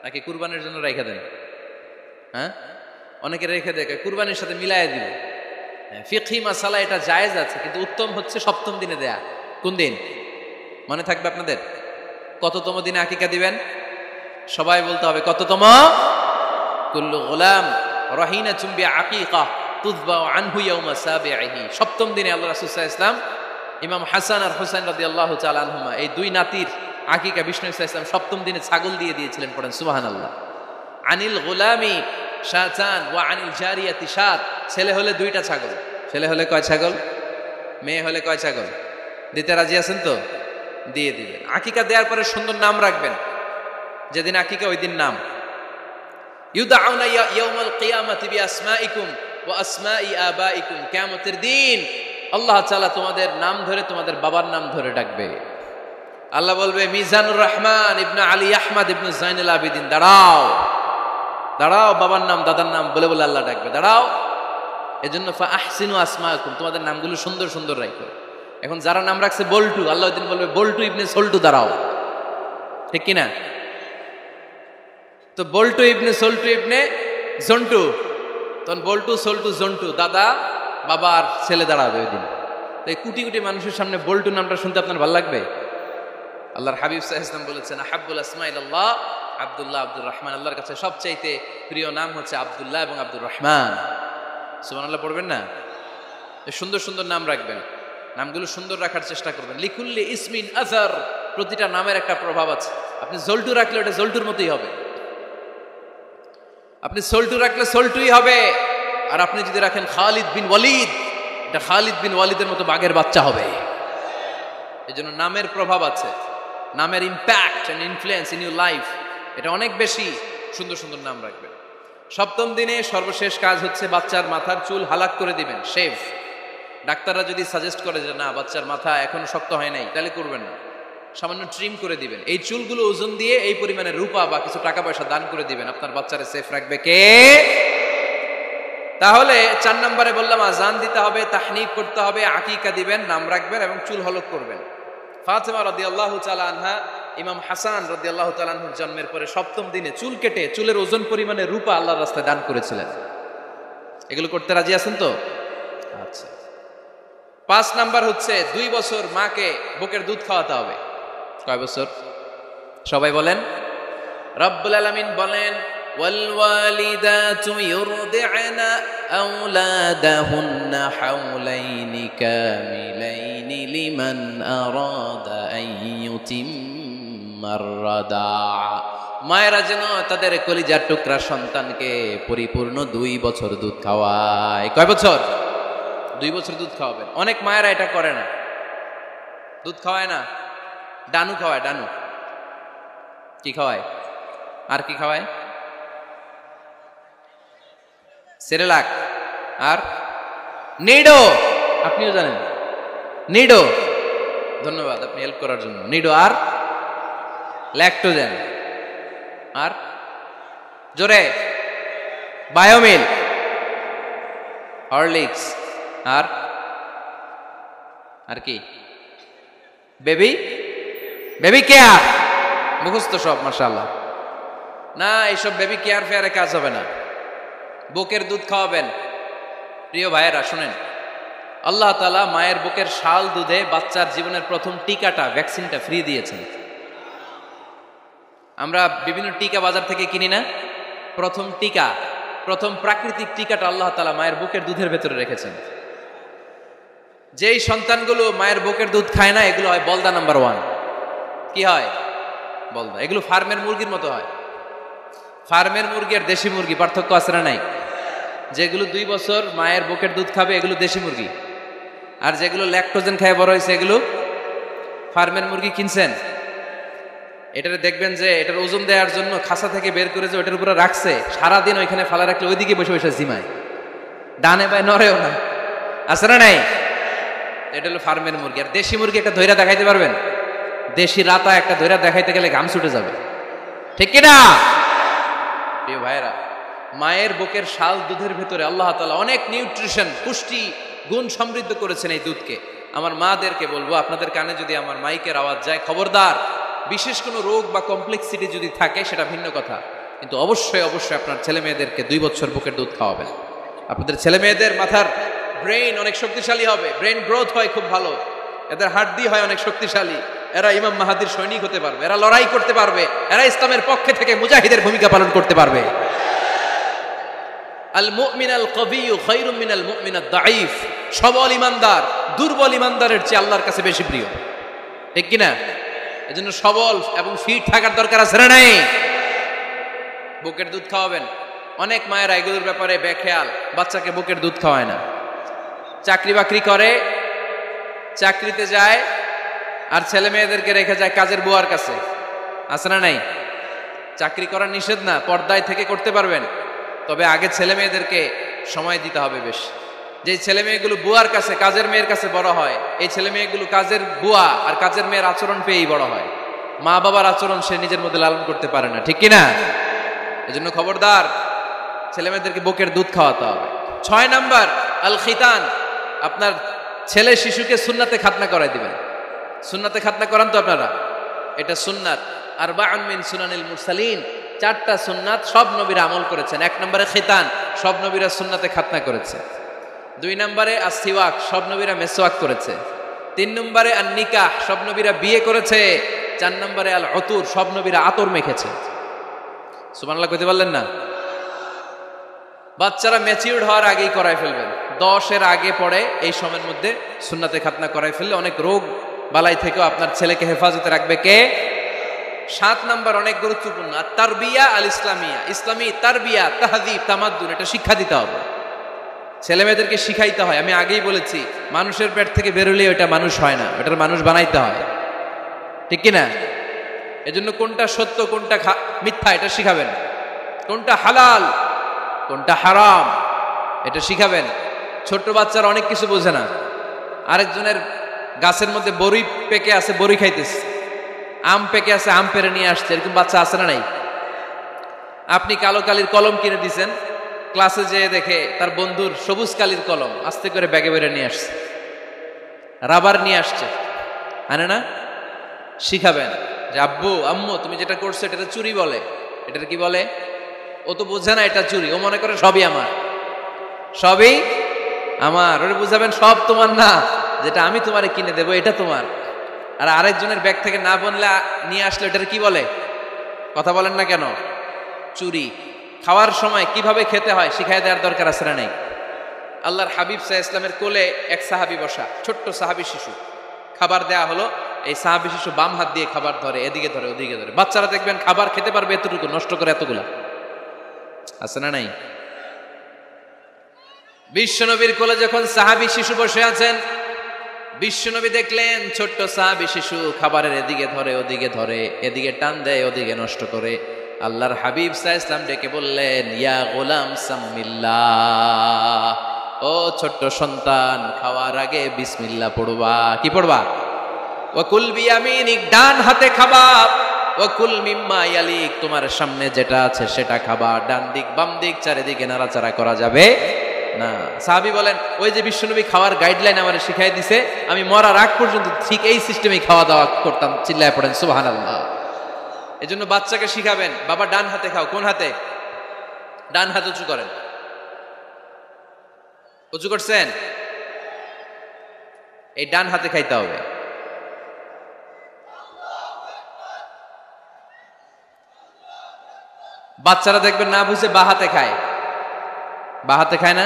নাকি কুরবানির জন্য রেখে দেন? হ্যাঁ, অনেকে রেখে দেয়, কুরবানির সাথে মিলায় দিবে। ফিকহি মাসালা এটা জায়েজ আছে, কিন্তু উত্তম হচ্ছে 7ম দিনে দেয়া। কোন দিন মনে থাকবে আপনাদের? কততম দিনে আকিকা দিবেন? সবাই বলতে হবে কততম? কুল্লু গুলাম রাহিনাতুম বিআকিকা তুযবা আনহু ইয়াউমা সাবিহি। 7ম দিনে আল্লাহ রাসূল সাল্লাল্লাহু আলাইহি ওয়াসাল্লাম ইমাম হাসান আর হুসাইন রাদিয়াল্লাহু তাআলা আনহুমা, এই দুই নাতির আকিকা বিষ্ণু সাল্লাল্লাহু আলাইহি ওয়াসাল্লাম 7ম দিনে ছাগল দিয়ে দিয়েছিলেন। পড়েন সুবহানাল্লাহ। আনিল গুলামি শাতান ওয়া আনিল জারিয়াতি শাত। ছেলে হলে 2টা ছাগল। ছেলে হলে কয় ছাগল? মেয়ে হলে কয় ছাগল? দিতে রাজি আছেন তো? দিয়ে দিবেন। আকিকা দেওয়ার পরে সুন্দর নাম রাখবেন। যেদিন আকিকা ওই দিন নাম। ইউদাউনা ইয়াউমাল কিয়ামাতি বিআসমাইকুম ওয়া আসমাই আবাইকুম। কিয়ামতের দিন আল্লাহ তাআলা তোমাদের নাম ধরে তোমাদের বাবার নাম ধরে ডাকবে। আল্লাহ বলবে, মিজানুর রহমান ইবনে আলী আহমদ ইবনে জাইনুল আবিদিন, দাঁড়াও দাঁড়াও, বাবার নাম দাদার নাম বলে বলে আল্লাহ ডাকবে, দাঁড়াও। এজন্য ফা আহসিনু আসমাকুম, তোমাদের নামগুলো সুন্দর সুন্দর রাখো। এখন যারা নাম রাখছে বল্টু, আল্লাহ দিন বলবে, বল্টু ইবনে সল্টু, দাঁড়াও। ঠিক কিনা? তো বল্টু ইবনে সল্টু ইবনে জন্টু, তখন বল্টু সল্টু জন্টু, দাদা বাবা আর ছেলে দাঁড়াবে ওই দিন। তো এই কোটি কোটি মানুষের সামনে বল্টু নামটা শুনতে আপনার ভালো লাগবে? আল্লাহর হাবিব সাল্লাল্লাহু আলাইহি ওয়াসাল্লাম বলেছেন, আহাব্বুল আসমা ইলাল্লাহ আব্দুল্লাহ আব্দুর রহমান। আল্লাহর কাছে সবচাইতে প্রিয় নাম হচ্ছে আব্দুল্লাহ এবং আব্দুর রহমান। সুবহানাল্লাহ পড়বেন না? সুন্দর সুন্দর নাম রাখবেন, নামগুলো সুন্দর রাখার চেষ্টা করবেন। লিকুল্লি ইসমিন আযার, প্রতিটা নামের একটা প্রভাব আছে। আপনি জল্টু রাখলে ওটা জল্টুর মতোই হবে, আপনি সল্টু রাখলে সল্টুই হবে। আর আপনি যদি রাখেন খালিদ বিন ওয়ালিদ, এটা খালিদ বিন ওয়ালিদের মতো বাঘের বাচ্চা হবে। এই জন্য নামের প্রভাব আছে, নামের impact and influence in your life, এটা অনেক বেশি। সুন্দর সুন্দর নাম রাখবেন। সপ্তম দিনে সর্বশেষ কাজ হচ্ছে বাচ্চার মাথার চুল হালাক করে দিবেন, শেভ। ডাক্তাররা যদি সাজেস্ট করে যে না বাচ্চার মাথা এখনো শক্ত হয় নাই, তাহলে করবেন না, সামান্য ট্রিম করে দিবেন। এই চুলগুলো ওজন দিয়ে এই পরিমাণে রূপা বা কিছু টাকা পয়সা দান করে দিবেন, আপনার বাচ্চারে সেফ রাখবে কে? তাহলে 4 নম্বরে বললাম আজান দিতে হবে, তাহনিক করতে হবে, আকিকা দিবেন, নাম রাখবেন এবং চুল হলক করবেন। ফাতেমা রাদিয়াল্লাহু তাআলা আনহা ইমাম হাসান রাদিয়াল্লাহু তাআলা আনহুর জন্মের পরে সপ্তম দিনে চুল কেটে চুলের ওজন পরিমাণে রূপা আল্লাহর রাস্তায় দান করেছিলেন। এগুলো করতে রাজি আছেন তো? আচ্ছা। 5 নাম্বার হচ্ছে 2 বছর মাকে বুকের দুধ খাওয়াতে হবে। কয় বছর? সবাই বলেন। রব্বুল আলামিন বলেন ওয়াল ওয়ালিদাতু ইউরদি'না আওলাদাহুন্না হাওলাইনি কামিলাইনি লিমান আরাদা আন ইউতিম্মার রাদা'a। মায়েরা যেন তাদের কলিজার টুকরা সন্তানকে পরিপূর্ণ 2 বছর দুধ খাওয়ায়। কয় বছর? 2 বছর দুধ খাওয়াবেন। অনেক মায়েরা এটা করে না, দুধ খাওয়ায় না, ডানু খাওয়ায়। ডানু কি খাওয়ায়? আর কি খাওয়ায়? সেরেলাক আর নিডো। আপনিও জানেন নিডো? ধন্যবাদ আপনি হেল্প করার জন্য। নিডো আর ল্যাকটোজেন আর জোরে বায়োমিল, হরলিক্স আর আর কি? Baby care. মুখস্থ সব মাশাআল্লাহ। না, এইসব বেবি কেয়ার ফেয়ারে কাজ হবে না। বুকের দুধ খাওয়াবেন। প্রিয় ভাইয়েরা শুনেন, আল্লাহ তাআলা মায়ের বুকের শাল দুধে বাচ্চার জীবনের প্রথম টিকাটা, ভ্যাকসিনটা ফ্রি দিয়েছেন। আমরা বিভিন্ন টিকা বাজার থেকে কিনি না? প্রথম টিকা, প্রথম প্রাকৃতিক টিকাটা আল্লাহ তাআলা মায়ের বুকের দুধের ভেতরে রেখেছেন। যেই সন্তানগুলো মায়ের বুকের দুধ খায় না, এগুলো হয় বলদা নাম্বার 1। কি হয়? বলদা। এগুলো ফার্মের মুরগির মতো হয়। ফার্মের মুরগি আর দেশি মুরগি পার্থক্য আছে না নাই? যেগুলো 2 বছর মায়ের বুকের দুধ খাবে এগুলো দেশি মুরগি, আর যেগুলো ল্যাকটোজেন খায় বড় হয়েছে এগুলো ফার্মের মুরগি। কিনছেন? এটারে দেখবেন যে এটার ওজন দেওয়ার জন্য খাসা থেকে বের করে যে ওটার উপরে রাখছে, সারাদিন ওইখানে ফালা রাখলে ওইদিকে বসে বসে জিমায়, ডানে বায় নড়েও না। আছে না নাই? এটা হলো ফার্মের মুরগি। আর দেশি মুরগি একটা ধৈরা দেখাইতে পারবেন? দেশি রাতা একটা ধৈরা দেখাইতে গেলে ঘাম ছুটে যাবে, ঠিক কিনা? প্রিয় ভাইয়েরা, মায়ের বুকের শাল দুধের ভেতরে আল্লাহ তাআলা অনেক নিউট্রিশন, পুষ্টি গুণ সমৃদ্ধ করেছেন এই দুধকে। আমার মাদেরকে বলবো, আপনাদের কানে যদি আমার মাইকের আওয়াজ যায়, খবরদার। বিশেষ কোনো রোগ বা কমপ্লেক্সিটি যদি থাকে সেটা ভিন্ন কথা, কিন্তু অবশ্যই অবশ্যই আপনার ছেলে মেয়েদেরকে 2 বছর বুকের দুধ খাওয়াবেন। আপনাদের ছেলে মেয়েদের মাথার ব্রেইন অনেক শক্তিশালী হবে, ব্রেইন গ্রোথ হয় খুব ভালো, এদের হাড্ডি হয় অনেক শক্তিশালী, এরা ইমাম মাহাদির সৈনিক হতে পারবে, এরা লড়াই করতে পারবে, এরা ইসলামের পক্ষে থেকে মুজাহিদের ভূমিকা পালন করতে পারবে। আল মুমিন আল কবিয়্যু খায়রুম মিনাল মুমিন আদ দাঈফ। সবল ইমানদার দুর্বল ইমানদারের চেয়ে আল্লাহর কাছে বেশি প্রিয়, ঠিক কিনা? এজন্য সবল এবং ফিট থাকার দরকার আছে না নাই? বুকের দুধ খাওয়াবেন। অনেক মায়েরা এগুলোর ব্যাপারে বেখেয়াল, বাচ্চাকে বুকের দুধ খাওয়ায় না। চাকরি বাকরি করে, চাকরিতে যায়, আর ছেলে মেয়েদেরকে রেখে যায় কাজের বুয়ার কাছে। আছে না নাই? চাকরি করা নিষেধ না, পর্দায় থেকে করতে পারবেন, তবে আগে ছেলে মেয়েদেরকে সময় দিতে হবে বেশি। যে ছেলে মেয়েগুলো বুয়ার কাছে, কাজের মেয়ের কাছে বড় হয়, এই ছেলে মেয়েগুলো কাজের বুয়া আর কাজের মেয়ের আচরণ পেয়েই বড় হয়। মা বাবার আচরণ সে নিজের মধ্যে লালন করতে পারে না, ঠিক কিনা? এজন্য খবরদার, ছেলে মেয়েদেরকে বুকের দুধ খাওয়াতে হবে। 6 নাম্বার আল খিতান। আপনার ছেলে শিশুকে সুন্নাতে খাতনা করাই দিবেন। সুন্নাতে খাতনা করান তো আপনারা? এটা সুন্নাত। আরবাউন মিন সুনানিল মুরসালিন, 4টা সুন্নাত সব নবীরা আমল করেছেন। 1 নম্বরে খিতান, সব নবীরা সুন্নাতে খাতনা করেছে। 2 নম্বরে আসিওয়াক, সব নবীরা মেসওয়াক করেছে। 3 নম্বরে আন নিকাহ, সব নবীরা বিয়ে করেছে। 4 নম্বরে আল উতুর, সব নবীরা আতর মেখেছে। সুবহানাল্লাহ কইতে পারলেন না? বাচ্চারা ম্যাচিউরড হওয়ার আগেই করাই ফেলবেন। 10-এর আগে পড়ে এই সময়ের মধ্যে সুন্নাতে খাতনা করাই ফেললে অনেক রোগ বালাই থেকেও আপনার ছেলেকে হেফাজতে রাখবে কে? 7 নাম্বার অনেক গুরুত্বপূর্ণ, আর তারবিয়া আল ইসলামিয়া। ইসলামী তারবিয়া, তাহযীব, তামাদ্দুন, এটা শিক্ষা দিতে হবে। ছেলে মেয়েদেরকে শিখাইতে হয়। আমি আগেই বলেছি, মানুষের পেট থেকে বেরোলে ওটা মানুষ হয় না, ওটার মানুষ বানাইতে হয়, ঠিক কিনা? এজন্য কোনটা সত্য কোনটা মিথ্যা এটা শিখাবেন, কোনটা হালাল কোনটা হারাম এটা শিখাবেন। ছোট্ট বাচ্চারা অনেক কিছু বোঝে না। আরেকজনের গাছের মধ্যে বড়ি পেকে আছে, বড়ি খাইতেছে, আম পেকে আছে, আম পেরে নিয়ে আসছে, এরকম বাচ্চা আছে না নাই? আপনি কালো কালির কলম কিনে দিয়েছেন, ক্লাসে যেয়ে দেখে তার বন্ধুর সবুজ কালির কলম আস্তে করে ব্যাগে বেরে নিয়ে আসছে, রাবার নিয়ে আসছে, আনে না? শিখাবেন যে আব্বু আম্মু তুমি যেটা করছো এটা চুরি বলে, এটার কি বলে? ও তো বোঝে না এটা চুরি, ও মনে করে সবই আমার, সবই আমার। ওরে বুঝাবেন সব তোমার না, যেটা আমি তোমারে কিনে দেবো এটা তোমার। আর আরেকজনের ব্যাগ থেকে না বললে নিয়ে আসলে এটার কি বলে? কথা বলেন না কেন? চুরি। খাওয়ার সময় কিভাবে খেতে হয় শিখাই দেওয়ার দরকার আছে না নাই? আল্লাহর হাবিব সাল্লাল্লাহু আলাইহি ওয়াসাল্লামের কোলে এক সাহাবী বসা, ছোট্ট সাহাবী শিশু, খাবার দেয়া হলো, এই সাহাবী শিশু বাম হাত দিয়ে খাবার ধরে, এদিকে ধরে ওদিকে ধরে। বাচ্চারা দেখবেন খাবার খেতে পারবে এতটুকু, নষ্ট করে এতগুলা, আছে না নাই? বিশ্বনবীর কোলে যখন সাহাবী শিশু বসে আছেন, বিশ্বনবী দেখলেন ছোট্ট সাহাবী শিশু খাবারের এদিকে ধরে ওদিকে ধরে, এদিকে টান দেয় ওদিকে নষ্ট করে। আল্লাহর হাবিব সাল্লাল্লাহু আলাইহি ওয়াসাল্লাম ডেকে বললেন, ইয়া গোলাম সাম্মিল্লাহ, ও ছোট্ট সন্তান, খাওয়ার আগে বিসমিল্লাহ পড়বা। কি পড়বা? ওয়াকুল বিয়ামিনিক, ডান হাতে খাবা, ওয়াকুল মিম্মা ইয়ালিক, তোমার সামনে যেটা আছে সেটা খাবা, ডান দিক বাম দিক চারিদিকে নাড়াচাড়া করা যাবে না। সাহাবী বলেন, ওই যে বিশ্বনবী খাওয়ার গাইডলাইন আমারে শিখাই দিছে, আমি মরার আগ পর্যন্ত ঠিক এই সিস্টেমেই খাওয়া দাওয়া করতাম। চিল্লায় পড়েন সুবহানাল্লাহ। এজন্য বাচ্চাকে শিখাবেন, বাবা ডান হাতে খাও। কোন হাতে? ডান হাত উঁচু করেন। উঁচু করছেন? এই ডান হাতে খাইতে হবে। বাচ্চারা দেখবেন না বুঝে বা হাতে খায়, বা হাতে খায় না।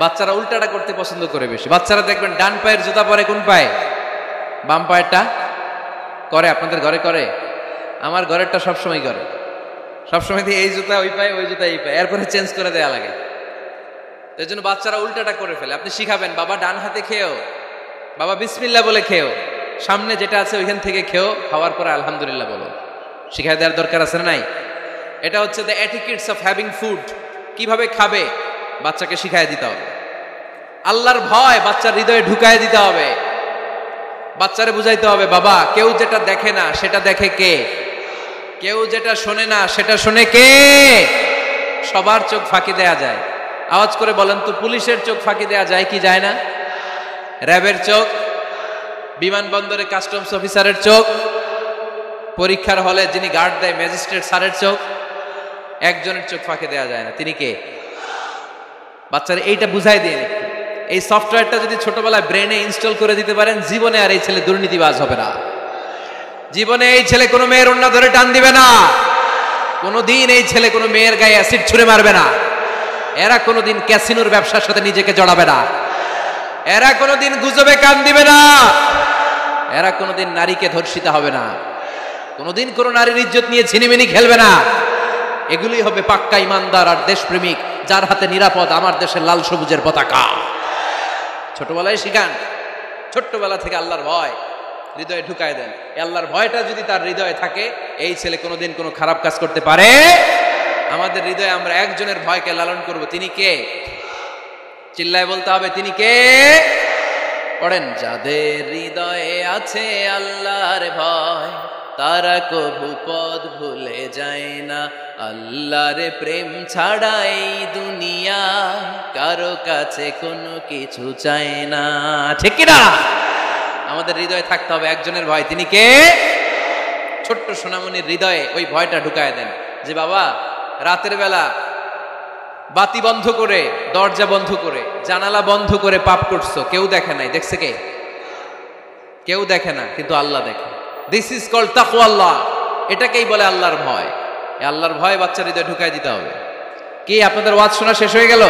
বাচ্চারা উল্টাটা করতে পছন্দ করে বেশি। বাচ্চারা দেখবেন ডান পায়ের জুতা পরে কোন পায়ে? বাম পায়েরটা করে। আপনাদের ঘরে করে? আমার ঘরেরটা সবসময় করে, সবসময় এই জুতা ওই পায়ে, ওই জুতা এই পায়ে, এরপরে চেঞ্জ করে দেয়া লাগে। এই জন্য বাচ্চারা উল্টাটা করে ফেলে। আপনি শিখাবেন, বাবা ডান হাতে খেও, বাবা বিসমিল্লাহ বলে খেও, সামনে যেটা আছে ওইখান থেকে খেও, খাওয়ার পরে আলহামদুলিল্লাহ বলো। শিখাই দেওয়ার দরকার আছে না নাই? এটা হচ্ছে the etiquettes of having food. কিভাবে খাবে বাচ্চাকে শিখাই দিতে হবে। আল্লাহর ভয় বাচ্চার হৃদয়ে ঢুকায় দিতে হবে। বাচ্চারে বুঝাইতে হবে, বাবা কেউ যেটা দেখে না সেটা দেখে কে? কেউ যেটা শোনে না সেটা শোনে কে? সবার চোখ ফাঁকি দেয়া যায়। আওয়াজ করে বলেন তো, পুলিশের চোখ ফাঁকি দেয়া যায় কি যায় না? র্যাবের চোখ, বিমানবন্দরে কাস্টমস অফিসারের চোখ, পরীক্ষার হলে যিনি গার্ড দেয় ম্যাজিস্ট্রেট স্যারের চোখ, একজনের চোখ ফাঁকি দেয়া যায় না। তিনি কে? বাচ্চারা এইটা বুঝাই দিয়ে, এই সফটওয়্যারটা যদি ছোটবেলায় ব্রেনে ইনস্টল করে দিতে পারেন, জীবনে আর এই ছেলে দুর্নীতিবাজ হবে না। জীবনে এই ছেলে কোনো মেয়ের ওড়না ধরে টান দিবে না। কোনোদিন এই ছেলে কোনো মেয়ের গায়ে অ্যাসিড ছুঁড়ে মারবে না। এরা কোনোদিন ক্যাসিনোর ব্যবসার সাথে নিজেকে জড়াবে না। এরা কোনোদিন গুজবে কান দিবে না। এরা কোনোদিন নারীকে ধর্ষিত হবে না। কোনোদিন কোনো নারীর ইজ্জত নিয়ে ছিনিমিনি খেলবে না। এগুলোই হবে পাক্কা ইমানদার আর দেশপ্রেমিক, যার হাতে নিরাপদ আমার দেশের লাল সবুজের পতাকা। ছোটবেলায় শিখান, ছোট্টবেলা থেকে আল্লাহর ভয় হৃদয়ে ঢুকায় দেন। আল্লাহর ভয়টা যদি তার হৃদয়ে থাকে, এই ছেলে কোনোদিন কোনো খারাপ কাজ করতে পারে। আমাদের হৃদয়ে আমরা একজনের ভয়কে লালন করব, তিনি কে? চিল্লায় বলতে হবে, তিনি কে? পড়েন, যাদের হৃদয়ে আছে আল্লাহর ভয়, তারা কবু পথ ভুলে যায় না। আল্লাহর প্রেম ছাড়া এই দুনিয়া কারো কাছে কোনো কিছু চায় না। ঠিক কি না? আমাদের হৃদয়ে থাকতে হবে একজনের ভয়, তিনি কে? ছোট্ট সোনামণির হৃদয়ে ওই ভয়টা ঢুকায় দেন যে বাবা রাতের বেলা বাতি বন্ধ করে, দরজা বন্ধ করে, জানালা বন্ধ করে পাপ করছো, কেউ দেখে নাই। দেখছে কে? কেউ দেখে না, কিন্তু আল্লাহ দেখে। দিস ইজ কল্ড তাকওয়াল্লাহ। এটাকেই বলে আল্লাহর ভয়। এই আল্লাহর ভয় বাচ্চার হৃদয়ে ঢুকায় দিতে হবে। কি আপনাদের ওয়াজ শোনা শেষ হয়ে গেল?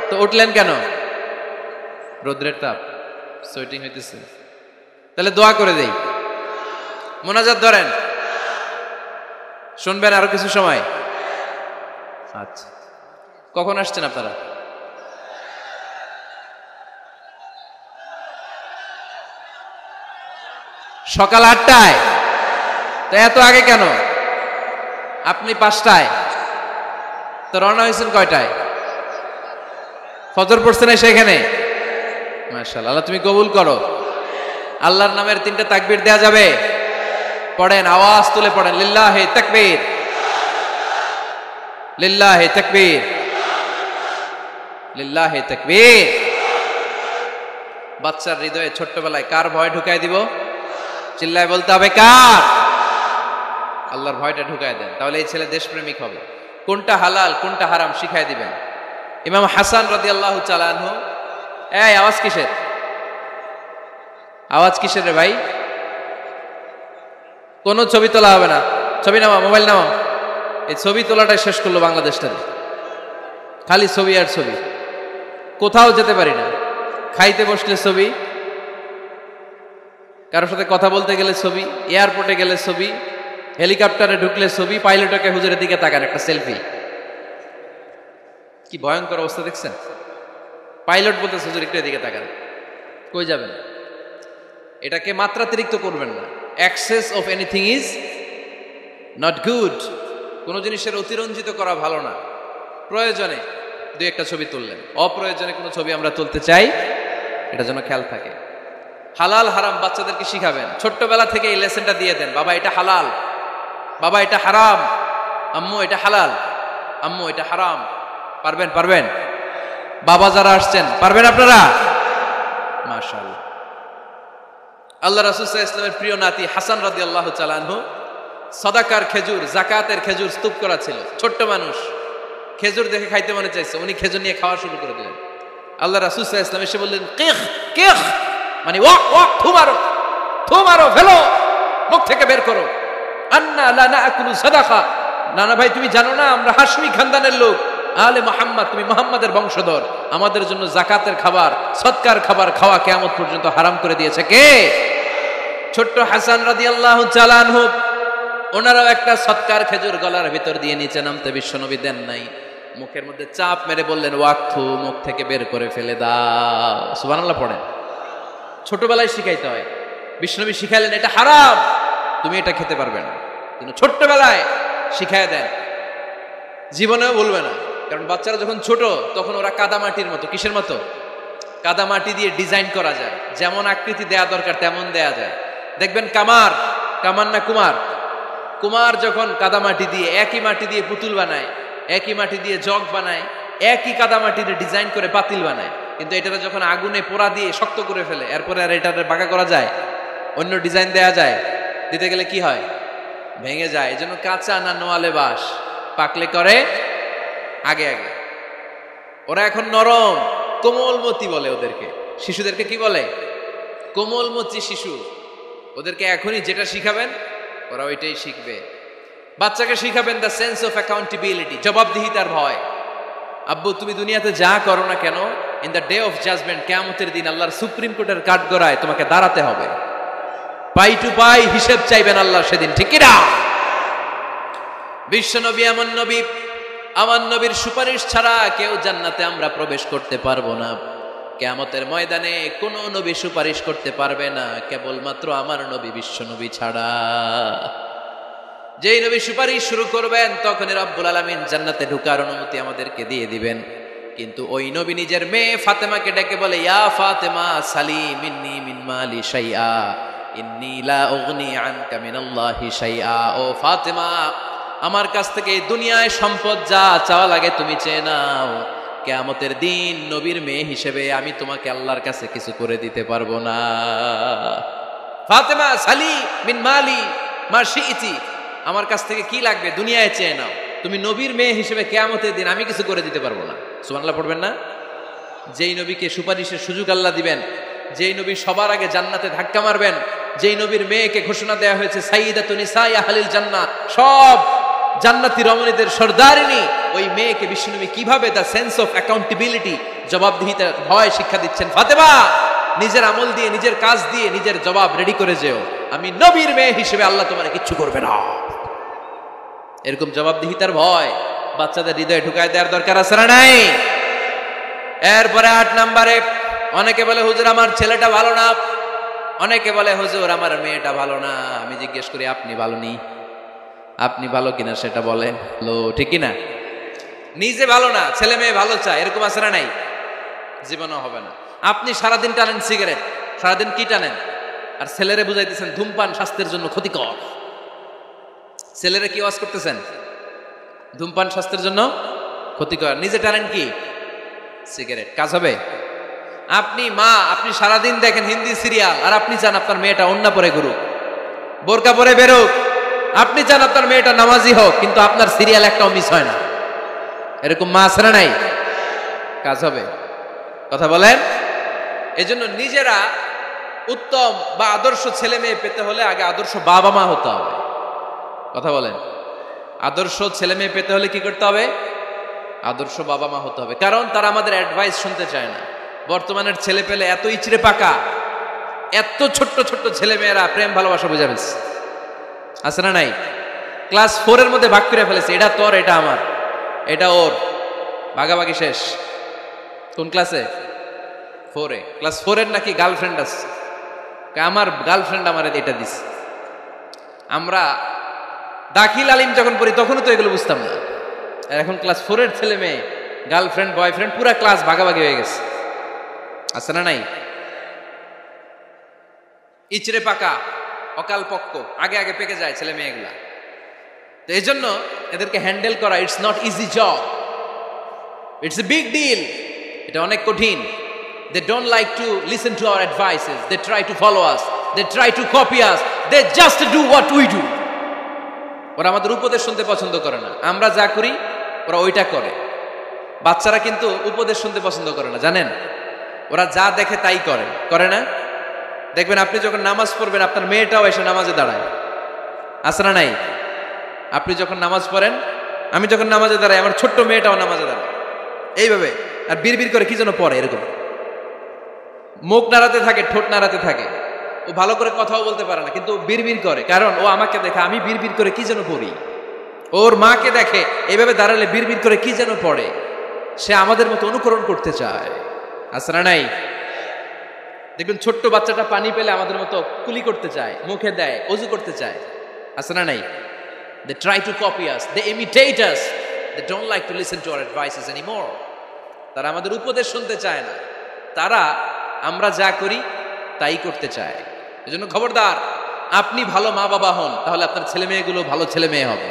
তো উঠলেন কেন? রোদ্রের তাপ, সোয়েটিং হইতেছে। তাহলে দোয়া করে দেই, মোনাজাত ধরেন, শুনবেন আরো কিছু সময়। আচ্ছা, কখন আসছেন আপনারা? সকাল 8টায়, তো এত আগে কেন? আপনি 5টায়, তো রওনা হয়েছেন কয়টায়? ফজর পড়ছে না সেখানে? মাশাআল্লাহ, আল্লাহ তুমি কবুল করো। আল্লাহর নামের 3টা তাকবীর দেয়া যাবে? পড়েন, আওয়াজ তুলে পড়েন, লিল্লাহি তাকবীর, লিল্লাহি তাকবীর, লিল্লাহি তাকবীর। বাচ্চার হৃদয়ে ছোট্টবেলায় কার ভয় ঢুকাই দিব? চিল্লায় বলতে হবে কার? আল্লাহর ভয়টা ঢুকায় দেন, তাহলে এই ছেলে দেশপ্রেমিক হবে। কোনটা হালাল কোনটা হারাম শিখাই দিবেন। ইমাম হাসান রাদিয়াল্লাহু তাআলা আনহু, এই আওয়াজ কিসের? আওয়াজ কিসের রে ভাই? কোন ছবি তোলা হবে না। ছবি নামাও, মোবাইল নামাও। এই ছবি তোলাটাই শেষ করলো বাংলাদেশটাতে। খালি ছবি আর ছবি, কোথাও যেতে পারি না। খাইতে বসলে ছবি, কারোর সাথে কথা বলতে গেলে ছবি, এয়ারপোর্টে গেলে ছবি, হেলিকপ্টারে ঢুকলে ছবি, পাইলটকে হুজুরের দিকে তাকান একটা সেলফি। কি ভয়ঙ্কর অবস্থা দেখছেন? পাইলট বলতে হুজুর একটু এদিকে তাকান, কই যাবেন? এটাকে মাত্রাতিরিক্ত করবেন না। Access of anything is not good. কোন জিনিসের অতিরঞ্জিত করা ভালো না। প্রয়োজনে 2-1টা ছবি তুললেন, অপ্রয়োজনে কোনো ছবি আমরা তুলতে চাই, এটা যেন খেয়াল থাকে। হালাল হারাম বাচ্চাদেরকে শিখাবেন, ছোট্টবেলা থেকে এই লেসনটা দিয়ে দেন। বাবা এটা হালাল, বাবা এটা হারাম, আম্মু এটা হালাল, আম্মু এটা হারাম। পারবেন? পারবেন? বাবা যারা আসছেন পারবেন আপনারা? মাশাআল্লাহ। আল্লাহ রাসূল সাল্লাল্লাহু আলাইহি ওয়াসাল্লামের প্রিয় নাতি হাসান রাদিয়াল্লাহু তাআলা আনহু সাদাকার খেজুর, যাকাতের খেজুর স্তূপ করা ছিল। ছোট্ট মানুষ, খেজুর দেখে খাইতে মনে চাইছে, উনি খেজুর নিয়ে খাওয়া শুরু করে দিলেন। আল্লাহ রাসূল সাল্লাল্লাহু আলাইহি ওয়াসাল্লাম এসে বললেন, কিখ কিখ, মানে ওয়াক ওয়াক, থু মারো, থু মারো, ফেলো, মুখ থেকে বের করো। আন্না লা নাকুলু সাদাকা, নানা ভাই তুমি জানো না আমরা হাশমি খানদানের লোক, আলে মুহাম্মদ, তুমি মুহাম্মাদের বংশধর, আমাদের জন্য যাকাতের খাবার, সদকার খাবার খাওয়া কিয়ামত পর্যন্ত হারাম করে দিয়েছে কে? ছোট্ট হাসান রাদিয়াল্লাহু তাআলা আনহু, ওনারাও একটা সদকার খেজুর গলার ভিতর দিয়ে নিচে নামতে বিশ্বনবী দেন নাই। মুখের মধ্যে চাপ মেরে বললেন, ওয়াক্থু, মুখ থেকে বের করে ফেলে দাও। সুবহানাল্লাহ পড়েন। ছোটবেলায় শিখাইতে হয়। বিশ্বনবী শিখাইলেন এটা হারাম, তুমি এটা খেতে পারবে না, কিন্তু ছোট্টবেলায় শিখাই দেন, জীবনেও বলবে না। কারণ বাচ্চারা যখন ছোট তখন ওরা কাদামাটির মতো। কিসের মতো? কাদামাটি দিয়ে ডিজাইন করা যায়, যেমন আকৃতি দেয়া দরকার তেমন দেয়া যায়। দেখবেন কামার, কামার না কুমার, কুমার যখন কাদামাটি দিয়ে, একই মাটি দিয়ে পুতুল বানায়, একই মাটি দিয়ে জগ বানায়, একই কাদামাটি দিয়ে ডিজাইন করে পাতিল বানায়, কিন্তু এটাতে যখন আগুনে পোড়া দিয়ে শক্ত করে ফেলে, এরপরে আর এটাতে বাঁকা করা যায়, অন্য ডিজাইন দেয়া যায়, দিতে গেলে কি হয়? ভেঙে যায়। এজন্য কাঁচা না নোয়ালে বাস, পাকলে করে আগে আগে। ওরা এখন নরম, কোমলমতি বলে ওদেরকে। শিশুদেরকে কি বলে? কোমলমতি শিশু। ওদেরকে এখনই যেটা শিখাবেন ওরা ওইটাই শিখবে। বাচ্চাকে শিখাবেন দ্য সেন্স অফ অ্যাকাউন্টেবিলিটি, জবাবদিহিতার ভয়। আব্বু তুমি দুনিয়াতে যা করো না কেন, in the day of judgement, কিয়ামতের দিন আল্লাহর সুপ্রিম কোর্টের কাঠগড়ায় তোমাকে দাঁড়াতে হবে। পাই টু পাই হিসেব চাইবেন আল্লাহ সেদিন, ঠিক কিনা? বিশ্ব নবী এমন নবী, আমার নবীর সুপারিশ ছাড়া কেউ জান্নাতে আমরা প্রবেশ করতে পারবো না। কিয়ামতের ময়দানে কোন নবী সুপারিশ করতে পারবে না, কেবলমাত্র আমার নবী বিশ্ব নবী ছাড়া। যেই নবী সুপারিশ শুরু করবেন তখনই রব্বুল আলামিন জান্নাতে ঢোকার অনুমতি আমাদেরকে দিয়ে দিবেন। কিন্তু ওই নবী নিজের মেয়ে ফাতেমাকে ডেকে বলে, ইয়া ফাতেমা সালি মিন্নি মিন মালি শাইআ ইন্নী লা উগনি আনকা মিনাল্লাহি শাইআ। ও ফাতেমা, আমার কাছ থেকে এই দুনিয়ায় সম্পদ যা চাওয়া লাগে তুমি চেয়ে নাও, কিয়ামতের দিন নবীর মেয়ে হিসেবে আমি তোমাকে আল্লাহর কাছে কিছু করে দিতে পারবো না। ফাতেমা সালি মিন মালি মা শিইতি, আমার কাছ থেকে কি লাগবে দুনিয়ায় চেয়ে নাও, তুমি নবীর মেয়ে হিসেবে কিয়ামতের দিন আমি কিছু করে দিতে পারবো না। সুবহানাল্লাহ পড়বেন না? যেই নবীকে সুপারিশের সুযোগ আল্লাহ দিবেন, যেই নবী সবার আগে জান্নাতে ধাক্কা মারবেন, যেই নবীর মেয়েকে ঘোষণা দেওয়া হয়েছে সাইয়্যিদাতুন নিসাই আহলিল জান্নাহ, সব জান্নাতি রমণীদের সর্দারিনী, ওই মেয়েকে বিশ্বনবী কিভাবে দ্য সেন্স অফ অ্যাকাউন্টেবিলিটি, জবাবদিহিতার ভয় শিক্ষা দিচ্ছেন। ফাতেমা, নিজের আমল দিয়ে, নিজের কাজ দিয়ে নিজের জবাব রেডি করে যেও, আমি নবীর মেয়ে হিসেবে আল্লাহ তোমার কিচ্ছু করবে না। এরকম জবাবদিহিতার ভয় বাচ্চাদের হৃদয়ে ঢুকায় দেওয়ার দরকার আছে না নাই? এরপরে 8 নম্বরে, অনেকে বলে হুজুর আমার ছেলেটা ভালো না, অনেকে বলে হুজুর আমার মেয়েটা ভালো না, আমি জিজ্ঞেস করি আপনি ভালো নি, আপনি ভালো কিনা সেটা বলেন। লো ঠিক কিনা? নিজে ভালো না, ছেলে মেয়ে ভালো চায়, এরকম আছে না নাই? জীবনও হবে না। আপনি সারাদিন টানেন সিগারেট, সারাদিন কি টানেন, আর ছেলেরে বুঝাইতেছেন ধূমপান স্বাস্থ্যের জন্য ক্ষতিকর। ছেলেরে কি ওয়াজ করতেছেন? ধূমপান স্বাস্থ্যের জন্য ক্ষতিকর, নিজে টানেন কি সিগারেট, কাজ হবে? আপনি মা, আপনি সারাদিন দেখেন হিন্দি সিরিয়াল, আর আপনি চান আপনার মেয়েটা ওন্না পরে ঘুরুক, বোরকা পরে বেরোক, আপনি চান আপনার মেয়েটা নামাজি হোক, কিন্তু আপনার সিরিয়াল একটাও মিস হয় না। এরকম মা আছে না নাই? কাজ হবে? কথা বলেন। এজন্য নিজেরা উত্তম বা আদর্শ ছেলে মেয়ে পেতে হলে আগে আদর্শ বাবা মা হতে হবে। কথা বলেন। আদর্শ ছেলে মেয়ে পেতে হলে কি করতে হবে? আদর্শ বাবা মা হতে হবে, কারণ তারা আমাদের অ্যাডভাইস শুনতে চায় না। বর্তমানের ছেলে পেলে এত ইচড়ে পাকা, এত ছোট্ট ছোট্ট ছেলে মেয়েরা প্রেম ভালোবাসা বুঝে ফেলছে, আছে না নাই? ক্লাস 4 এর মধ্যে ভাগ করে ফেলেছে, এটা তোর, এটা আমার, এটা ওর, ভাগাভাগি শেষ। কোন ক্লাসে? 4 এ। ক্লাস 4 এর নাকি গার্লফ্রেন্ড আছে, আমার গার্লফ্রেন্ড আমার এটা দিস। আমরা দাখিল আলিম যখন পড়ি তখনও তো এগুলো বুঝতাম না, আর এখন ক্লাস 4 এর ছেলে মেয়ে গার্লফ্রেন্ড বয়ফ্রেন্ড পুরা ক্লাস ভাগাভাগি হয়ে গেছে, আছে না নাই? ইচড়ে পাকা, অকাল পক্ক, আগে আগে পেকে যায় ছেলে মেয়েগুলা। তো এই জন্য এদেরকে হ্যান্ডেল করা it's not easy job, it's a big deal. এটা অনেক কঠিন। They don't like to listen to our advices. They try to follow us. They try to copy us. They just do what we do. ওরা আমাদের উপদেশ শুনতে পছন্দ করে না, আমরা যা করি ওরা ওইটা করে। বাচ্চারা কিন্তু উপদেশ শুনতে পছন্দ করে না, জানেন? ওরা যা দেখে তাই করে, করে না? দেখবেন আপনি যখন নামাজ পড়বেন আপনার মেয়েটাও এসে নামাজে দাঁড়ায়, আছে না নাই? আপনি যখন নামাজ পড়েন, আমি যখন নামাজে দাঁড়াই, আমার ছোট্ট মেয়েটাও নামাজে দাঁড়ায় এইভাবে, আর বিড়বিড় করে কি যেন পড়ে, এরকম মুখ নাড়াতে থাকে, ঠোঁট নাড়াতে থাকে। ও ভালো করে কথাও বলতে পারে না, কিন্তু বিড়বিড় করে, কারণ ও আমাকে দেখে আমি বিড়বিড় করে কি যেন পড়ি। ওর মাকে দেখে এইভাবে দাঁড়ালে বিড়বিড় করে কি যেন পড়ে। সে আমাদের মতো অনুকরণ করতে চায়, আছে না নাই? দেখবেন ছোট্ট বাচ্চাটা পানি পেলে আমাদের মতো কুলি করতে চায়, মুখে দেয়, ওযু করতে চায়, আছে না নাই? They try to copy us, they imitate us, they don't like to listen to our advices anymore. তারা আমাদের উপদেশ শুনতে চায় না, তারা আমরা যা করি তাই করতে চায়। এজন্য খবরদার, আপনি ভালো মা বাবা হন, তাহলে আপনার ছেলে মেয়েগুলো ভালো ছেলে মেয়ে হবে।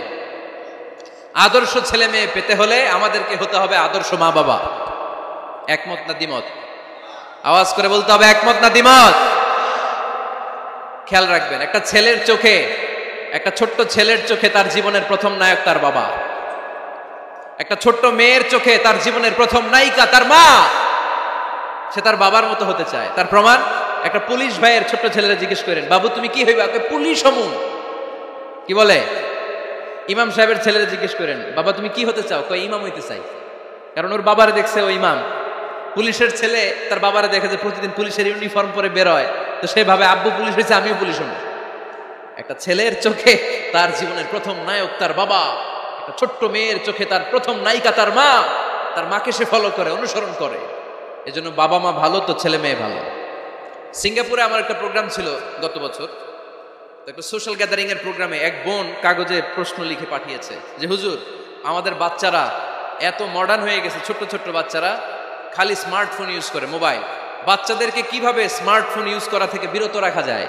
আদর্শ ছেলে মেয়ে পেতে হলে আমাদেরকে হতে হবে আদর্শ মা বাবা। একমত না দ্বিমত? আওয়াজ করে বলতে হবে একমত না দ্বিমত। খেয়াল রাখবেন, একটা ছেলের চোখে, একটা ছোট্ট ছেলের চোখে তার জীবনের প্রথম নায়ক তার বাবা। একটা ছোট্ট মেয়ের চোখে তার জীবনের প্রথম নায়িকা তার মা। সে তার বাবার মতো হতে চায়। তার প্রমাণ, একটা পুলিশ ভাইয়ের ছোট্ট ছেলেরা জিজ্ঞেস করেন, বাবু তুমি কি হইবা? পুলিশ হমু। কি বলে? ইমাম সাহেবের ছেলেরা জিজ্ঞেস করেন, বাবা তুমি কি হতে চাও? কয় ইমাম হইতে চাই। কারণ ওর বাবারে দেখছে ও ইমাম। পুলিশের ছেলে তার বাবারে দেখে যে প্রতিদিন পুলিশের ইউনিফর্ম পরে বের হয়, তো সে ভাবে আব্বু পুলিশ হয়েছে, আমিও পুলিশ হবো। একটা ছেলের চোখে তার জীবনের প্রথম নায়ক তার বাবা, একটা ছোট্ট মেয়ের চোখে তার প্রথম নায়িকা তার মা। তার মাকে সে ফলো করে, অনুসরণ করে। এজন্য বাবা মা ভালো তো ছেলে মেয়ে ভালো। সিঙ্গাপুরে আমার একটা প্রোগ্রাম ছিল গত বছর, একটা সোশ্যাল গ্যাদারিং এর প্রোগ্রামে এক বোন কাগজে প্রশ্ন লিখে পাঠিয়েছে যে হুজুর আমাদের বাচ্চারা এত মডার্ন হয়ে গেছে, ছোট্ট ছোট্ট বাচ্চারা খালি স্মার্টফোন ইউজ করে, মোবাইল। বাচ্চাদেরকে কিভাবে স্মার্টফোন ইউজ করা থেকে বিরত রাখা যায়?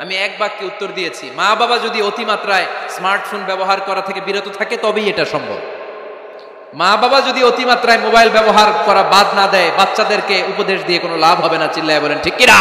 আমি এক বাক্যে উত্তর দিয়েছি, মা বাবা যদি অতিমাত্রায় স্মার্টফোন ব্যবহার করা থেকে বিরত থাকে তবেই এটা সম্ভব। মা বাবা যদি অতিমাত্রায় মোবাইল ব্যবহার করা বাদ না দেয়, বাচ্চাদেরকে উপদেশ দিয়ে কোনো লাভ হবে না। চিল্লায় বলেন ঠিক কিনা?